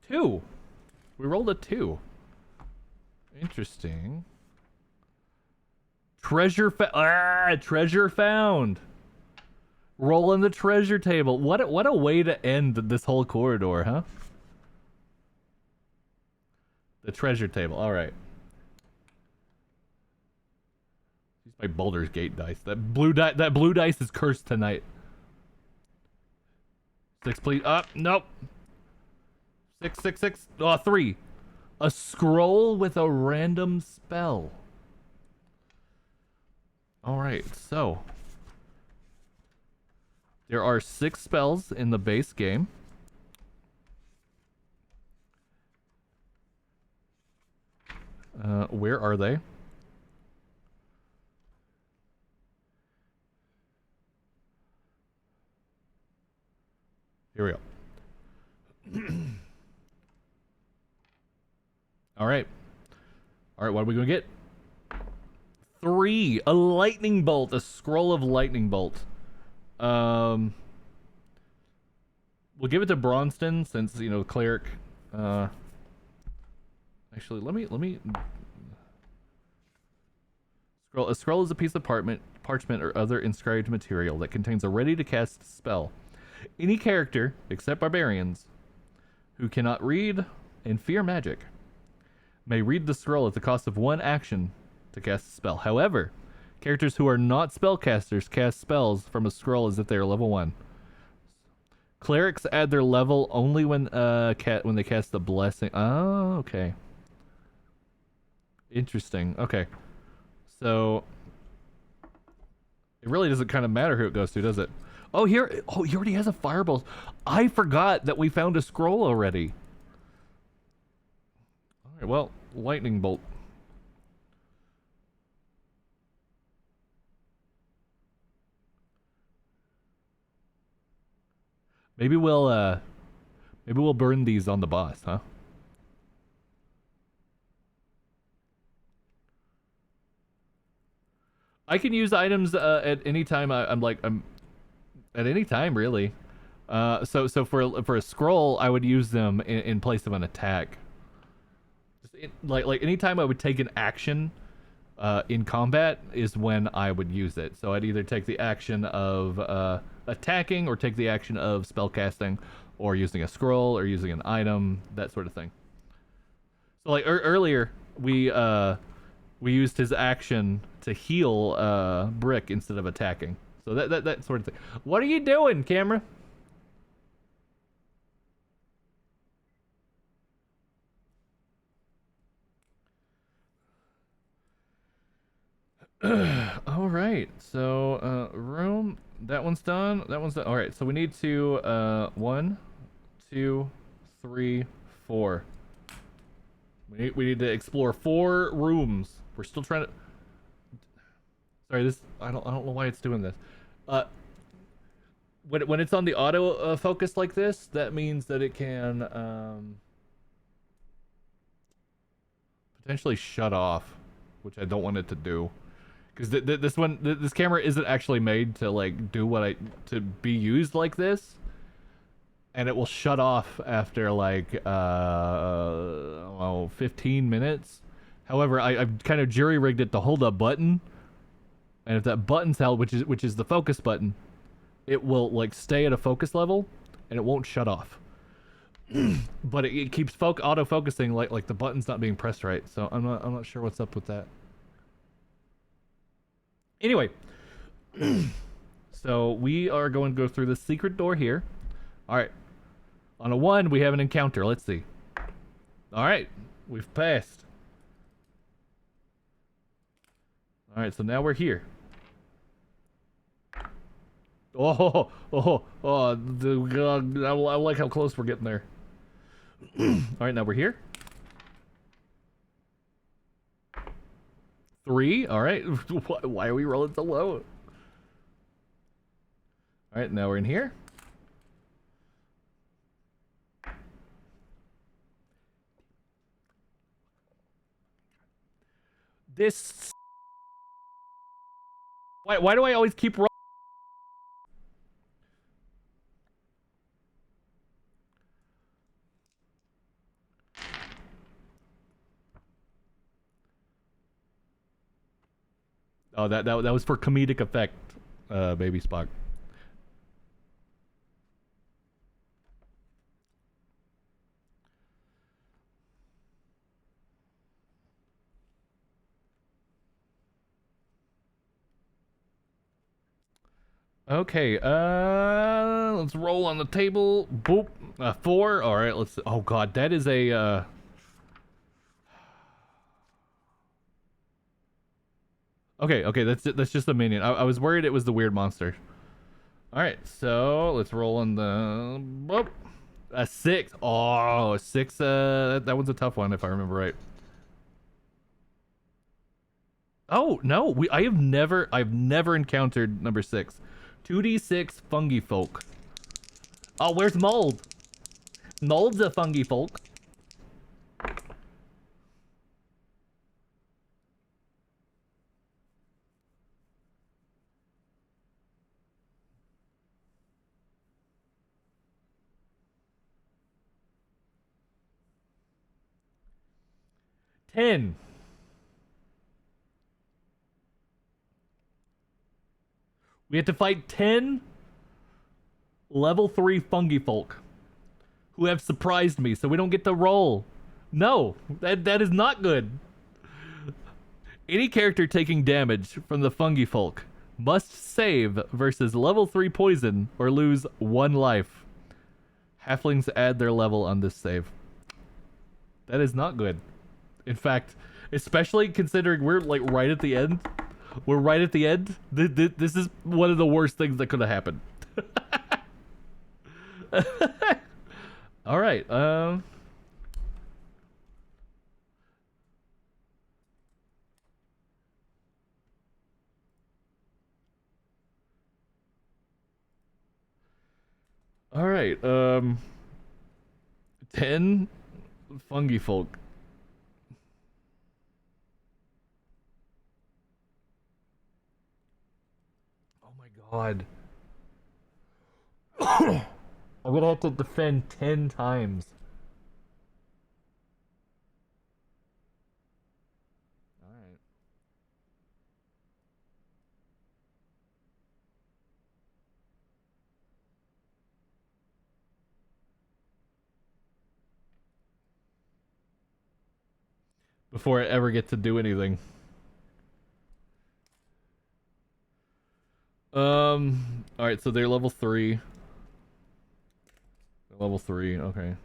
Two. We rolled a 2. Interesting. Treasure found. Roll in the treasure table. What a way to end this whole corridor, huh? The treasure table. All right. Use my Baldur's Gate dice. That blue dice is cursed tonight. 6, please. Nope. 6, 6, 6. 3. A scroll with a random spell. Alright, so there are 6 spells in the base game. Where are they? Here we go. All right, what are we gonna get? 3, a lightning bolt, a scroll of lightning bolt. We'll give it to Bronston since, you know, cleric. Actually, let me. A scroll is a piece of parchment or other inscribed material that contains a ready-to-cast spell. Any character, except barbarians, who cannot read and fear magic, may read the scroll at the cost of 1 action to cast a spell. However, characters who are not spellcasters cast spells from a scroll as if they are level 1. Clerics add their level only when they cast the blessing. Oh, okay. Interesting. Okay. So it really doesn't kind of matter who it goes to, does it? Oh, here. Oh, he already has a fireball. I forgot that we found a scroll already. All right. Well, lightning bolt. Maybe we'll burn these on the boss, huh? I can use items at any time. I'm at any time really. So for a scroll, I would use them in place of an attack. Like anytime I would take an action in combat is when I would use it. So I'd either take the action of attacking or take the action of spellcasting or using a scroll or using an item, that sort of thing. So like earlier we used his action to heal Brick instead of attacking. So that sort of thing. What are you doing, camera? All right. So room, that one's done. That one's done. All right. So we need to 1, 2, 3, 4. We need to explore 4 rooms. We're still trying to. Sorry, this I don't know why it's doing this. When it's on the auto focus like this, that means that it can potentially shut off, which I don't want it to do. Because this camera isn't actually made to like do to be used like this, and it will shut off after like 15 minutes. However, I've kind of jury rigged it to hold a button, and if that button's held, which is the focus button, it will like stay at a focus level, and it won't shut off. But it keeps auto focusing like the button's not being pressed right. So I'm not sure what's up with that. Anyway, so we are going to go through the secret door here. All right. On a 1, we have an encounter. Let's see. All right. We've passed. All right. So now we're here. Oh, I like how close we're getting there. All right. Now we're here. 3. All right. Why are we rolling so low? All right. Now we're in here. This. Why do I always keep rolling? Oh, that was for comedic effect, baby Spock. Okay, let's roll on the table. Boop. 4. All right, let's. Oh God, that is a. Okay, that's just a minion. I was worried it was the weird monster. All right, so let's roll on the. Boop. A 6. Oh, a 6. That one's a tough one if I remember right. Oh no, I've never encountered number 6. 2d6 fungi folk. Oh, where's mold? Mold's a fungi folk. Ten. We have to fight 10 level 3 fungi folk who have surprised me, so we don't get to roll. No, that is not good. Any character taking damage from the fungi folk must save versus level 3 poison or lose 1 life. Halflings add their level on this save. That is not good. In fact, Especially considering we're like right at the end. We're right at the end. This is one of the worst things that could have happened. All right. All right. 10 fungi folk. Oh my god. I'm gonna have to defend 10 times. Alright. Before I ever get to do anything. Alright, so they're level 3. They're level 3, okay.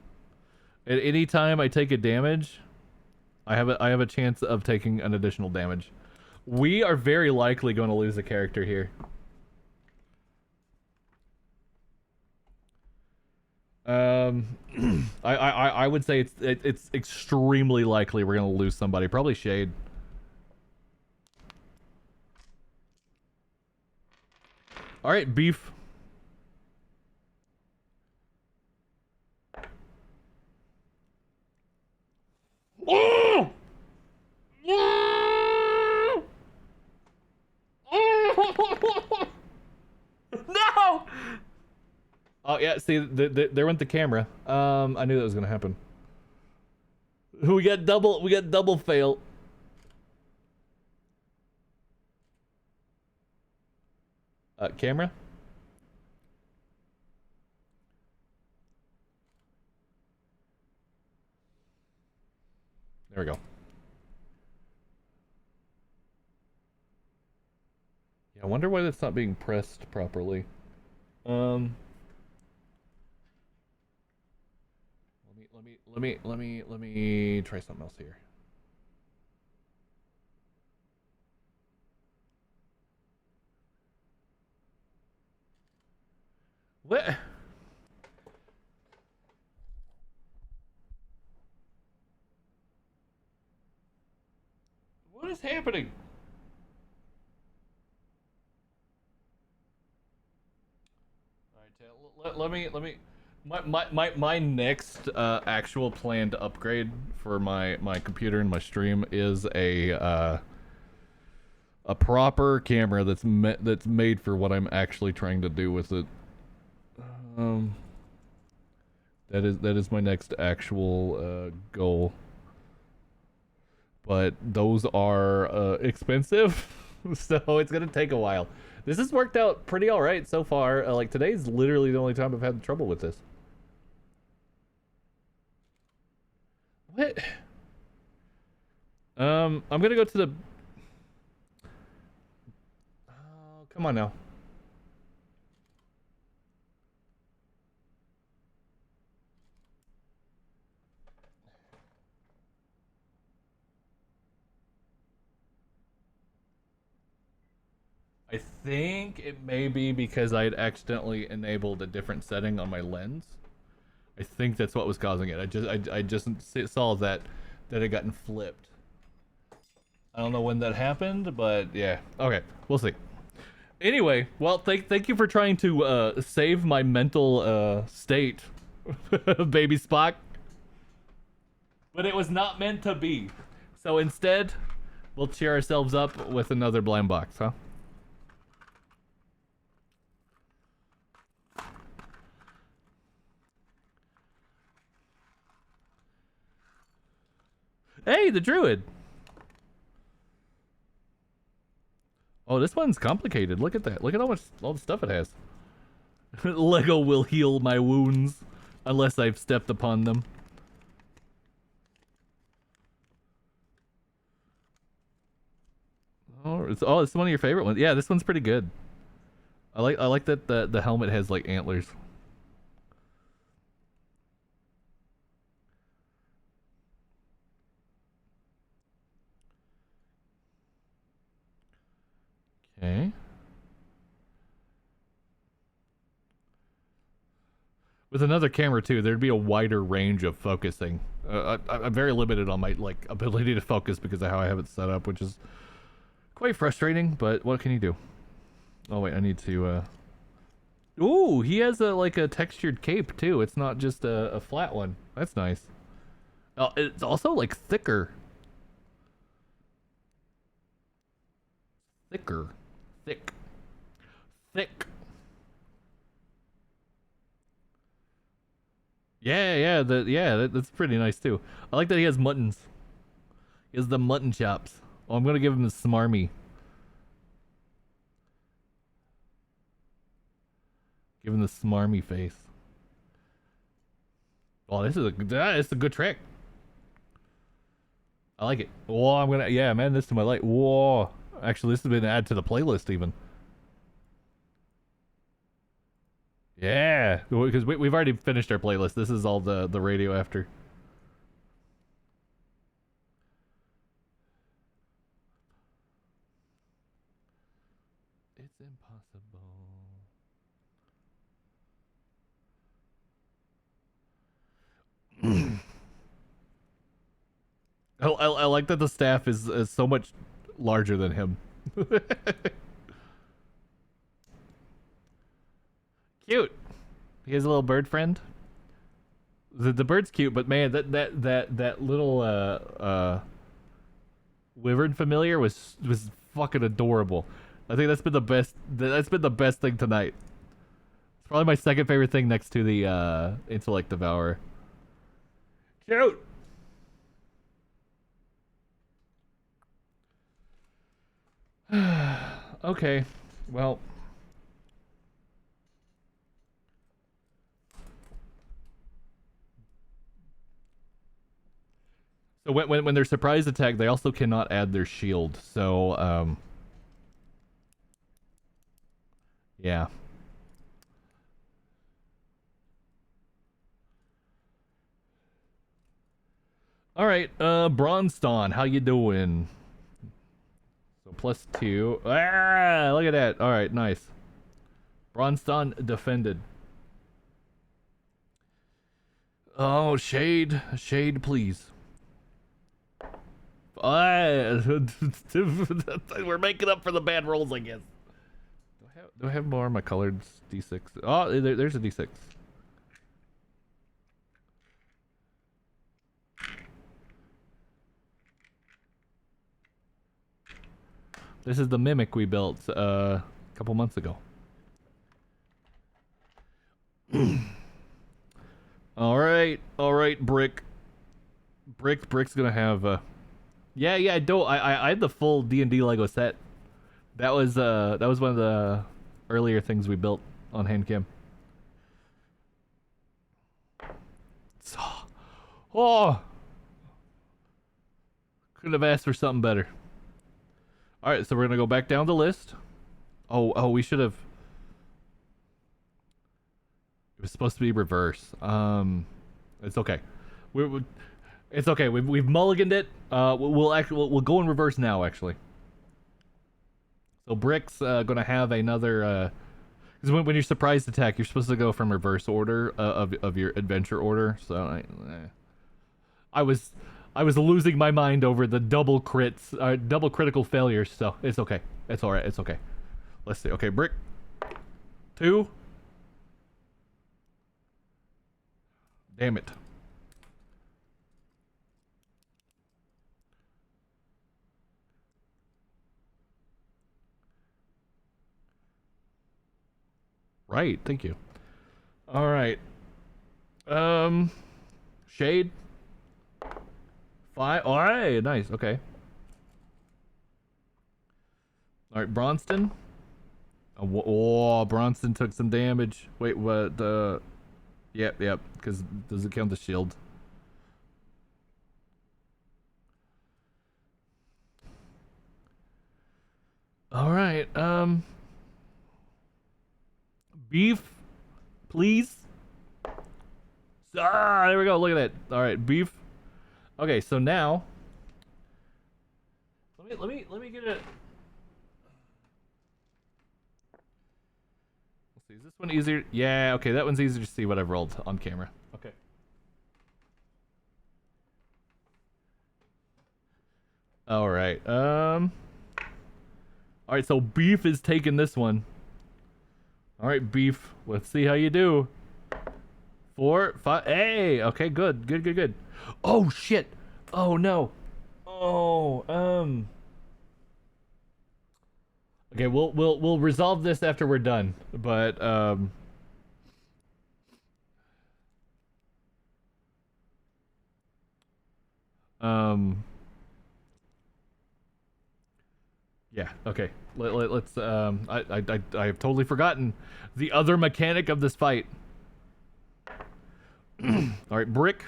At any time I take a damage, I have a chance of taking an additional damage. We are very likely going to lose a character here. I would say it's extremely likely we're gonna lose somebody. Probably Shade. All right, Beef. Oh! No! Oh yeah, see, there went the camera. I knew that was gonna happen. We got double fail. Camera? There we go. Yeah, I wonder why that's not being pressed properly. Let me try something else here. What? What is happening? All right, let me. My next actual planned upgrade for my computer and my stream is a proper camera that's made for what I'm actually trying to do with it. That is my next actual goal. But those are expensive, so it's gonna take a while. This has worked out pretty all right so far. Like today's literally the only time I've had trouble with this. What? I'm gonna go to the. Oh, come on now. I think it may be because I had accidentally enabled a different setting on my lens. I think that's what was causing it. I just saw that it had gotten flipped. I don't know when that happened, but yeah. Okay, we'll see. Anyway, well, thank you for trying to save my mental state, baby Spock. But it was not meant to be. So instead, we'll cheer ourselves up with another blind box, huh? Hey, the druid. Oh, this one's complicated. Look at that. Look at all the stuff it has. Lego will heal my wounds unless I've stepped upon them. Oh, it's one of your favorite ones. Yeah, this one's pretty good. I like that the helmet has like antlers. Okay. With another camera too, there'd be a wider range of focusing. I'm very limited on my like ability to focus because of how I have it set up, which is quite frustrating. But what can you do? Oh wait, I need to. Ooh, he has a like a textured cape too. It's not just a flat one. That's nice. Oh, it's also like thicker. Thicker. Thick. Thick. Yeah, that's pretty nice too. I like that he has muttons. He has the mutton chops. Oh, I'm gonna give him the smarmy. Give him the smarmy face. Oh, this is a good trick. I like it. Whoa, I'm gonna I'm adding this to my light. Whoa, actually, this has been added to the playlist even. Yeah, because we've already finished our playlist. This is all the radio after. It's impossible. I like that the staff is so much larger than him. Cute. He has a little bird friend. The bird's cute, but man, that little wyvern familiar was fucking adorable. I think that's been the best. That's been the best thing tonight. It's probably my second favorite thing next to the intellect devourer. Cute. Okay, well. So when they're surprise attack, they also cannot add their shield. So yeah. All right, Bronston, how you doing? So +2. Ah, look at that. All right, nice. Bronston defended. Oh, shade, please. We're making up for the bad rolls, I guess. Do I have more of my colored D6? Oh, there's a D6. This is the mimic we built a couple months ago. All right, Brick's gonna have. Yeah, I had the full D&D Lego set. That was one of the earlier things we built on Handcam. So, oh, couldn't have asked for something better. All right, so we're gonna go back down the list. Oh, we should have. It was supposed to be reverse. It's okay. It's okay. We've mulliganed it. We'll go in reverse now, actually. So Brick's gonna have another. Because when you're surprised attack, you're supposed to go from reverse order of your adventure order. So I was losing my mind over the double crits, double critical failures. So it's okay. It's all right. It's okay. Let's see. Okay, Brick. 2. Damn it. Right, thank you. All right. Shade. 5. All right, nice. Okay. All right, Bronston. Oh, Bronston took some damage. Wait, what? Yep. Because does it count the shield? All right. Beef, please. Ah, there we go. Look at that. All right, beef. Okay, so now let me get it. see, is this one easier? Yeah, okay, that one's easier to see what I've rolled on camera. Okay. All right. All right, so Beef is taking this one. All right, Beef. Let's see how you do. 4, 5. Hey, okay, good, good, good, good. Oh shit. Oh no. Oh, okay, we'll resolve this after we're done. But yeah, okay. Let's I have totally forgotten the other mechanic of this fight. All right, Brick.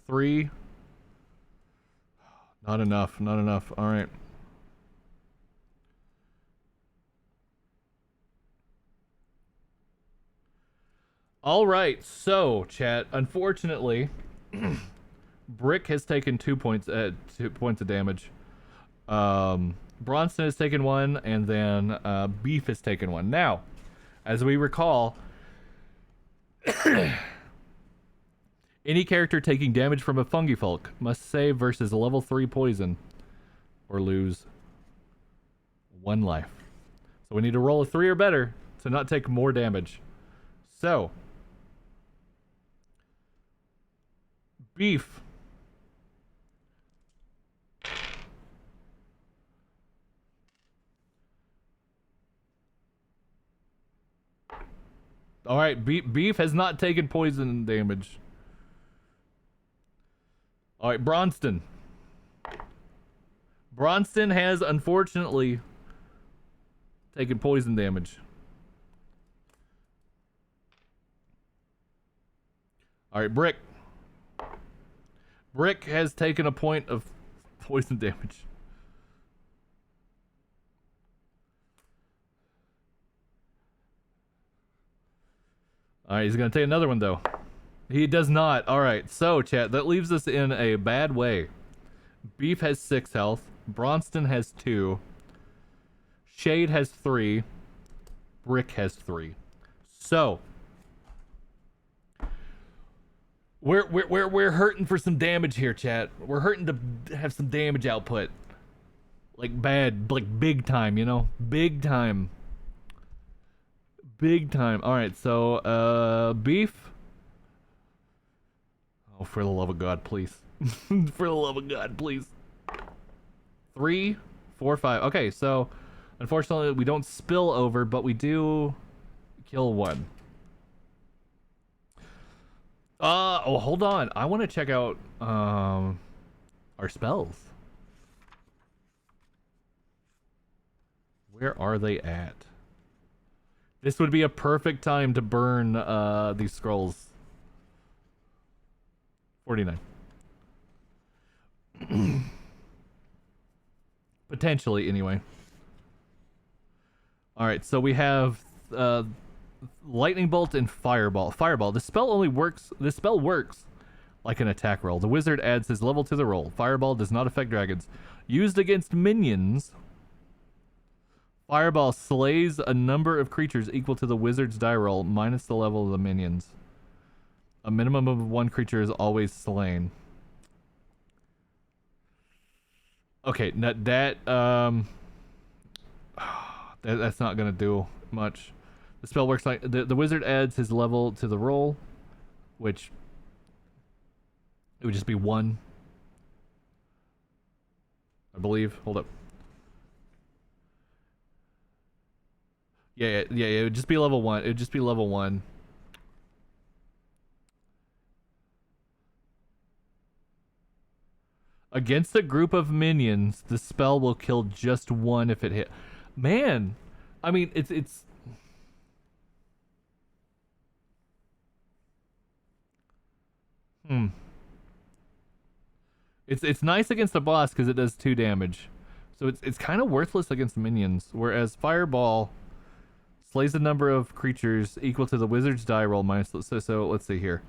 3. Not enough, not enough. All right. All right, so chat, unfortunately, Brick has taken 2 points 2 points of damage. Bronson has taken 1, and then Beef has taken 1. Now, as we recall, any character taking damage from a Fungifolk must save versus a level 3 poison or lose 1 life. So we need to roll a 3 or better to not take more damage. So, Beef. All right, Beef has not taken poison damage. All right, Bronston. Bronston has unfortunately taken poison damage. All right, Brick. Brick has taken a point of poison damage. All right, he's gonna take another one though. He does not. All right, so chat, that leaves us in a bad way. Beef has 6 health. Bronston has 2. Shade has 3. Brick has 3. So we're hurting for some damage here, chat. We're hurting to have some damage output. Like bad, like big time, you know? Big time. Big time. All right, so Beef. Oh, for the love of God, please. For the love of God, please. 3, 4, 5. Okay, so unfortunately we don't spill over, but we do kill 1. Oh, hold on. I want to check out our spells. Where are they at? This would be a perfect time to burn these scrolls. 49. Potentially, anyway. Alright, so we have Lightning Bolt and Fireball. Fireball. This spell works like an attack roll. The wizard adds his level to the roll. Fireball does not affect dragons. Used against minions, Fireball slays a number of creatures equal to the wizard's die roll minus the level of the minions. A minimum of 1 creature is always slain. Okay, that's not gonna do much. The spell works like the wizard adds his level to the roll, which it would just be 1, I believe. Hold up. Yeah, it would just be level 1. It would just be level 1. Against a group of minions, the spell will kill just 1 if it hit. Man, I mean, it's It's nice against the boss because it does 2 damage. So it's kind of worthless against minions, whereas Fireball slays a number of creatures equal to the wizard's die roll minus. So let's see here.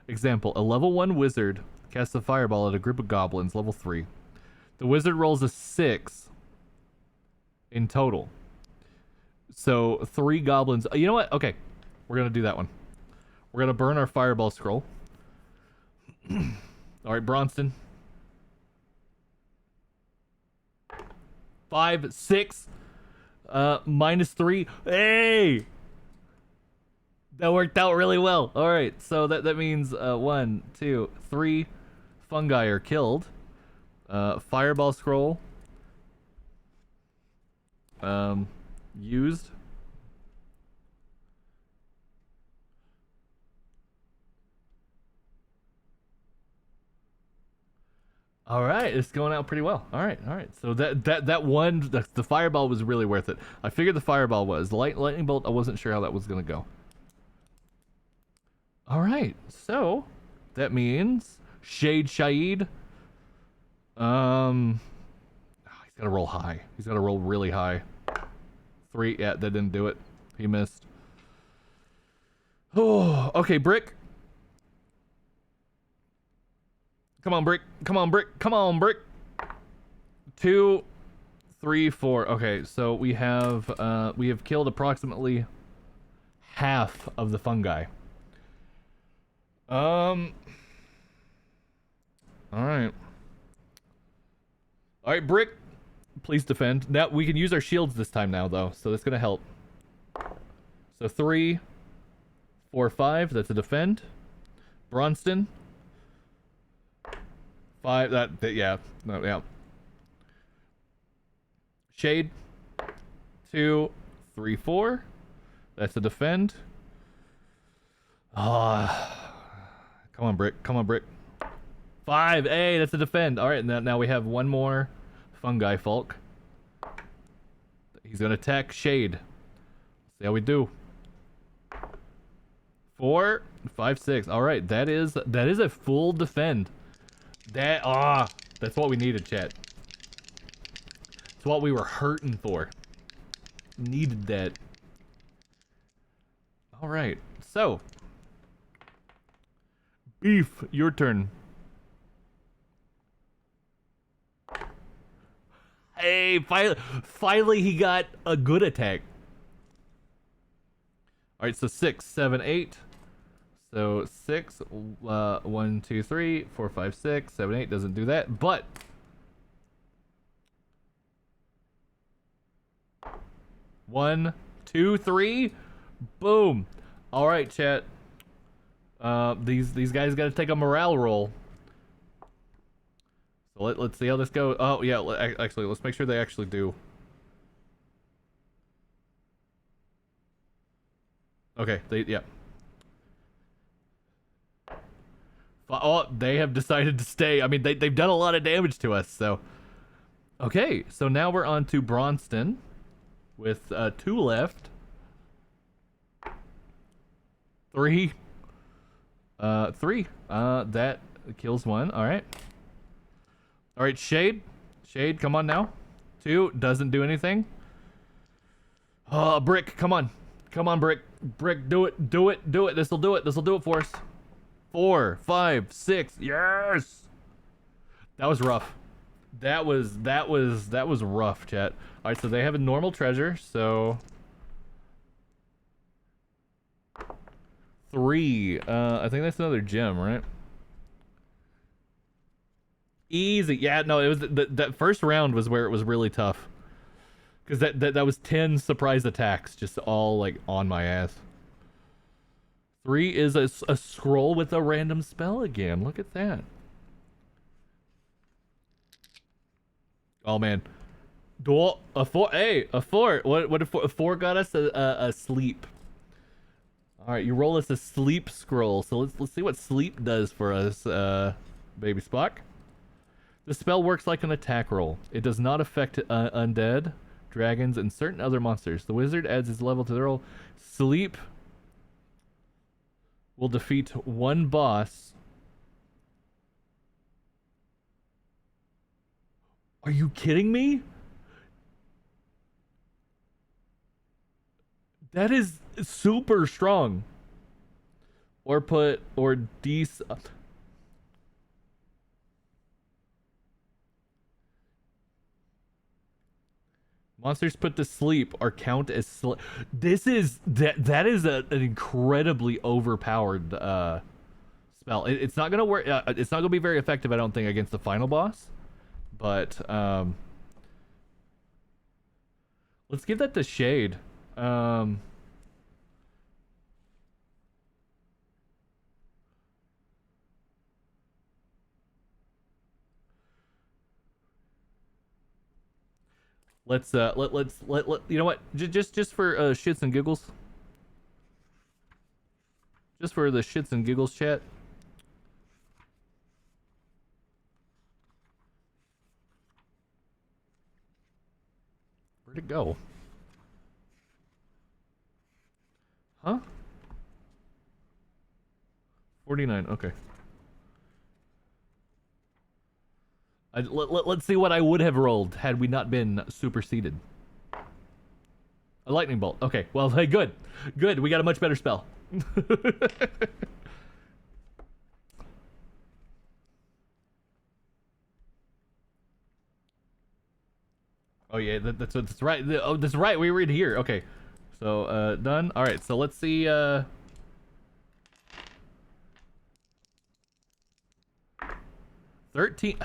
Example: a level 1 wizard casts a fireball at a group of goblins, level 3. The wizard rolls a 6 in total. So 3 goblins. You know what? Okay, we're gonna do that one. We're gonna burn our fireball scroll. All right, Bronston. 5, 6, -3. Hey, that worked out really well. All right, so that means 1, 2, 3 fungi are killed. Fireball scroll. Used. All right, it's going out pretty well. All right. So that one, the fireball was really worth it. I figured the fireball was. The lightning bolt, I wasn't sure how that was gonna go. All right, so that means Shade Shaid. He's gotta roll high. He's gotta roll really high. 3, yeah, that didn't do it. He missed. Oh, okay, Brick. Come on, Brick. Come on, Brick. Come on, Brick. 2, 3, 4. Okay, so we have killed approximately half of the fungi. All right. All right, Brick. Please defend. Now we can use our shields this time now, though, so that's gonna help. So 3, 4, 5. That's a defend. Bronston. 5. That yeah. No, yeah. Shade. 2, 3, 4. That's a defend. Ah, come on, Brick. Come on, Brick. 5. Hey, that's a defend. All right, now we have one more fungi folk. He's gonna attack Shade. See how we do. 4, 5, 6. All right, that is a full defend. That's what we needed, chat. It's what we were hurting for. Needed that. All right, so Beef, your turn. Hey, finally he got a good attack. All right, so 6, 7, 8. So 6, 1, 2, 3, 4, 5, 6, 7, 8 doesn't do that, but 1, 2, 3, boom. All right, chat. These guys got to take a morale roll. So let's see how this goes. Oh yeah, actually, let's make sure they actually do. Okay, yeah. Oh, they have decided to stay. I mean, they've done a lot of damage to us, so. Okay, so now we're on to Bronston with 2 left. 3. 3. That kills 1. All right. All right, Shade. Shade, come on now. 2 doesn't do anything. Oh, Brick, come on. Come on, Brick. Brick, do it. Do it. Do it. This'll do it. This'll do it for us. 4, 5, 6. Yes. That was rough. That was rough, chat. All right, so they have a normal treasure, so 3. I think that's another gem, right? Easy. Yeah, no, it was that first round was where it was really tough. Cuz that was 10 surprise attacks just all like on my ass. 3 is a scroll with a random spell again. Look at that. Oh man. A 4. Hey, a 4. What if a 4 got us a sleep? All right, you roll us a sleep scroll. So let's see what sleep does for us, baby Spock. The spell works like an attack roll. It does not affect undead, dragons, and certain other monsters. The wizard adds his level to the roll. Sleep will defeat 1 boss. Are you kidding me? That is super strong. Or Monsters put to sleep or count as this is that is an incredibly overpowered spell. It's not gonna work. It's not gonna be very effective, I don't think, against the final boss. But let's give that to Shade. Let's you know what? Just for shits and giggles. Just for the shits and giggles chat. Where'd it go? Huh? 49, okay. Let's see what I would have rolled had we not been superseded. A lightning bolt. Okay, well, hey, good. Good, we got a much better spell. Oh yeah, that's right. Oh, that's right. We were in here. Okay, so done. All right, so let's see. 13.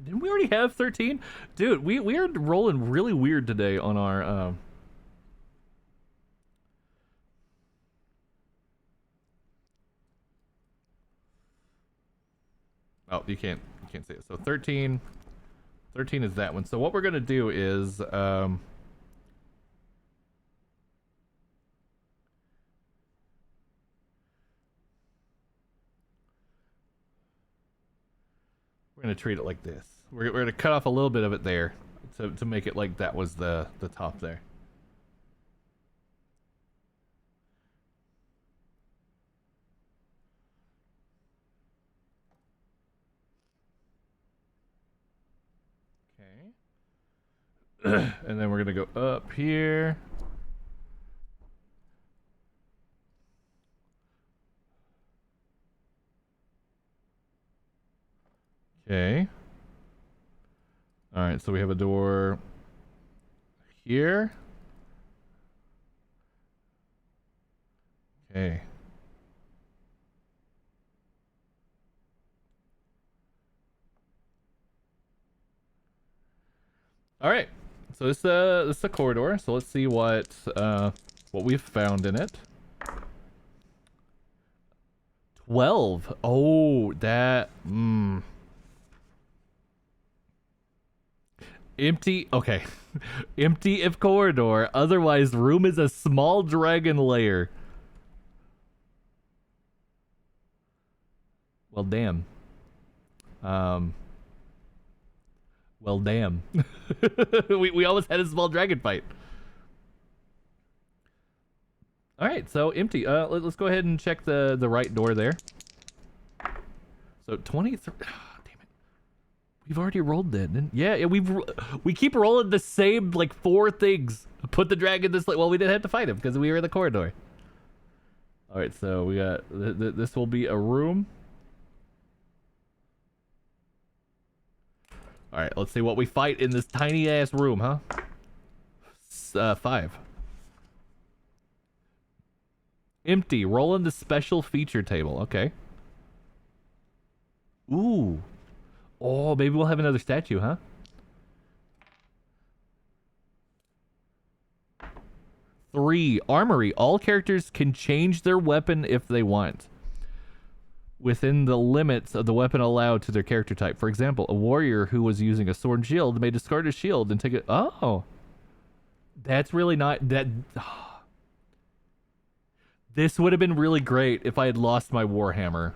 Didn't we already have 13? Dude, we are rolling really weird today on our Oh, you can't see it. So 13 is that one. So what we're gonna do is we're gonna treat it like this. We're gonna cut off a little bit of it there to make it like that was the top there. Okay. And then we're gonna go up here. Okay. All right, so we have a door here. Okay. All right. So this is a corridor. So let's see what we've found in it. 12. Oh, that empty. Okay. Empty if corridor. Otherwise, room is a small dragon lair. Well, damn. Well, damn. we almost had a small dragon fight. All right, so empty. Let's go ahead and check the right door there. So 23. Oh, damn it. We've already rolled that. Yeah, we keep rolling the same like 4 things. Put the dragon this. Well, we didn't have to fight him because we were in the corridor. All right, so we got this will be a room. All right, let's see what we fight in this tiny ass room, huh? 5. Empty. Roll in the special feature table. Okay. Ooh. Oh, maybe we'll have another statue, huh? 3. Armory. All characters can change their weapon if they want, within the limits of the weapon allowed to their character type. For example, a warrior who was using a sword and shield may discard his shield and take it. Oh, that's really not that. This would have been really great if I had lost my warhammer.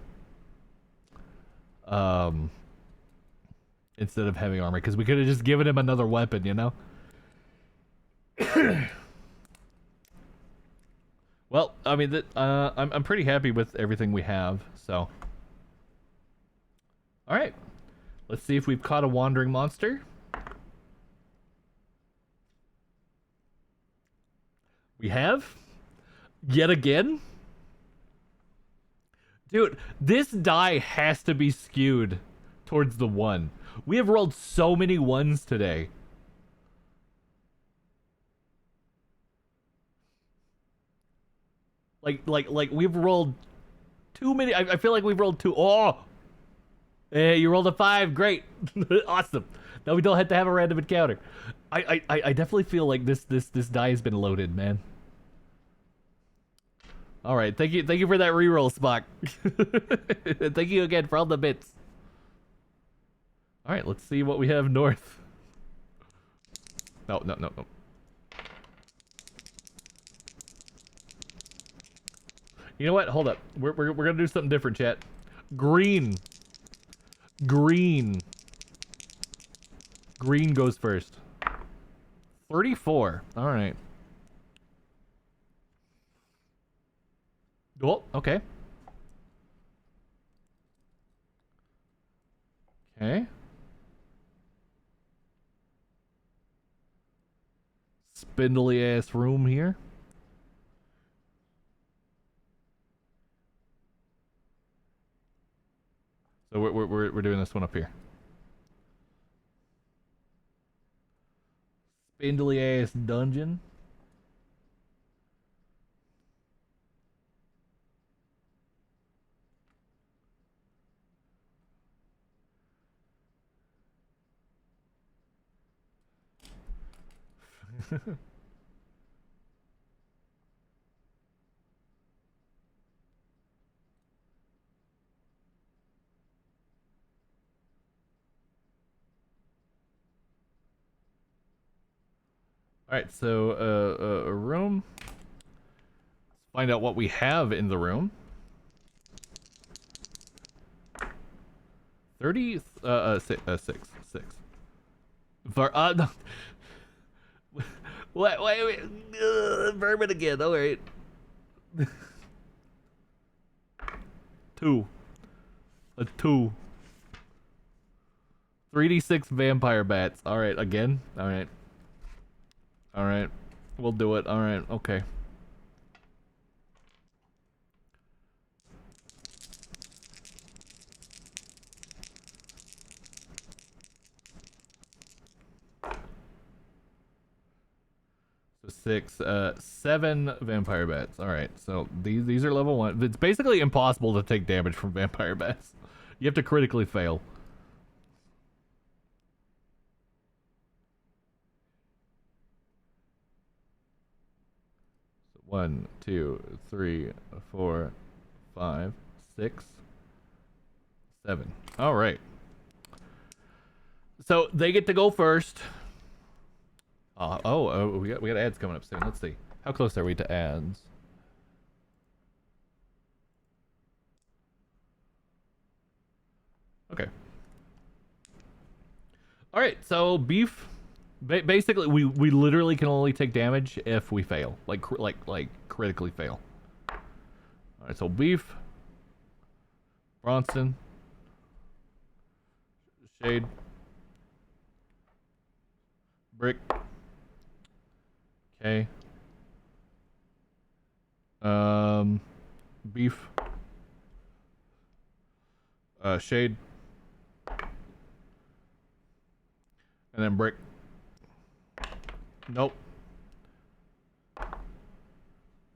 Instead of having armor, because we could have just given him another weapon, you know. Well, I mean, I'm pretty happy with everything we have, so. All right, let's see if we've caught a wandering monster. We have, yet again. Dude, this die has to be skewed towards the 1. We have rolled so many 1s today. Like we've rolled too many. I feel like we've rolled two. Oh, hey, you rolled a 5. Great, awesome. Now we don't have to have a random encounter. I definitely feel like this die has been loaded, man. All right, thank you for that reroll, Spock. Thank you again for all the bits. All right, let's see what we have north. No. You know what? Hold up. We're gonna do something different, chat. Green goes first. 34. All right. Oh, okay. Okay. Spindly ass room here. So we're doing this one up here. Spindly ass dungeon. Alright, so a room. Let's find out what we have in the room. 30 6. No. Wait. Vermin again. All right. 2. A 2. 3d6 vampire bats. All right, again. All right. All right. We'll do it. All right. Okay. So 6, 7 vampire bats. All right. So these are level 1. It's basically impossible to take damage from vampire bats. You have to critically fail. So 1, 2, 3, 4, 5, 6, 7. All right. So they get to go first. We got ads coming up soon. Let's see. How close are we to ads? Okay. All right. So beef. Basically, we literally can only take damage if we fail, like critically fail. All right. So beef. Bronson. Shade. Brick. Okay. Beef. Shade. And then brick. Nope.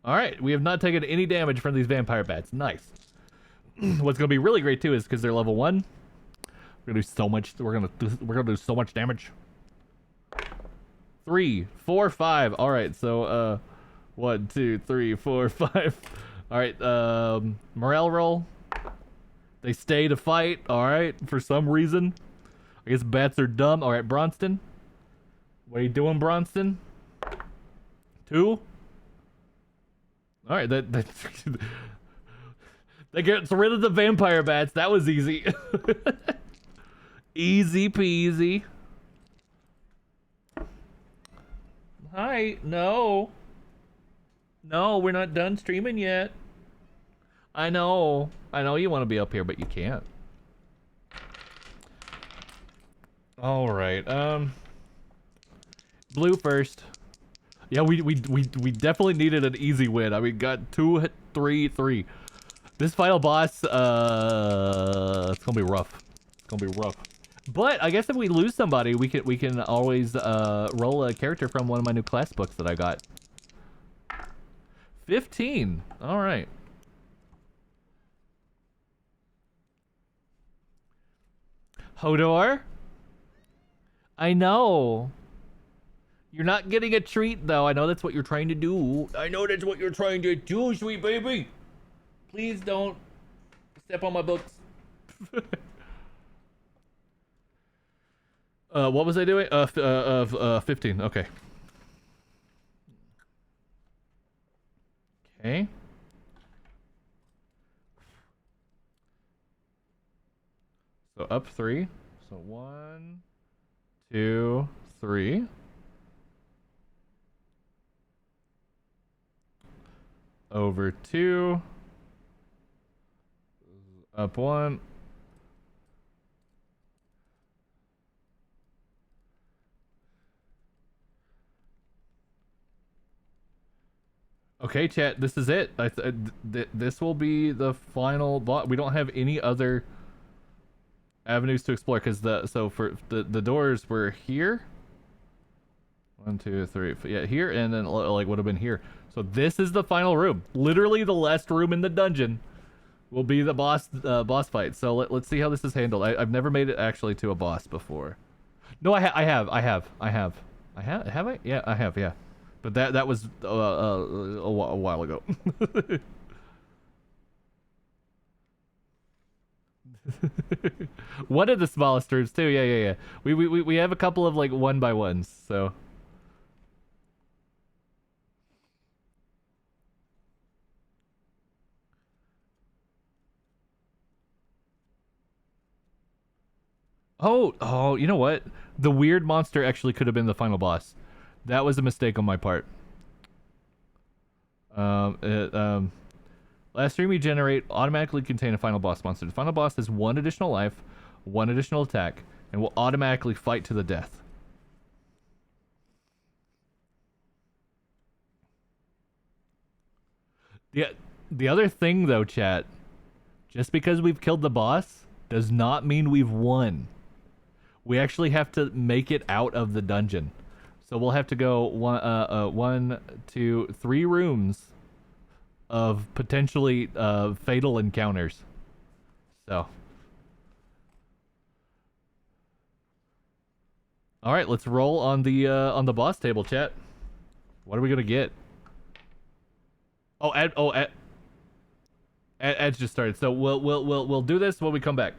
Alright, we have not taken any damage from these vampire bats. Nice. What's gonna be really great too is because they're level 1. We're gonna do so much. We're gonna do so much damage. 3, 4, 5. All right, so 1, 2, 3, 4, 5. All right, morale roll. They stay to fight. All right, for some reason. I guess bats are dumb. All right, Bronston. What are you doing, Bronston? 2. All right, that gets rid of the vampire bats. That was easy. Easy peasy. Hi, no, we're not done streaming yet. I know you want to be up here, but you can't. All right, blue first. Yeah, we definitely needed an easy win. I mean, got 2, 3, 3. This final boss, it's gonna be rough. It's gonna be rough. But I guess if we lose somebody, we can always roll a character from one of my new class books that I got. 15. All right. Hodor? I know. You're not getting a treat, though. I know that's what you're trying to do. I know that's what you're trying to do, sweet baby. Please don't step on my books. What was I doing? 15. Okay. Okay. So up 3. So 1, 2, 3. Over 2. Up 1. Okay, chat, this is it. This will be the final boss. We don't have any other avenues to explore because the doors were here. 1, 2, 3. Yeah, here, and then like would have been here. So this is the final room. Literally the last room in the dungeon will be the boss fight. So let's see how this is handled. I've never made it actually to a boss before. No, I have. Have I? Yeah, I have. Yeah, but that was a while ago. One of the smallest rooms too. Yeah. We have a couple of like 1x1s. So. Oh, you know what? The weird monster actually could have been the final boss. That was a mistake on my part. Last stream we generate automatically contain a final boss monster. The final boss has 1 additional life, 1 additional attack, and will automatically fight to the death. The other thing though, chat, just because we've killed the boss does not mean we've won. We actually have to make it out of the dungeon. So we'll have to go 1, 2, 3 rooms of potentially fatal encounters. So. All right, let's roll on the boss table, chat. What are we gonna get? Ads just started. So we'll do this when we come back.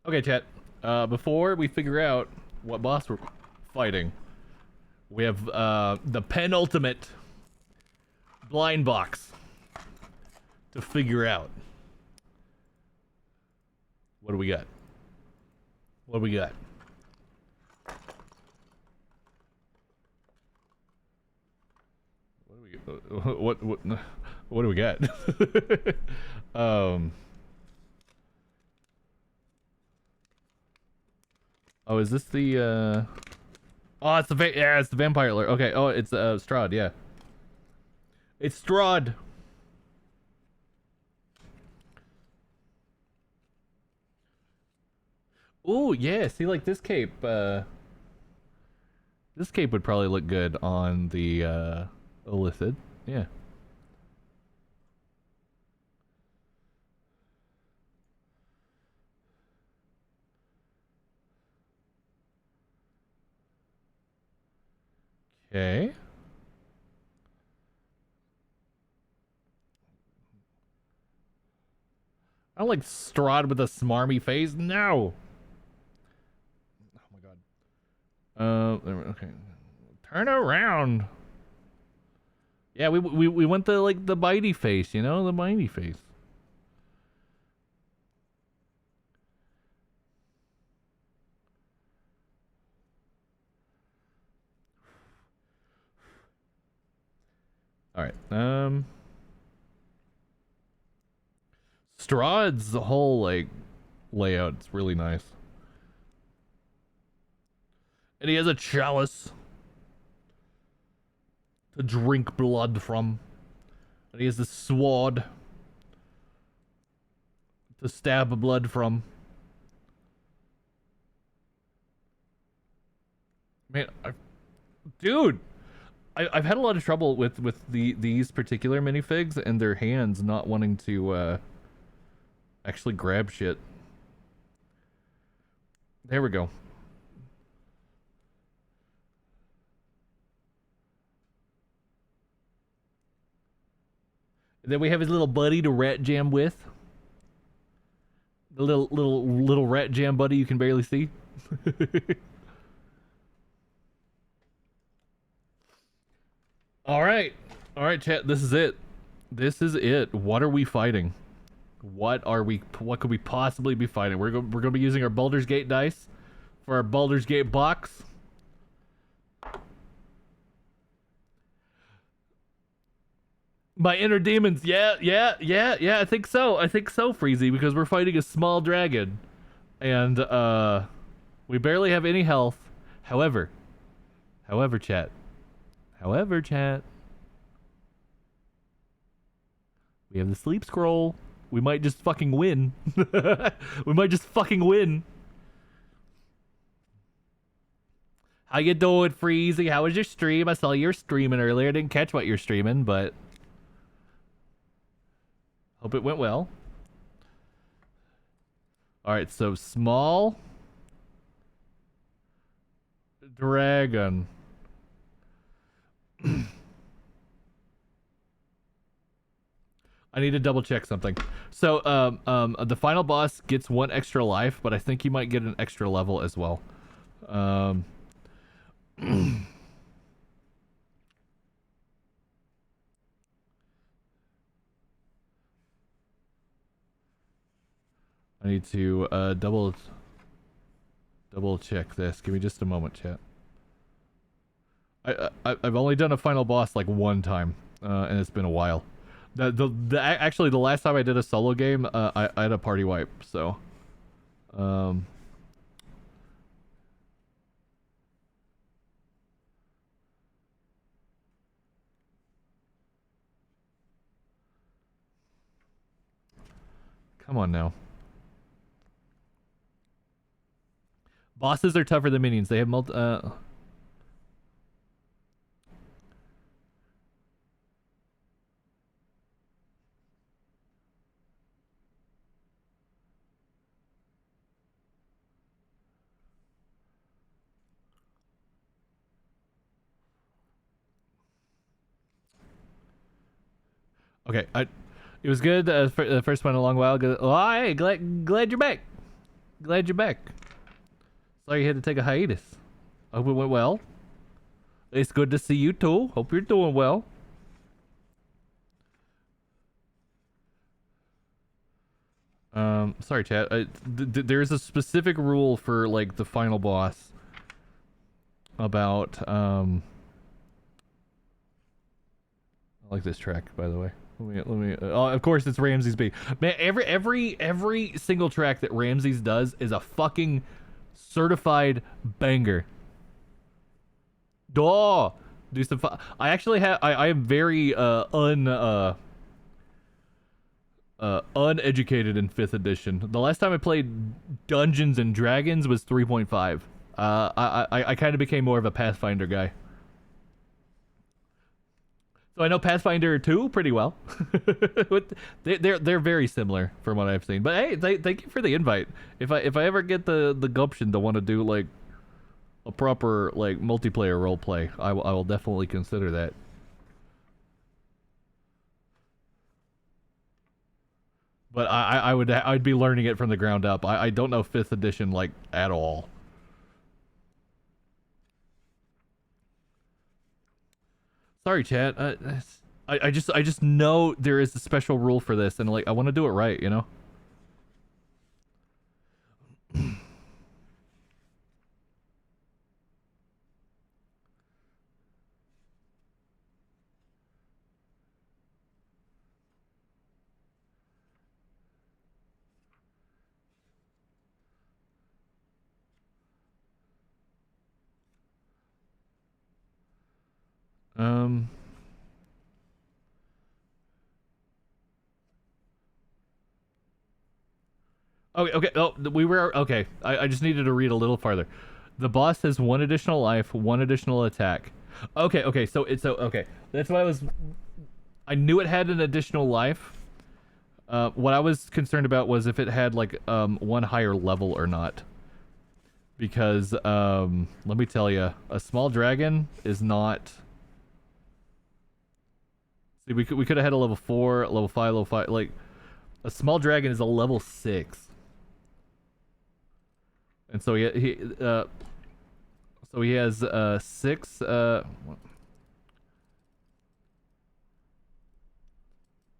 Okay, chat. Before we figure out what boss we're fighting, we have the penultimate blind box to figure out. What do we got? What do we got? What do we got? Oh, is this the oh, it's the it's the vampire alert. Okay. Oh, it's Strahd, yeah. It's Strahd. Ooh, yeah, see, like this cape would probably look good on the Illithid. Yeah. Okay. I don't like Strahd with a smarmy face. No. Oh my god. Okay. Turn around. Yeah, we went the like the bitey face, you know, the bitey face. All right. Strahd's whole like layout's really nice. And he has a chalice to drink blood from. And he has this sword to stab blood from. Man, dude, I've had a lot of trouble with these particular minifigs and their hands not wanting to actually grab shit. There we go. And then we have his little buddy to rat jam with. The little rat jam buddy you can barely see. All right, chat. This is it. This is it. What are we fighting? What could we possibly be fighting? We're gonna be using our Baldur's Gate dice for our Baldur's Gate box. My inner demons, yeah, I think so, Freezy, because we're fighting a small dragon, and we barely have any health. However, chat, we have the sleep scroll. We might just fucking win. We might just fucking win. How you doing, Freezy? How was your stream? I saw you were streaming earlier. I didn't catch what you're streaming, but hope it went well. Alright, so small dragon. I need to double check something. So the final boss gets 1 extra life, but I think he might get an extra level as well. I need to double check this. Give me just a moment, chat. I've only done a final boss like 1 time, and it's been a while. Actually, the last time I did a solo game, I had a party wipe, so come on now. Bosses are tougher than minions. They have okay, it was good. The first one a long while ago. Oh, hey, glad you're back. Glad you're back. Sorry you had to take a hiatus. Hope it went well. It's good to see you too. Hope you're doing well. Sorry, chat. There's a specific rule for like the final boss about I like this track, by the way. Let me. Oh, of course it's Ramses B. Man, every single track that Ramses does is a fucking certified banger. Duh. Do some. I actually have. I am very uneducated in 5th edition. The last time I played Dungeons and Dragons was 3.5. I kind of became more of a Pathfinder guy. So I know Pathfinder 2 pretty well. They're very similar from what I've seen. But hey, thank you for the invite. If I ever get the gumption to want to do like a proper like multiplayer role play, I will definitely consider that. But I'd be learning it from the ground up. I don't know 5th edition like at all. Sorry, chat. I just know there is a special rule for this, and like I want to do it right, you know. Okay. Oh, we were okay. I just needed to read a little farther. The boss has 1 additional life, 1 additional attack. Okay. So okay. That's what I knew it had an additional life. What I was concerned about was if it had like 1 higher level or not. Because let me tell you, a small dragon is not. See, we could have had a level 4, level 5, level 5. Like a small dragon is a level 6. And so he has 6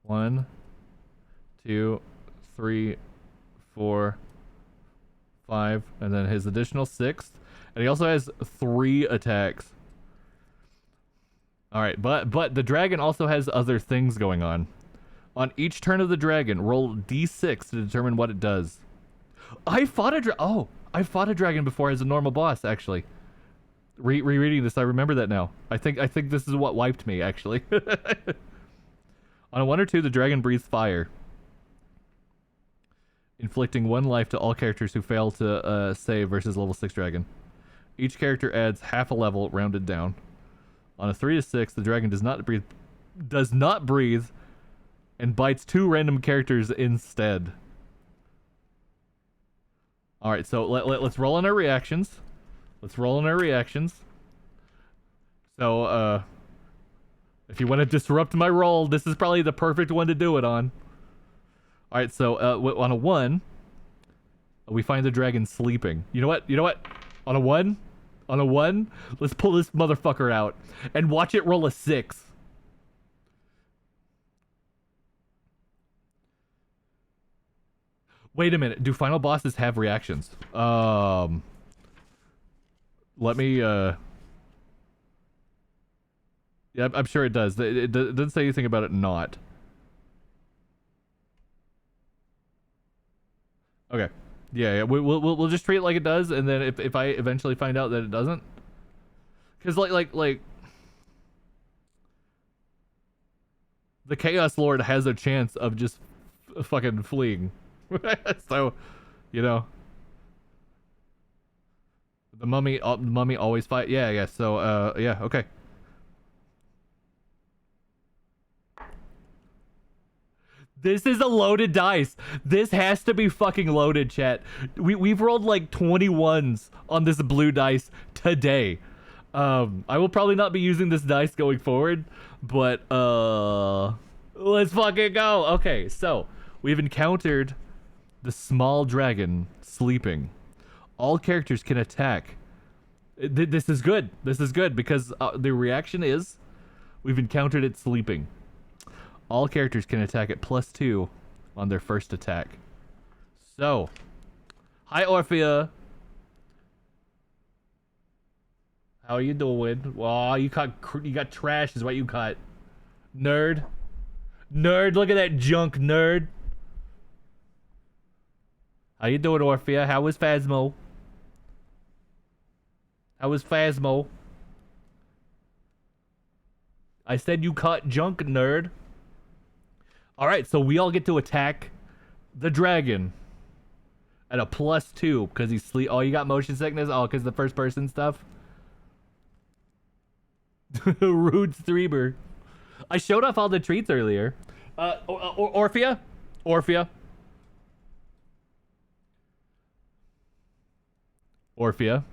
1 2 3 4 5, and then his additional 6th, and he also has 3 attacks. All right, but the dragon also has other things going on. On each turn of the dragon, roll d6 to determine what it does. I fought a dragon before as a normal boss, actually. Rereading this, I remember that now. I think this is what wiped me, actually. On a 1 or 2, the dragon breathes fire, inflicting 1 life to all characters who fail to save versus level 6 dragon. Each character adds half a level, rounded down. On a 3 to 6, the dragon does not breathe, and bites 2 random characters instead. All right, so let's roll in our reactions. So, if you want to disrupt my roll, this is probably the perfect one to do it on. All right, so on a 1, we find the dragon sleeping. You know what? On a 1, let's pull this motherfucker out and watch it roll a 6. Wait a minute. Do final bosses have reactions? Let me, yeah, I'm sure it does. It doesn't say anything about it not. Okay. Yeah. We'll just treat it like it does, and then if I eventually find out that it doesn't, because like the Chaos Lord has a chance of just fucking fleeing. So, you know, the mummy always fight. Yeah. So, yeah. Okay. This is a loaded dice. This has to be fucking loaded, chat. We've rolled like 21s on this blue dice today. I will probably not be using this dice going forward, but let's fucking go. Okay, so we've encountered The small dragon sleeping. All characters can attack. This is good. This is good because the reaction is we've encountered it sleeping. All characters can attack at +2 on their first attack. So, hi Orphea. How are you doing? Well, you got trash is what you caught. Nerd. Nerd, look at that junk, nerd. How you doing, Orphea? How was Phasmo? How was Phasmo? I said you caught junk, nerd. Alright, so we all get to attack the dragon at a +2 because he's sleep. Oh, you got motion sickness? Oh, because the first person stuff? Rude streamer. I showed off all the treats earlier. Orphea? Orphea? Orphea?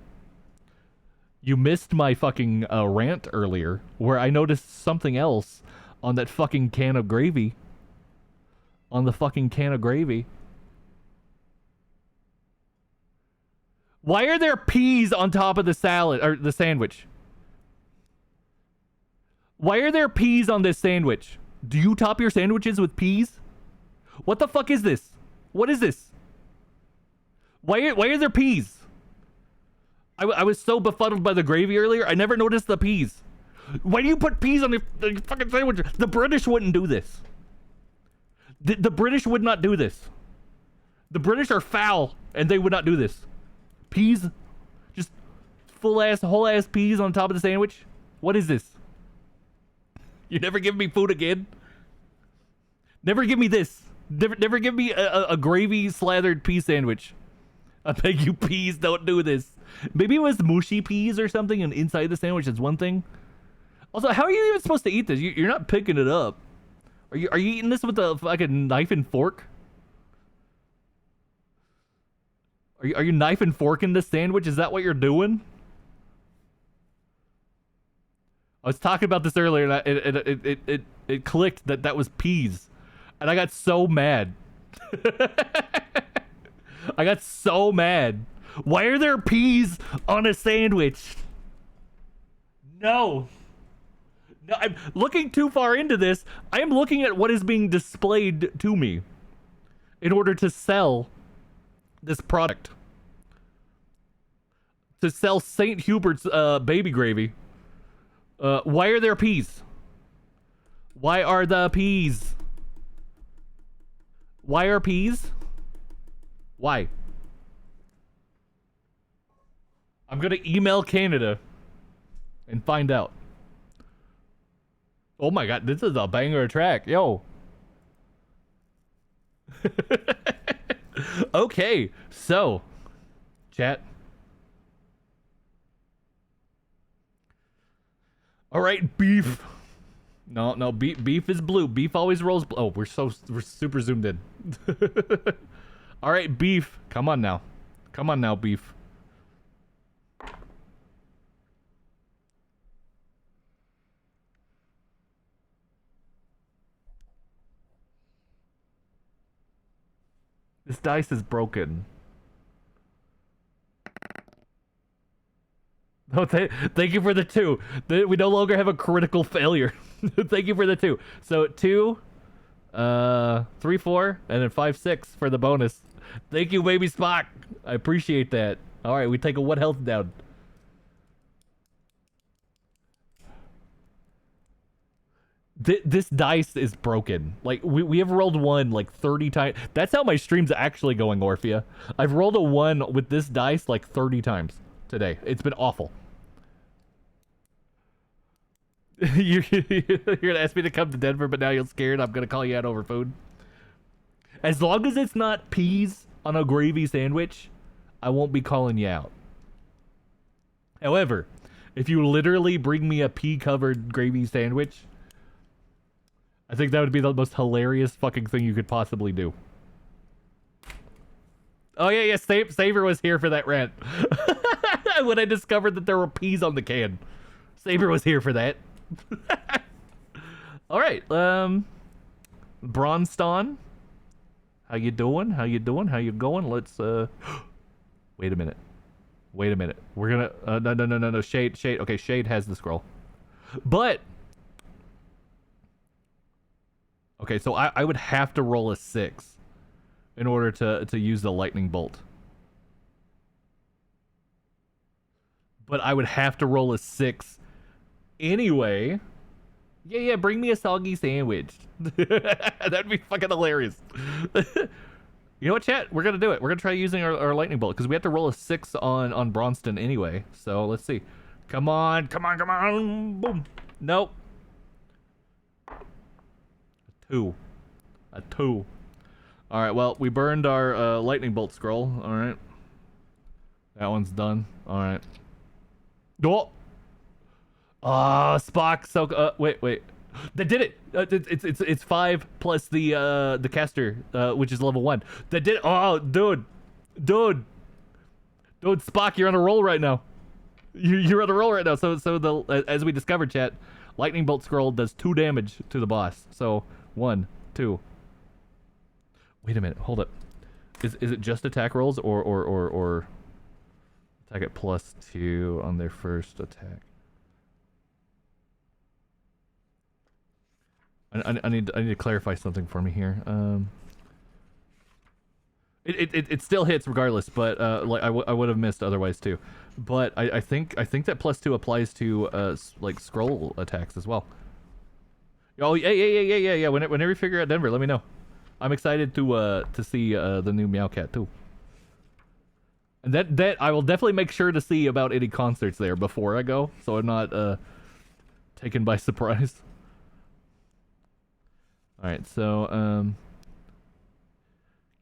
You missed my fucking rant earlier where I noticed something else on that fucking can of gravy. On the fucking can of gravy. Why are there peas on top of the salad or the sandwich? Why are there peas on this sandwich? Do you top your sandwiches with peas? What the fuck is this? What is this? Why are there peas? I was so befuddled by the gravy earlier, I never noticed the peas. Why do you put peas on the fucking sandwich? The British wouldn't do this. The British would not do this. The British are foul, and they would not do this. Peas? Just full-ass, whole-ass peas on top of the sandwich? What is this? You never give me food again? Never give me this. Never give me a gravy-slathered pea sandwich. I beg you, peas, don't do this. Maybe it was mushy peas or something, and inside the sandwich is one thing. Also, how are you even supposed to eat this? You're not picking it up. Are you eating this with a fucking knife and fork? Are you knife and forking this sandwich? Is that what you're doing? I was talking about this earlier, and it clicked that was peas, and I got so mad. I got so mad. Why are there peas on a sandwich? No. No, I'm looking too far into this. I am looking at what is being displayed to me in order to sell this product. To sell St. Hubert's baby gravy. Why are there peas? Why are the peas? Why are peas? Why? I'm gonna email Canada and find out. Oh my god, this is a banger track, yo. Okay, so, chat. All right, beef. No, beef is blue. Beef always rolls blue. Oh, we're super zoomed in. All right, beef. Come on now. Come on now, beef. This dice is broken. Oh, thank you for the 2. We no longer have a critical failure. Thank you for the 2. So 2, 3, 4, and then 5, 6 for the bonus. Thank you, baby Spock. I appreciate that. All right, we take a 1 health down. This dice is broken. Like, we have rolled 1 like 30 times. That's how my stream's actually going, Orphea. I've rolled a 1 with this dice like 30 times today. It's been awful. You're gonna ask me to come to Denver, but now you're scared I'm gonna call you out over food. As long as it's not peas on a gravy sandwich, I won't be calling you out. However, if you literally bring me a pea-covered gravy sandwich, I think that would be the most hilarious fucking thing you could possibly do. Oh yeah, Saber was here for that rant. When I discovered that there were peas on the can. Saber was here for that. Alright, Bronzeston. How you doing? How you doing? How you going? Let's wait a minute. Wait a minute. We're gonna no. Shade. Okay, Shade has the scroll. But okay, so I would have to roll a 6 in order to use the lightning bolt. But I would have to roll a 6 anyway. Yeah, bring me a soggy sandwich. That'd be fucking hilarious. You know what, chat? We're gonna do it. We're gonna try using our lightning bolt because we have to roll a 6 on Bronston anyway. So let's see. Come on. Boom. Nope. A 2. All right. Well, we burned our lightning bolt scroll. All right. That one's done. All right. Oh. Spock. So wait. That did it. It's 5 plus the caster, which is level 1. That did. Oh, dude, Spock, you're on a roll right now. You're on a roll right now. So the as we discovered, chat, lightning bolt scroll does 2 damage to the boss. So 1, 2. Wait a minute. Hold up. Is it just attack rolls or attack at +2 on their first attack? I need to clarify something for me here. It still hits regardless, but like I would have missed otherwise too. But I think that +2 applies to like scroll attacks as well. Oh yeah. Whenever you figure out Denver, let me know. I'm excited to see the new Meowcat too. And that I will definitely make sure to see about any concerts there before I go, so I'm not taken by surprise. Alright, so,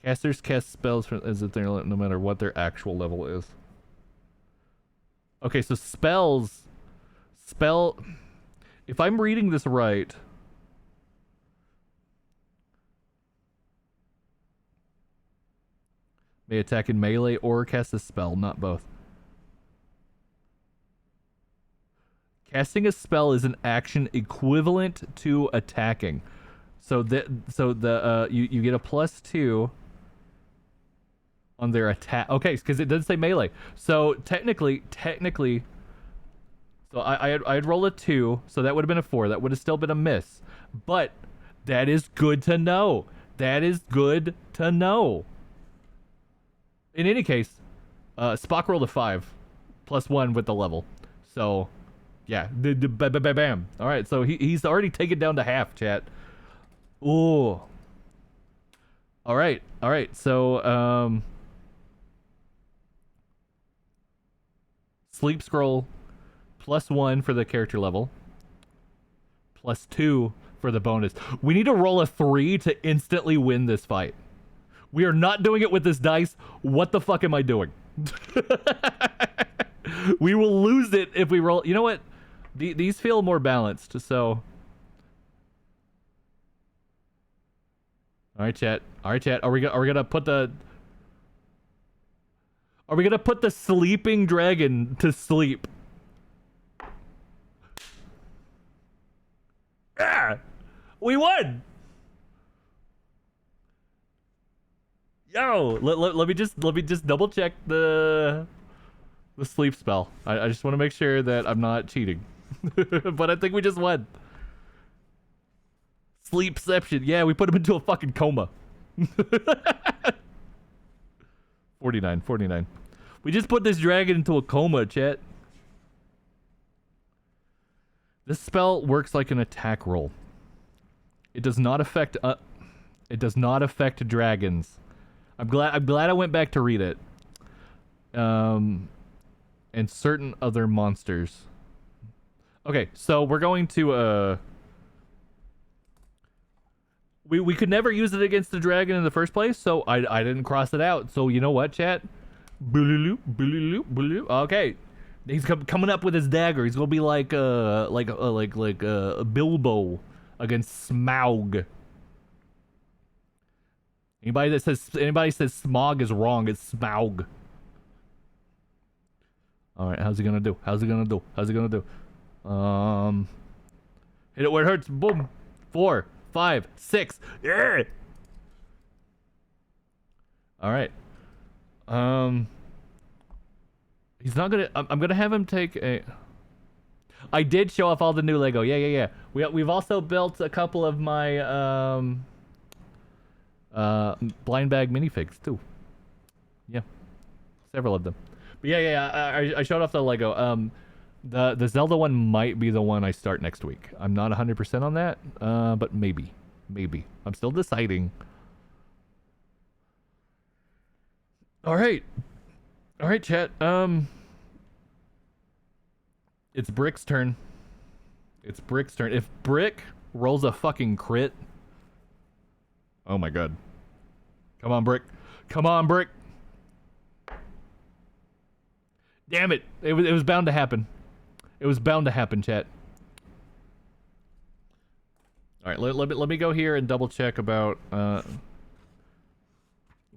casters cast spells as if they're no matter what their actual level is. Okay, so if I'm reading this right, may attack in melee or cast a spell, not both. Casting a spell is an action equivalent to attacking. So you get a +2 on their attack. Okay, because it doesn't say melee. So technically, so I'd roll a 2, so that would have been a 4. That would have still been a miss. But that is good to know. That is good to know. In any case, Spock rolled a 5 +1 with the level. So yeah, bam. All right, so he's already taken down to half, chat. Ooh. All right. So, sleep scroll +1 for the character level, +2 for the bonus. We need to roll a 3 to instantly win this fight. We are not doing it with this dice. What the fuck am I doing? We will lose it if we roll. You know what? These feel more balanced, so. All right, chat. Are we gonna put the sleeping dragon to sleep? Ah! We won. Yo, let me just double check the sleep spell. I just want to make sure that I'm not cheating. But I think we just won. Sleepception. Yeah, we put him into a fucking coma. 49. We just put this dragon into a coma, chat. This spell works like an attack roll. It does not affect dragons. I'm glad I went back to read it. And certain other monsters. Okay, so we're going to we could never use it against the dragon in the first place, so I didn't cross it out. So you know what, chat? Okay, he's coming up with his dagger. He's gonna be like Bilbo against Smaug. Anybody says Smog is wrong. It's Smaug. All right, how's he gonna do? Hit it where it hurts. Boom. 4, 5, 6. Yeah. All right. He's not gonna. I'm gonna have him take a. I did show off all the new Lego. Yeah. We've also built a couple of my blind bag minifigs too. Yeah, several of them. But yeah. I showed off the Lego. The Zelda one might be the one I start next week. I'm not 100% on that. But maybe. I'm still deciding. All right, chat. It's Brick's turn. If Brick rolls a fucking crit, oh my god. Come on, Brick. Damn it! It was bound to happen. Chat. All right, let me go here and double check about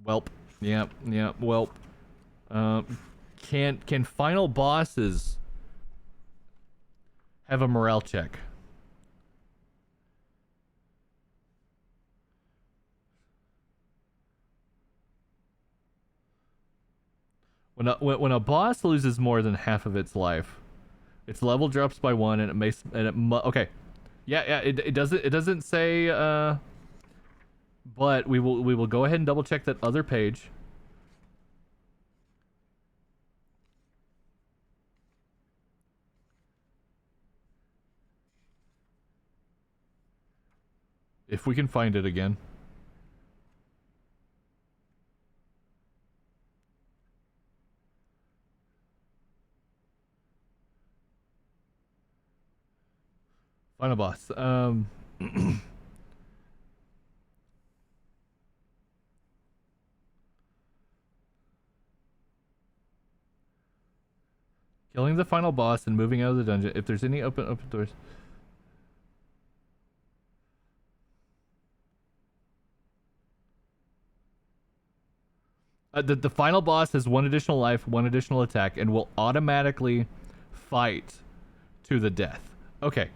Welp. Yeah, Welp. Can final bosses have a morale check? When a boss loses more than half of its life, its level drops by 1, and okay, yeah. It doesn't say. But we will go ahead and double check that other page. If we can find it again. Final boss. Killing the final boss and moving out of the dungeon. If there's any open doors. The final boss has 1 additional life, 1 additional attack, and will automatically fight to the death. Okay.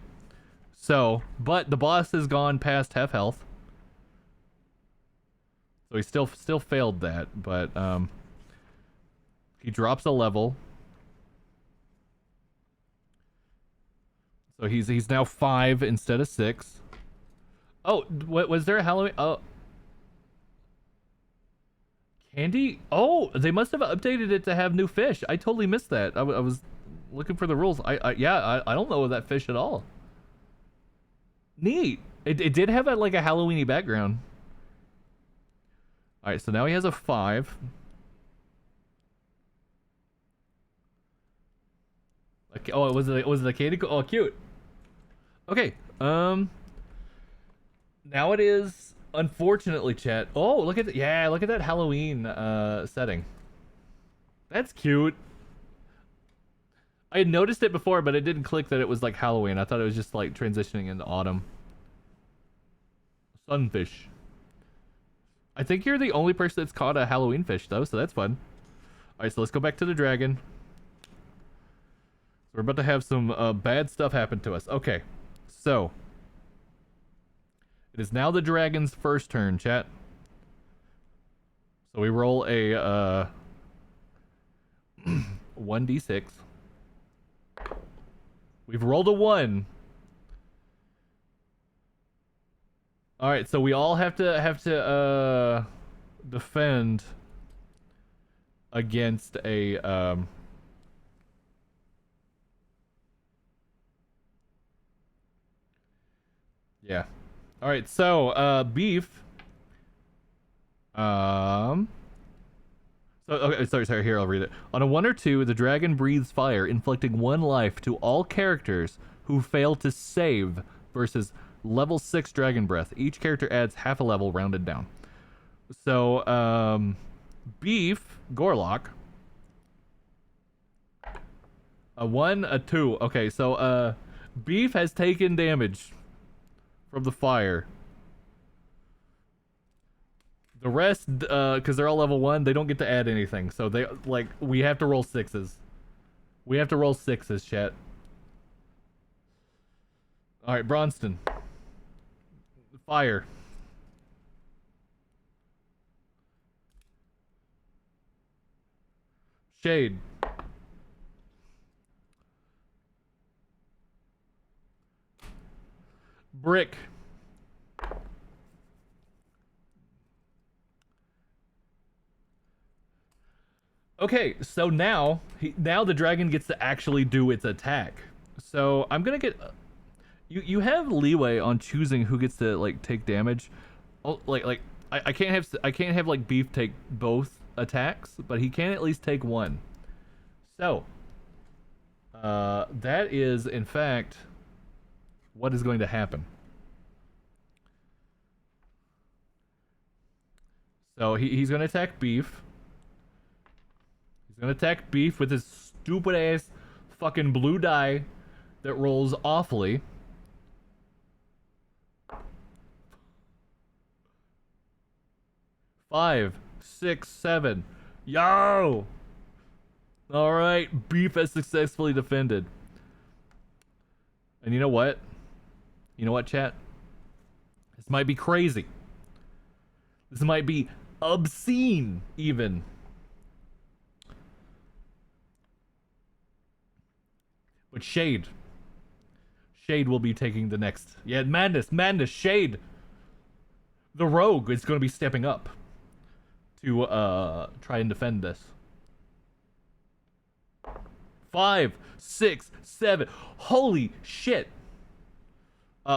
So, but the boss has gone past half health. So he still failed that, but he drops a level. So he's now 5 instead of 6. Oh, what was there a Halloween? Oh. Candy? Oh, they must have updated it to have new fish. I totally missed that. I was looking for the rules. I don't know that fish at all. Neat. It did have like a Halloweeny background. All right, so now he has a 5. Like, oh, was it a candy? Oh, cute. Okay. Now it is, unfortunately, chat. Oh, look at look at that Halloween setting. That's cute. I had noticed it before, but it didn't click that it was like Halloween. I thought it was just like transitioning into autumn. Sunfish. I think you're the only person that's caught a Halloween fish though, so that's fun. All right, so let's go back to the dragon. We're about to have some bad stuff happen to us. Okay, so it is now the dragon's first turn, chat. So we roll a 1d6. We've rolled a 1. All right, so we all have to defend against a yeah. All right, so beef. So okay, sorry. Here, I'll read it. On a 1 or 2, the dragon breathes fire, inflicting 1 life to all characters who fail to save. Versus level 6 dragon breath. Each character adds half a level, rounded down. So beef Gorlock. A 1, a 2. Okay, so beef has taken damage from the fire. The rest, because they're all level 1, they don't get to add anything. So they, like, we have to roll 6s. We have to roll 6s, chat. Alright, Bronston. Fire. Shade. Brick. Okay, so now the dragon gets to actually do its attack. So I'm gonna get you have leeway on choosing who gets to like take damage. Oh, I can't have like Beef take both attacks, but he can at least take one. So that is in fact what is going to happen. So he's gonna attack Beef. He's gonna attack Beef with his stupid ass fucking blue die that rolls awfully. Five, six, seven. Yo! Alright, Beef has successfully defended. And you know what? You know what, chat? This might be crazy. This might be obscene, even. But Shade will be taking the next. Yeah, Madness, Shade. The Rogue is going to be stepping up to try and defend this. 5, 6, 7. Holy shit.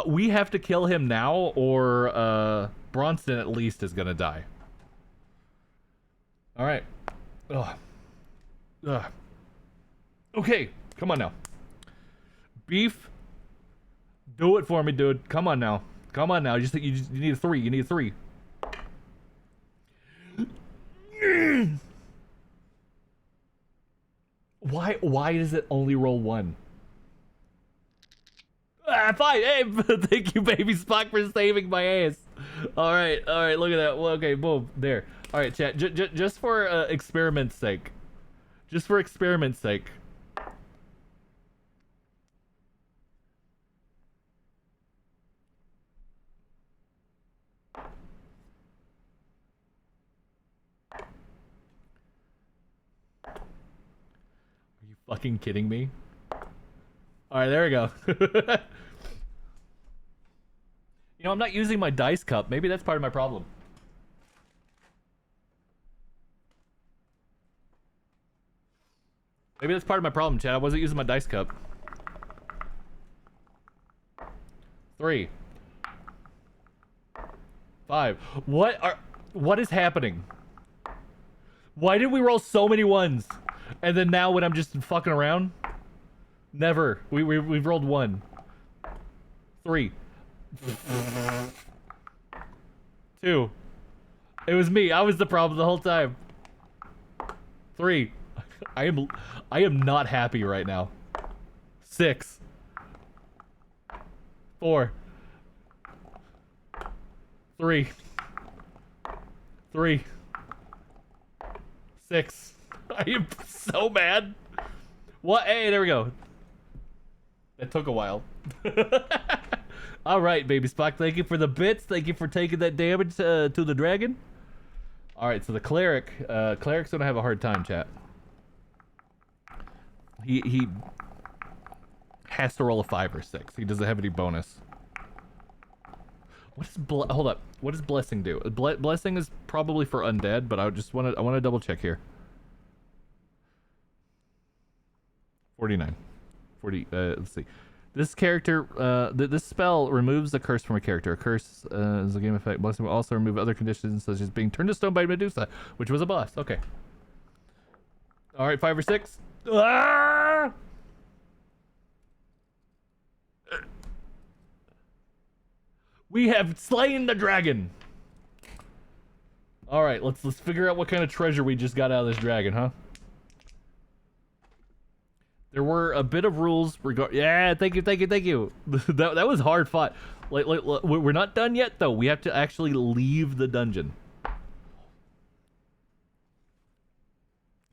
We have to kill him now, or Bronson at least is gonna die. All right. Ugh. Okay, come on now. Beef, do it for me, dude. Come on now. Come on now. You need a 3. You need a 3. Why does it only roll 1? Ah, fine. Hey, thank you, Baby Spock, for saving my ass. All right, look at that. Well, okay, boom, there. All right, chat. Just for experiment's sake. Just for experiment's sake. Are you fucking kidding me? All right, there we go. You know, I'm not using my dice cup. Maybe that's part of my problem. Maybe that's part of my problem, chat. I wasn't using my dice cup. 3. 5. What is happening? Why did we roll so many ones? And then now when I'm just fucking around? Never. We've rolled 1. 3. 2. It was me. I was the problem the whole time. 3. I am not happy right now. 6. 4. 3. 3. 6. I am so mad. What? Hey, there we go. It took a while. All right, Baby Spock. Thank you for the bits. Thank you for taking that damage to the dragon. All right, so the cleric. Cleric's gonna have a hard time, chat. He has to roll a 5 or 6. He doesn't have any bonus. What is hold up? What does blessing do? Blessing is probably for undead, but I want to double check here. 49. 40. Let's see. This character, this spell removes a curse from a character. A curse is a game effect. Blessing will also remove other conditions, such as being turned to stone by Medusa, which was a boss. Okay. All right, 5 or 6. Ah! We have slain the dragon. All right, let's figure out what kind of treasure we just got out of this dragon, huh? There were a bit of rules yeah, thank you. that was hard fought. Like, we're not done yet though. We have to actually leave the dungeon.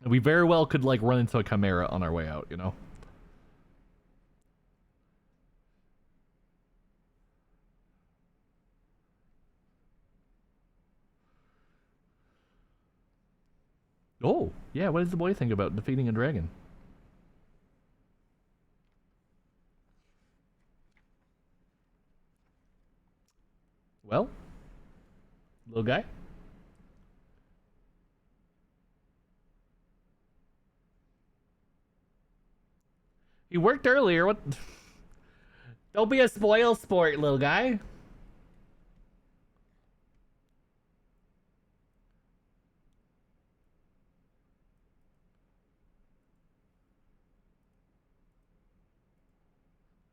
And we very well could like run into a chimera on our way out, you know. Oh, yeah, what does the boy think about defeating a dragon? Well, little guy. He worked earlier. What? Don't be a spoil sport, little guy.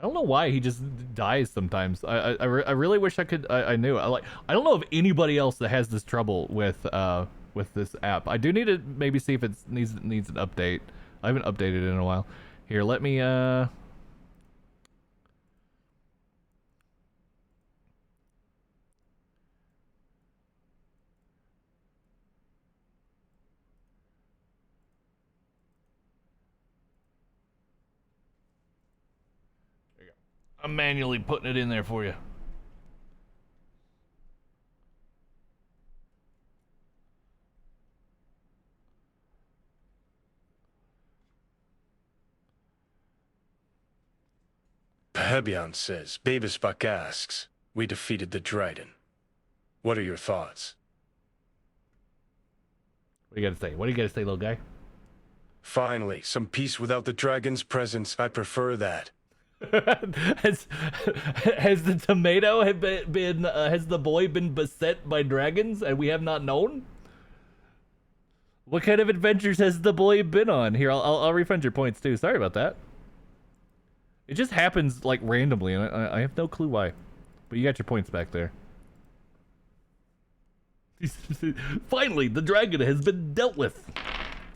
I don't know why he just dies sometimes. I really wish I knew. I don't know of anybody else that has this trouble with this app. I do need to maybe see if it needs an update. I haven't updated it in a while. Here, let me I'm manually putting it in there for you. Pehebion says, Babysbuck asks, we defeated the Dryden. What are your thoughts? What do you gotta say? What do you gotta say, little guy? Finally, some peace without the dragon's presence. I prefer that. has the tomato have been has the boy been beset by dragons and we have not known? What kind of adventures has the boy been on? Here, I'll refund your points too. Sorry about that. It just happens like randomly, and I have no clue why. But you got your points back there. Finally, the dragon has been dealt with.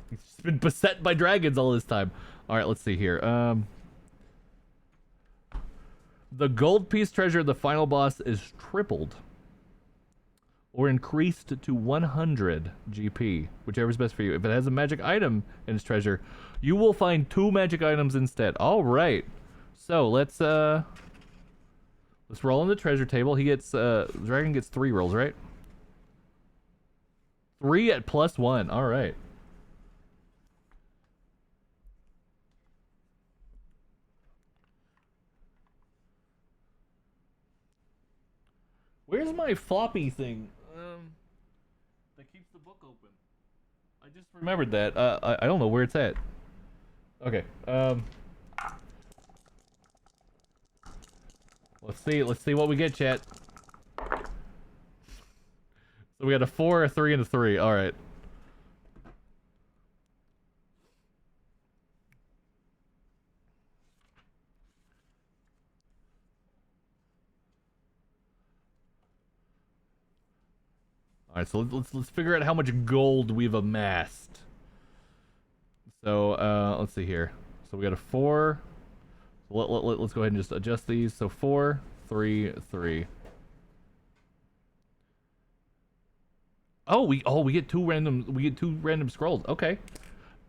He's been beset by dragons all this time. All right, let's see here. The gold piece treasure of the final boss is tripled or increased to 100 GP, whichever is best for you. If it has a magic item in its treasure, you will find 2 magic items instead. All right. So let's roll in the treasure table. He gets the dragon gets 3 rolls, right? 3 at +1. All right. Where's my floppy thing? That keeps the book open. I just remembered that. I don't know where it's at. Okay. Let's see what we get, chat. So we got a 4, a 3, and a 3. All right. All right, so let's figure out how much gold we've amassed. So let's see here. So we got a 4. So let's go ahead and just adjust these. So 4, 3, 3. Oh, we get 2 random scrolls. Okay,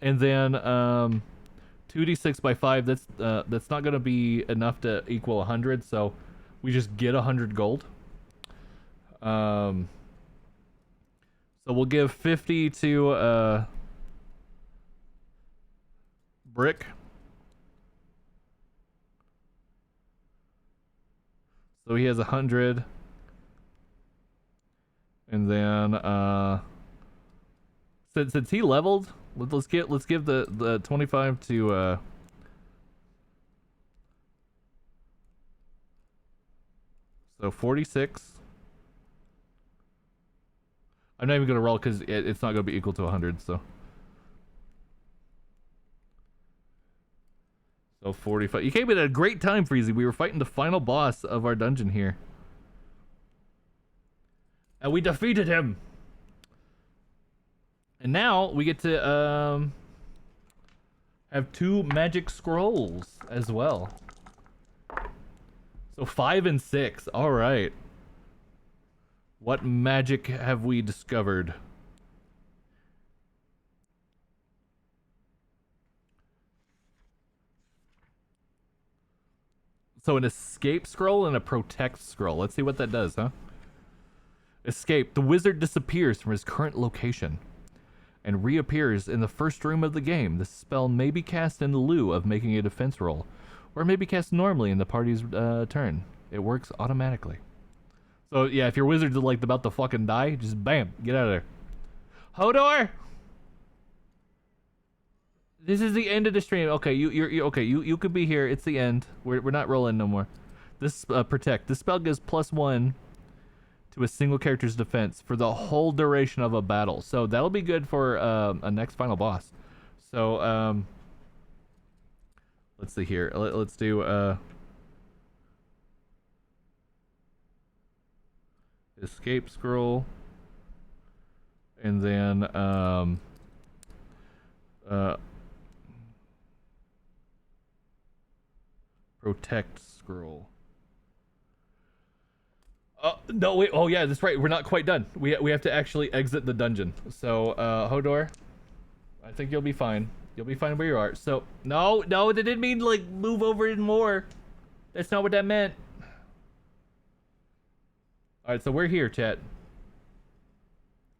and then 2d6 by 5. That's not gonna be enough to equal 100. So we just get 100 gold. So we'll give 50 to Brick. So he has 100. And then since he leveled, let's give the 25 to so 46. I'm not even gonna roll because it's not gonna be equal to 100. So 45. You came in at a great time, Freezy. We were fighting the final boss of our dungeon here. And we defeated him. And now we get to have 2 magic scrolls as well. So 5 and 6. All right. What magic have we discovered? So an escape scroll and a protect scroll. Let's see what that does, huh? Escape. The wizard disappears from his current location. and reappears in the first room of the game. This spell may be cast in lieu of making a defense roll, or may be cast normally in the party's turn. It works automatically. So yeah, if your wizard's like about to fucking die, just bam, get out of there. Hodor! This is the end of the stream. Okay, you're okay. You could be here. It's the end. We're not rolling no more. This protect. This spell gives +1 to a single character's defense for the whole duration of a battle. So that'll be good for a next final boss. So let's see here. Let's do escape scroll, and then protect scroll. No, wait. Oh yeah, that's right. We're not quite done. We have to actually exit the dungeon. So Hodor, I think you'll be fine. You'll be fine where you are. So no, that didn't mean like move over and more. That's not what that meant. All right, so we're here, chat.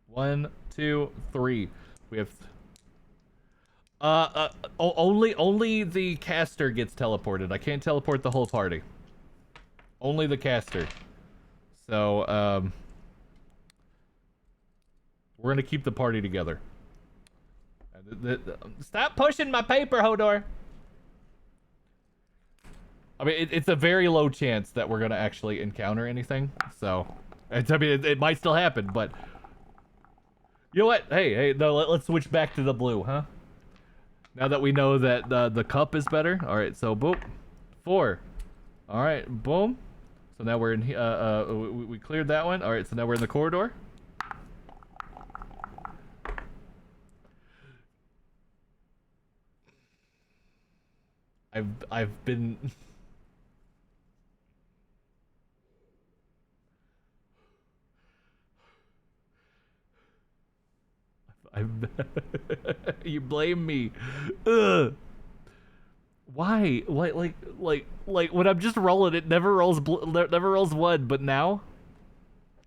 1, 2, 3. We have. Only the caster gets teleported. I can't teleport the whole party. Only the caster. So we're gonna keep the party together. Stop pushing my paper, Hodor. I mean, it's a very low chance that we're gonna actually encounter anything. So, I mean, it might still happen, but you know what? Hey, no, let's switch back to the blue, huh? Now that we know that the cup is better. All right, so boom, 4. All right, boom. So now we're in. We cleared that one. All right, so now we're in the corridor. I've been. You blame me. Ugh. Why? Like when I'm just rolling, it never rolls 1. But now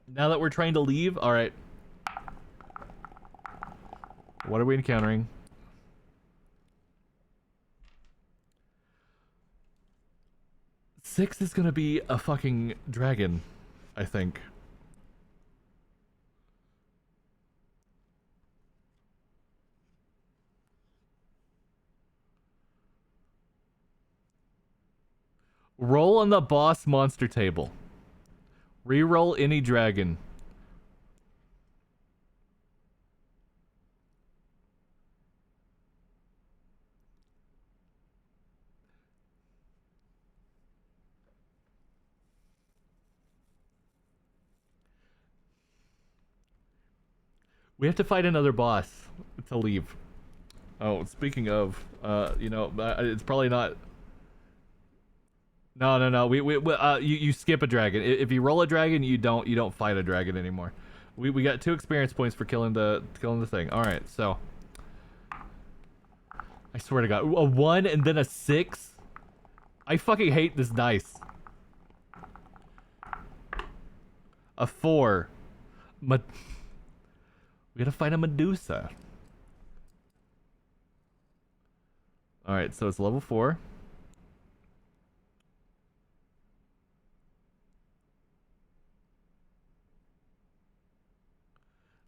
that we're trying to leave, all right. What are we encountering? Six is gonna be a fucking dragon, I think. Roll on the boss monster table. Reroll any dragon. We have to fight another boss to leave. Oh, speaking of, you know, it's probably not. No. You skip a dragon. If you roll a dragon, you don't fight a dragon anymore. We got 2 experience points for killing the thing. All right, so I swear to God, a 1 and then a 6. I fucking hate this dice. A 4. We gotta fight a Medusa. All right, so it's level 4.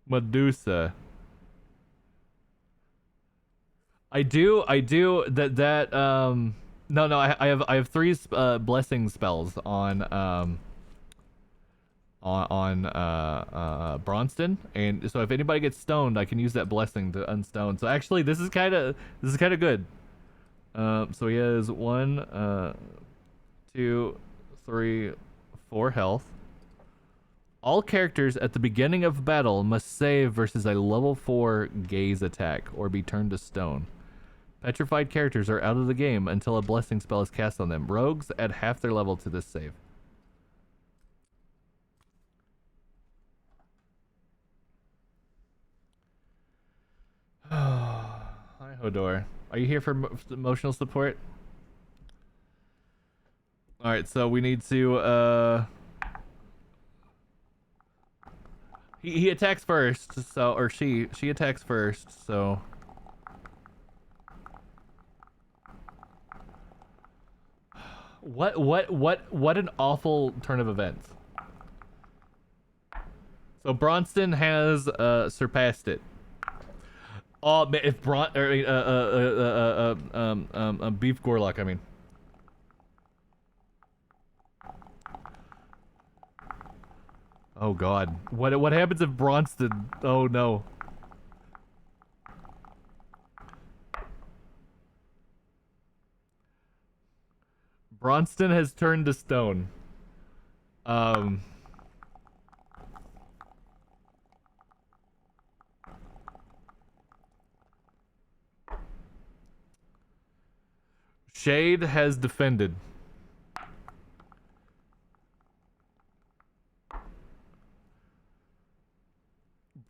Medusa. I do no, I have 3 blessing spells on Bronston, and so if anybody gets stoned, I can use that blessing to unstone. So actually this is kind of good. So he has 1 2 3 4 health. All characters at the beginning of battle must save versus a level 4 gaze attack or be turned to stone. Petrified characters are out of the game until a blessing spell is cast on them. Rogues add half their level to this save. Hi, Hodor. Are you here for emotional support? All right, so we need to He attacks first, so or she attacks first, so. What an awful turn of events. So Bronston has surpassed it. Oh man, if Beef Gorlock, I mean. Oh god. What happens if Bronston? Oh no. Bronston has turned to stone. Shade has defended.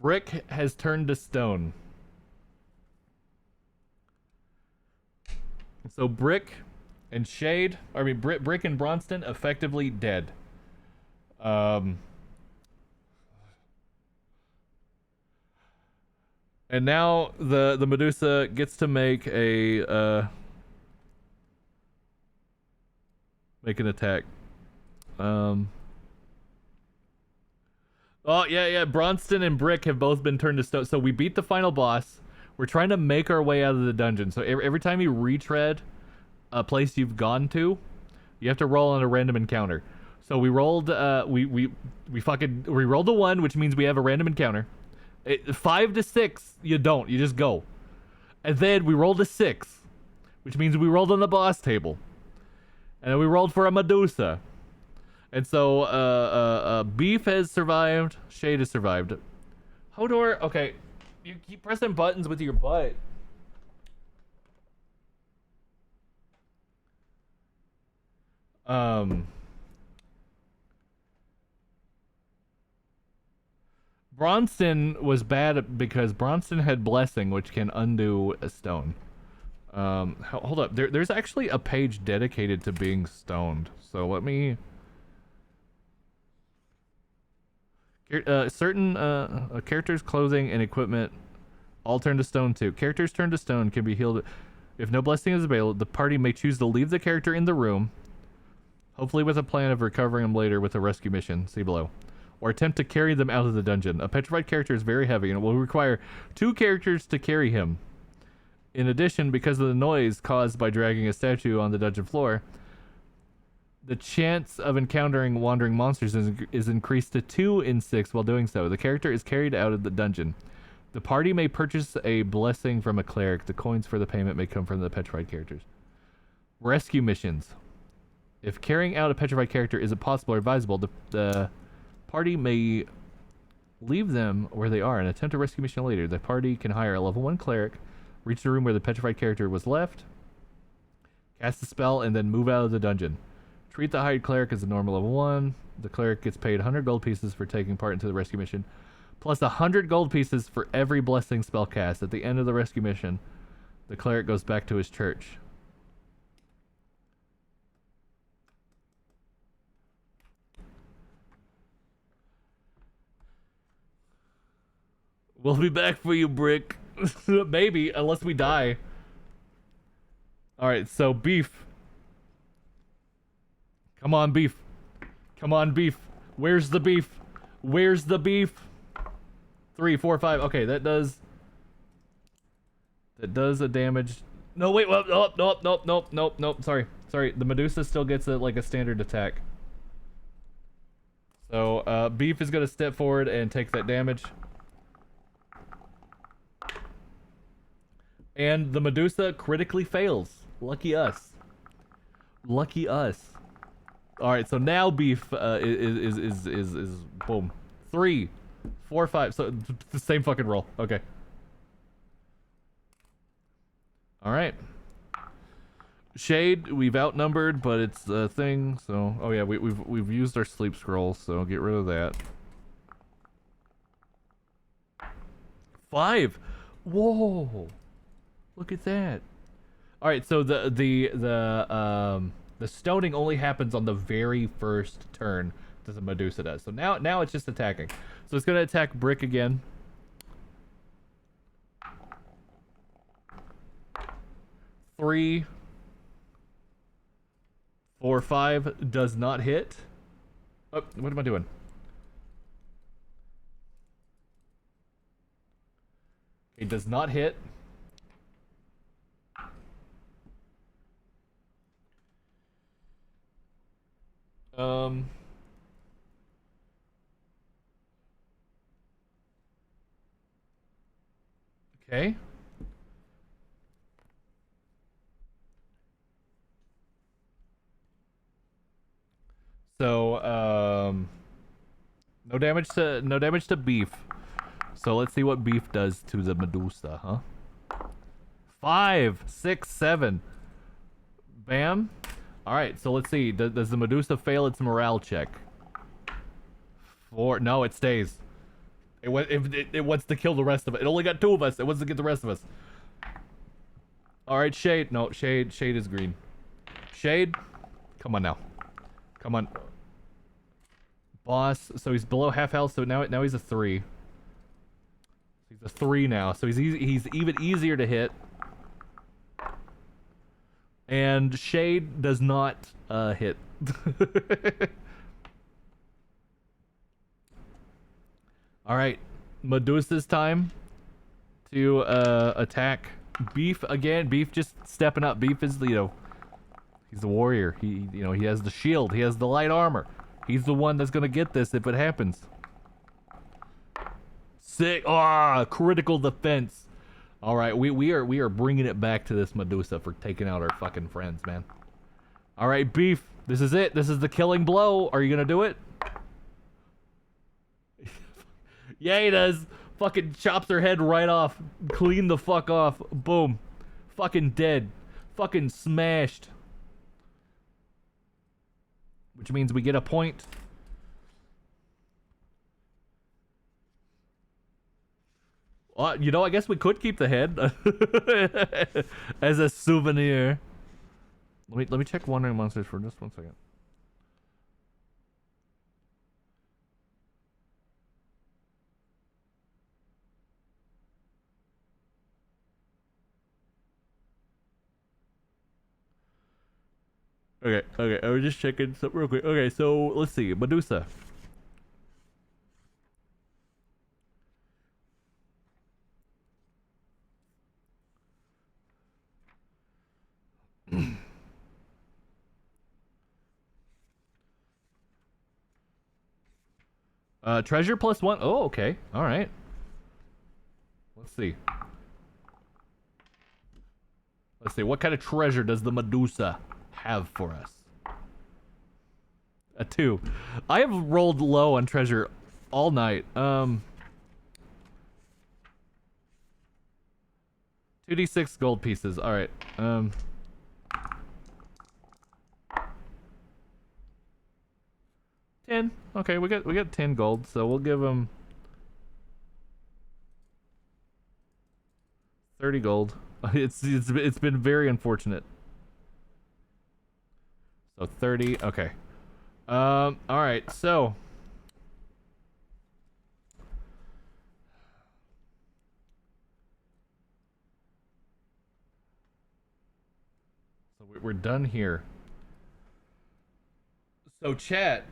Brick has turned to stone. So Brick and Shade, Brick and Bronston effectively dead. And now the Medusa gets to make a make an attack. Oh yeah, Bronston and Brick have both been turned to stone. So we beat the final boss. We're trying to make our way out of the dungeon. So every time you retread a place you've gone to, you have to roll on a random encounter. So we rolled we rolled a 1, which means we have a random encounter. 5 to 6, you don't. You just go. And then we rolled a 6, which means we rolled on the boss table. And then we rolled for a Medusa. And so Beef has survived, Shade has survived. Hodor, okay. You keep pressing buttons with your butt. Bronston was bad because Bronston had Blessing, which can undo a stone. Hold up. There's actually a page dedicated to being stoned. So let me... certain characters' clothing and equipment all turn to stone too. Characters turned to stone can be healed. If no blessing is available, the party may choose to leave the character in the room, hopefully with a plan of recovering them later with a rescue mission, see below, or attempt to carry them out of the dungeon. A petrified character is very heavy and it will require 2 characters to carry him. In addition, because of the noise caused by dragging a statue on the dungeon floor, the chance of encountering wandering monsters is increased to 2 in 6 while doing so. The character is carried out of the dungeon. The party may purchase a blessing from a cleric. The coins for the payment may come from the petrified characters. Rescue missions. If carrying out a petrified character isn't possible or advisable, the party may leave them where they are and attempt a rescue mission later. The party can hire a level 1 cleric, reach the room where the petrified character was left, cast a spell, and then move out of the dungeon. Treat the hired cleric as a normal level 1. The cleric gets paid 100 gold pieces for taking part into the rescue mission, plus 100 gold pieces for every blessing spell cast. At the end of the rescue mission, the cleric goes back to his church. We'll be back for you, Brick. Maybe, unless we die. Alright, so Beef. Come on, Beef. Come on, Beef. Where's the beef? Where's the beef? 3, 4, 5. Okay, that does a damage. No, wait. Nope. Sorry. The Medusa still gets a standard attack. So Beef is gonna step forward and take that damage. And the Medusa critically fails. Lucky us. Lucky us. All right, so now Beef is boom. 3, 4, 5. So the same fucking roll. Okay. All right. Shade, we've outnumbered, but it's a thing. So, oh yeah, we've used our sleep scroll, so get rid of that. 5. Whoa. Look at that. All right, so the stoning only happens on the very first turn. the Medusa does. So now it's just attacking. So it's gonna attack Brick again. 3, 4, 5 does not hit. Oh, what am I doing? It does not hit. Okay. So, no damage to Beef. So let's see what Beef does to the Medusa, huh? 5, 6, 7. Bam. All right, so let's see. Does the Medusa fail its morale check? 4. No, it stays. It wants to kill the rest of it. It only got 2 of us. It wants to get the rest of us. All right, Shade. No, Shade is green. Shade, come on now. Come on. Boss. So he's below half health. So now he's a 3. He's a 3 now. So he's even easier to hit. And Shade does not hit. All right, Medusa's time to attack Beef again. Beef just stepping up. Beef is, he's the warrior. He has the shield. He has the light armor. He's the one that's gonna get this if it happens. Sick. Critical defense. All right, we are bringing it back to this Medusa for taking out our fucking friends, man. All right, Beef. This is it. This is the killing blow. Are you gonna do it? Yeah, he does. Fucking chops her head right off. Clean the fuck off. Boom. Fucking dead. Fucking smashed. Which means we get a point. Well, I guess we could keep the head as a souvenir. Let me check Wandering Monsters for just 1 second. Okay, I was just checking something real quick. Okay, so let's see, Medusa. Treasure +1. Oh, okay. All right. Let's see. What kind of treasure does the Medusa have for us? A 2. I have rolled low on treasure all night. 2d6 gold pieces. All right. 10. Okay, we got 10 gold, so we'll give him 30 gold. It's been very unfortunate. So 30. Okay. All right. So we're done here. So chat,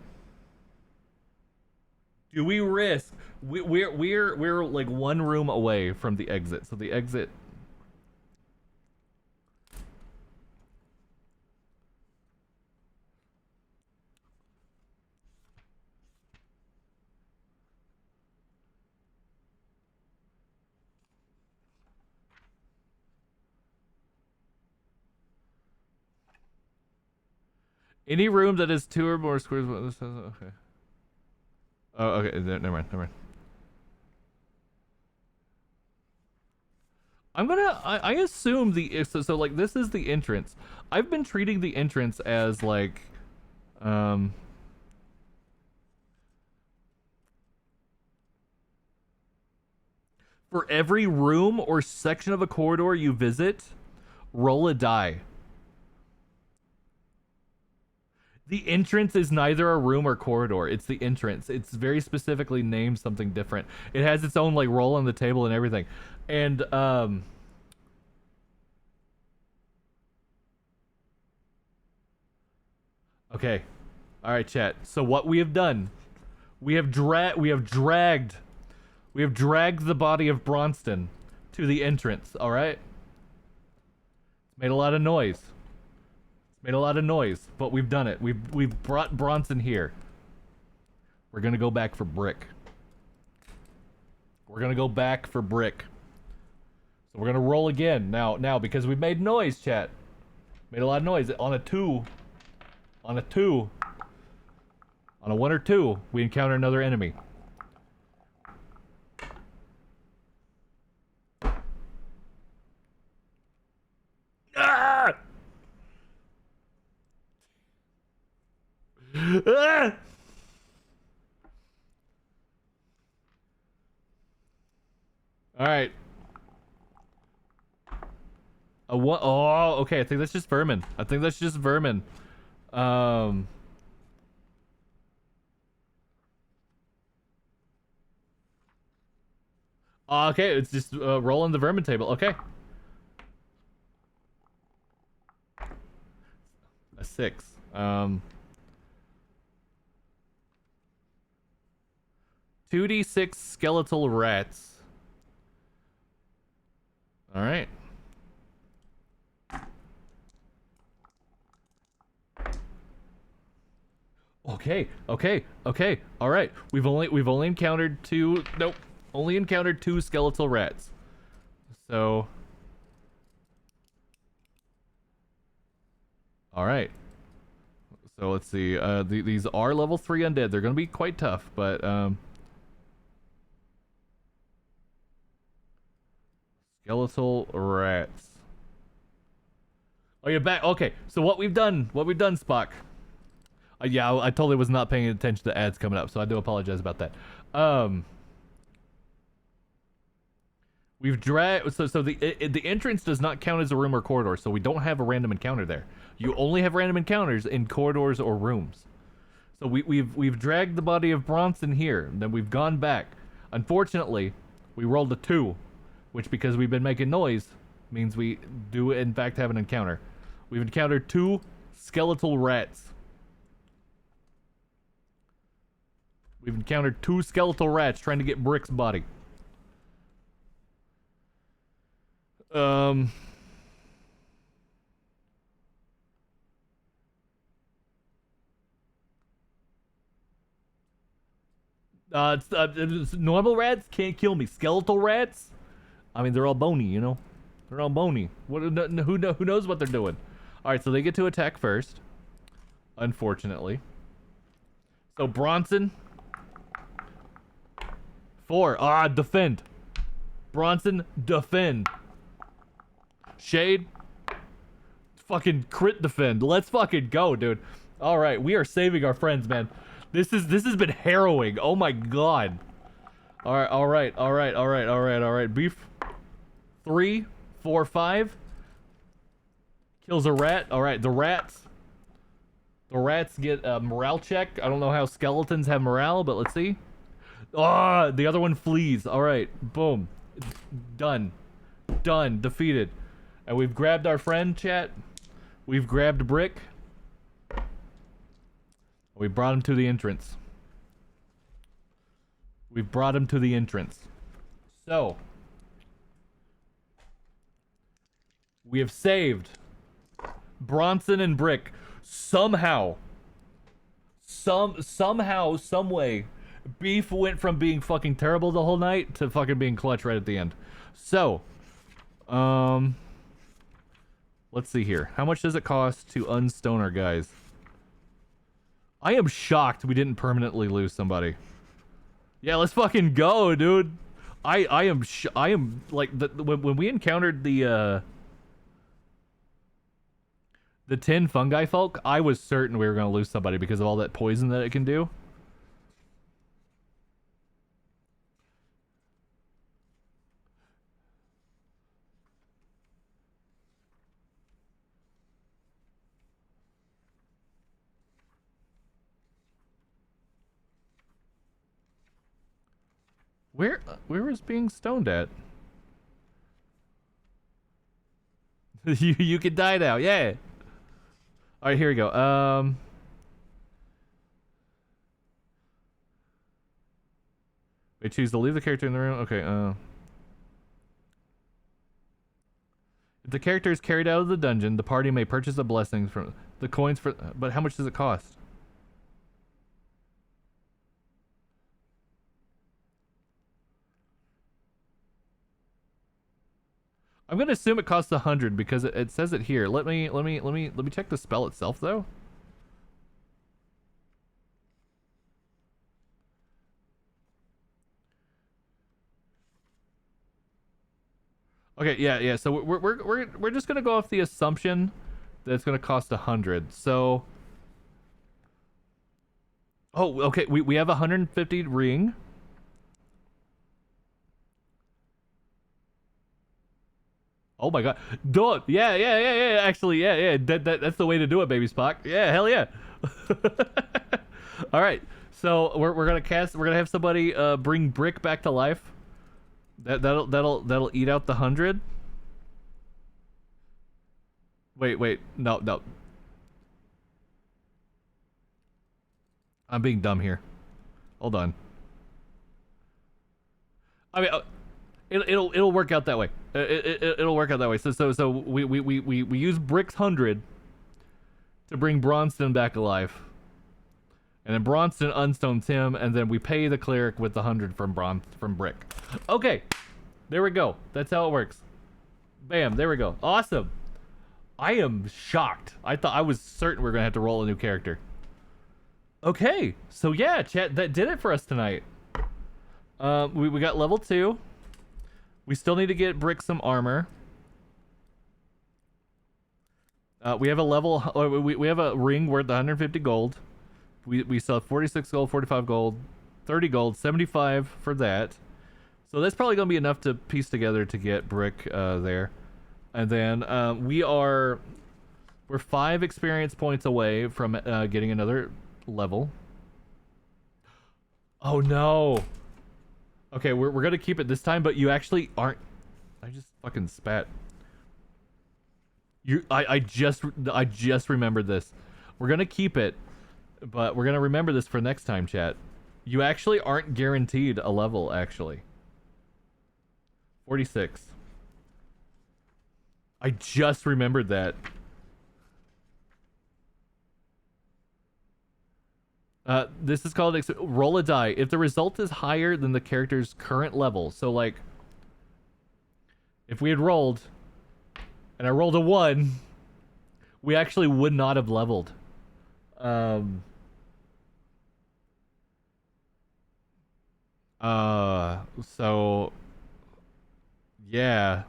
do we risk? We're like 1 room away from the exit. So the exit. Any room that is 2 or more squares. Okay. Oh, okay. Never mind. I assume so like this is the entrance. I've been treating the entrance as like, for every room or section of a corridor you visit, roll a die. The entrance is neither a room or corridor. It's the entrance. It's very specifically named something different. It has its own like roll on the table and everything. And okay. All right, chat. So what we have done, we have dragged the body of Bronston to the entrance, all right? It's made a lot of noise. Made a lot of noise, but we've done it. We've brought Bronson here. We're gonna go back for Brick. We're gonna go back for Brick. So we're gonna roll again now because we've made noise, chat. Made a lot of noise on a 2. On a 2. On a 1 or 2, we encounter another enemy. Ah! Ah! All right. A what? Oh, okay. I think that's just vermin. Okay, it's just rolling the vermin table. Okay. A 6. 2d6 skeletal rats. All right. Okay. All right. We've only encountered 2. Nope. Only encountered 2 skeletal rats. So. All right. So let's see. These are level 3 undead. They're gonna be quite tough, but skeletal rats. Oh, you're back. Okay. So what we've done, Spock. Yeah, I totally was not paying attention to ads coming up, so I do apologize about that. We've dragged so the entrance does not count as a room or corridor, so we don't have a random encounter there. You only have random encounters in corridors or rooms. So we've dragged the body of Bronson here, and then we've gone back. Unfortunately, we rolled a 2, which because we've been making noise means we do in fact have an encounter. We've encountered 2 skeletal rats. We've encountered 2 skeletal rats trying to get Brick's body. It's normal rats can't kill me. Skeletal rats, I mean, they're all bony, you know. They're all bony. Who knows what they're doing? All right, so they get to attack first. Unfortunately. So Bronson. 4. Defend. Bronson, defend. Shade. Fucking crit defend. Let's fucking go, dude. All right, we are saving our friends, man. This has been harrowing. Oh my god. All right. Beef. 3, 4, 5. Kills a rat. All right, the rats get a morale check. I don't know how skeletons have morale, but let's see. The other one flees. All right, boom. Done. Defeated. And we've grabbed our friend, chat. We've grabbed Brick. We brought him to the entrance. So, we have saved Bronson and Brick somehow, some way. Beef went from being fucking terrible the whole night to fucking being clutch right at the end. So, let's see here. How much does it cost to unstone our guys? I am shocked we didn't permanently lose somebody. Yeah, let's fucking go, dude. I am like when we encountered the 10 fungi folk, I was certain we were gonna lose somebody because of all that poison that it can do. Where was being stoned at? you can die now. Yeah. All right, here we go. We choose to leave the character in the room. Okay. If the character is carried out of the dungeon, the party may purchase the blessings from the coins for. But how much does it cost? I'm gonna assume it costs 100 because it says it here. Let me check the spell itself though. Okay, yeah. So we're just gonna go off the assumption that it's gonna cost 100. So, oh, okay. We have 150 ring. Oh my god, do it! Yeah. Actually, yeah. That's the way to do it, baby Spock. Yeah, hell yeah. All right, so we're gonna cast. We're gonna have somebody bring Brick back to life. That'll eat out the 100. Wait, no. I'm being dumb here. Hold on. I mean, it'll work out that way. It'll work out that way. So we use Brick's 100 to bring Bronston back alive, and then Bronston unstones him, and then we pay the cleric with the 100 from Brick. Okay, there we go. That's how it works. Bam, there we go. Awesome. I am shocked. I was certain we were gonna have to roll a new character. Okay, so yeah, chat, that did it for us tonight. We got level 2. We still need to get Brick some armor. We have a level. We have a ring worth 150 gold. We sell 46 gold, 45 gold, 30 gold, 75 for that. So that's probably gonna be enough to piece together to get Brick there. And then we're 5 experience points away from getting another level. Oh no. Okay, we're gonna keep it this time, but you actually aren't. I just fucking spat. I just remembered this. We're gonna keep it, but we're gonna remember this for next time, chat. You actually aren't guaranteed a level, actually. 46. I just remembered that. This is called roll a die. If the result is higher than the character's current level, so like, if we had rolled, and I rolled a 1, we actually would not have leveled. So, yeah.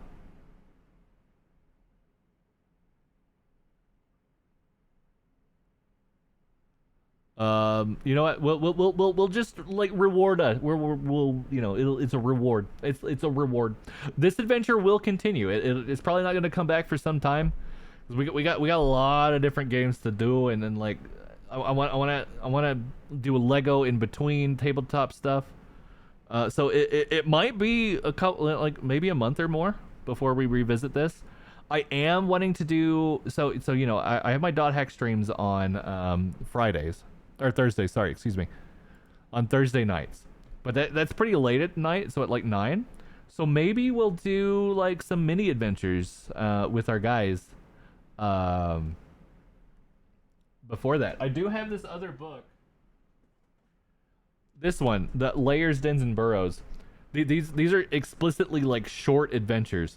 You know what? We'll just like reward us. We'll you know, it's a reward. It's a reward. This adventure will continue. It's probably not going to come back for some time. We got a lot of different games to do, and then like I want to do a Lego in between tabletop stuff. So it might be a couple, like maybe a month or more before we revisit this. I am wanting to do so you know, I have my dot hack streams on Fridays. Or Thursday, sorry, excuse me. On Thursday nights. But that's pretty late at night, so at like 9. So maybe we'll do like some mini adventures with our guys before that. I do have this other book. This one, the Layers, Dens, and Burrows. These are explicitly like short adventures.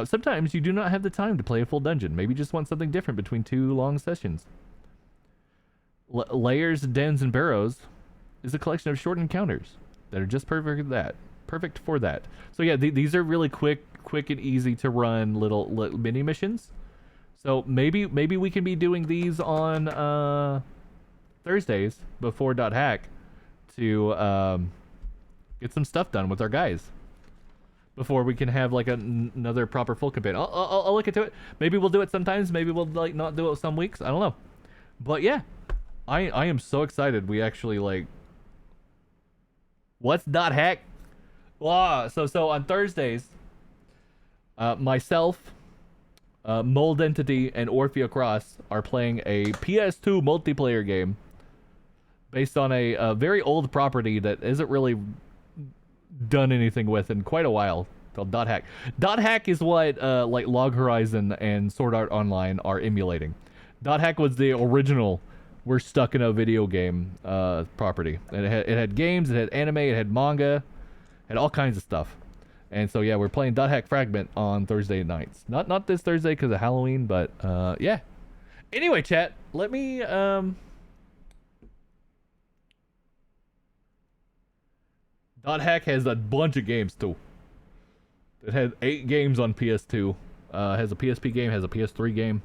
Sometimes you do not have the time to play a full dungeon. Maybe you just want something different between 2 long sessions. Layers, Dens, and Burrows is a collection of short encounters that are just perfect for that. So yeah, these are really quick and easy to run little mini missions. So maybe we can be doing these on Thursdays before .hack to get some stuff done with our guys before we can have like another proper full campaign. I'll look into it. Maybe we'll do it sometimes. Maybe we'll like not do it some weeks. I don't know. But yeah. I am so excited we actually like... What's .hack? So on Thursdays, myself, Mold Entity, and Orphea Cross are playing a PS2 multiplayer game based on a very old property that isn't really done anything with in quite a while, called Dot Hack. Dot Hack is what like Log Horizon and Sword Art Online are emulating. Dot Hack was the original we're stuck in a video game property. And it had games, it had anime, it had manga, it had all kinds of stuff. And so yeah, we're playing Dot Hack Fragment on Thursday nights. Not this Thursday because of Halloween, but yeah. Anyway, chat, let me Dot Hack has a bunch of games too. It had 8 games on PS2. Has a PSP game, has a PS3 game.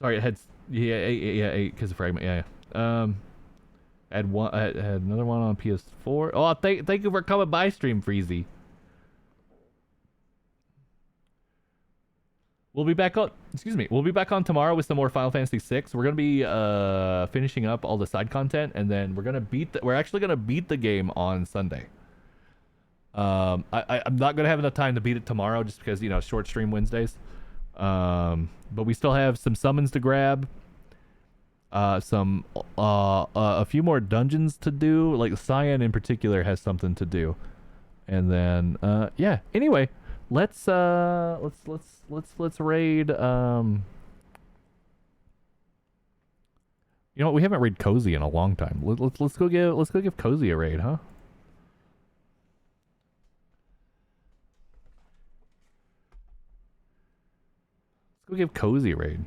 Sorry, it had 8 because of Fragment. Yeah. Had one. Had another one on PS4. Oh, thank you for coming by, Stream Freezy. We'll be back on. Excuse me. We'll be back on tomorrow with some more Final Fantasy VI. We're gonna be finishing up all the side content, and then we're gonna we're actually gonna beat the game on Sunday. I'm not gonna have enough time to beat it tomorrow, just because short stream Wednesdays. But we still have some summons to grab. A few more dungeons to do. Like Cyan in particular has something to do, and then yeah. Anyway, let's raid. You know what? We haven't raid Cozy in a long time. Let's go give Cozy a raid, huh? Let's go give Cozy a raid.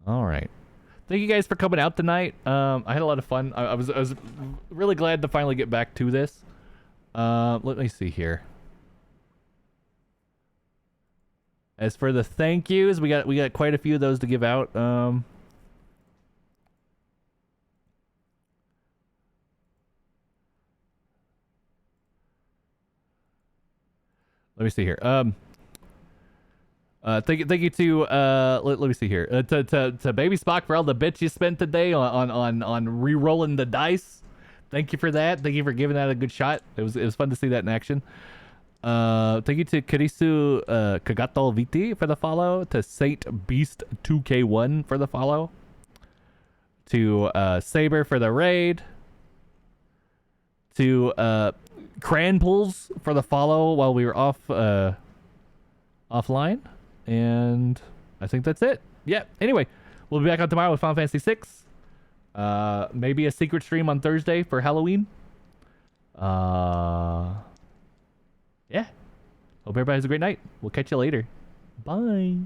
All right. Thank you guys for coming out tonight. I had a lot of fun. I was really glad to finally get back to this. Let me see here. As for the thank yous, we got quite a few of those to give out. Let me see here. Thank you to let me see here. To Baby Spock for all the bits you spent today on re-rolling the dice. Thank you for that. Thank you for giving that a good shot. It was fun to see that in action. Thank you to Karisu Kagato Viti for the follow. To Saint Beast 2K1 for the follow. To Saber for the raid. To Cranpools for the follow while we were offline. And I think that's it. Yeah. Anyway, we'll be back on tomorrow with Final Fantasy VI. Maybe a secret stream on Thursday for Halloween. Yeah. Hope everybody has a great night. We'll catch you later. Bye.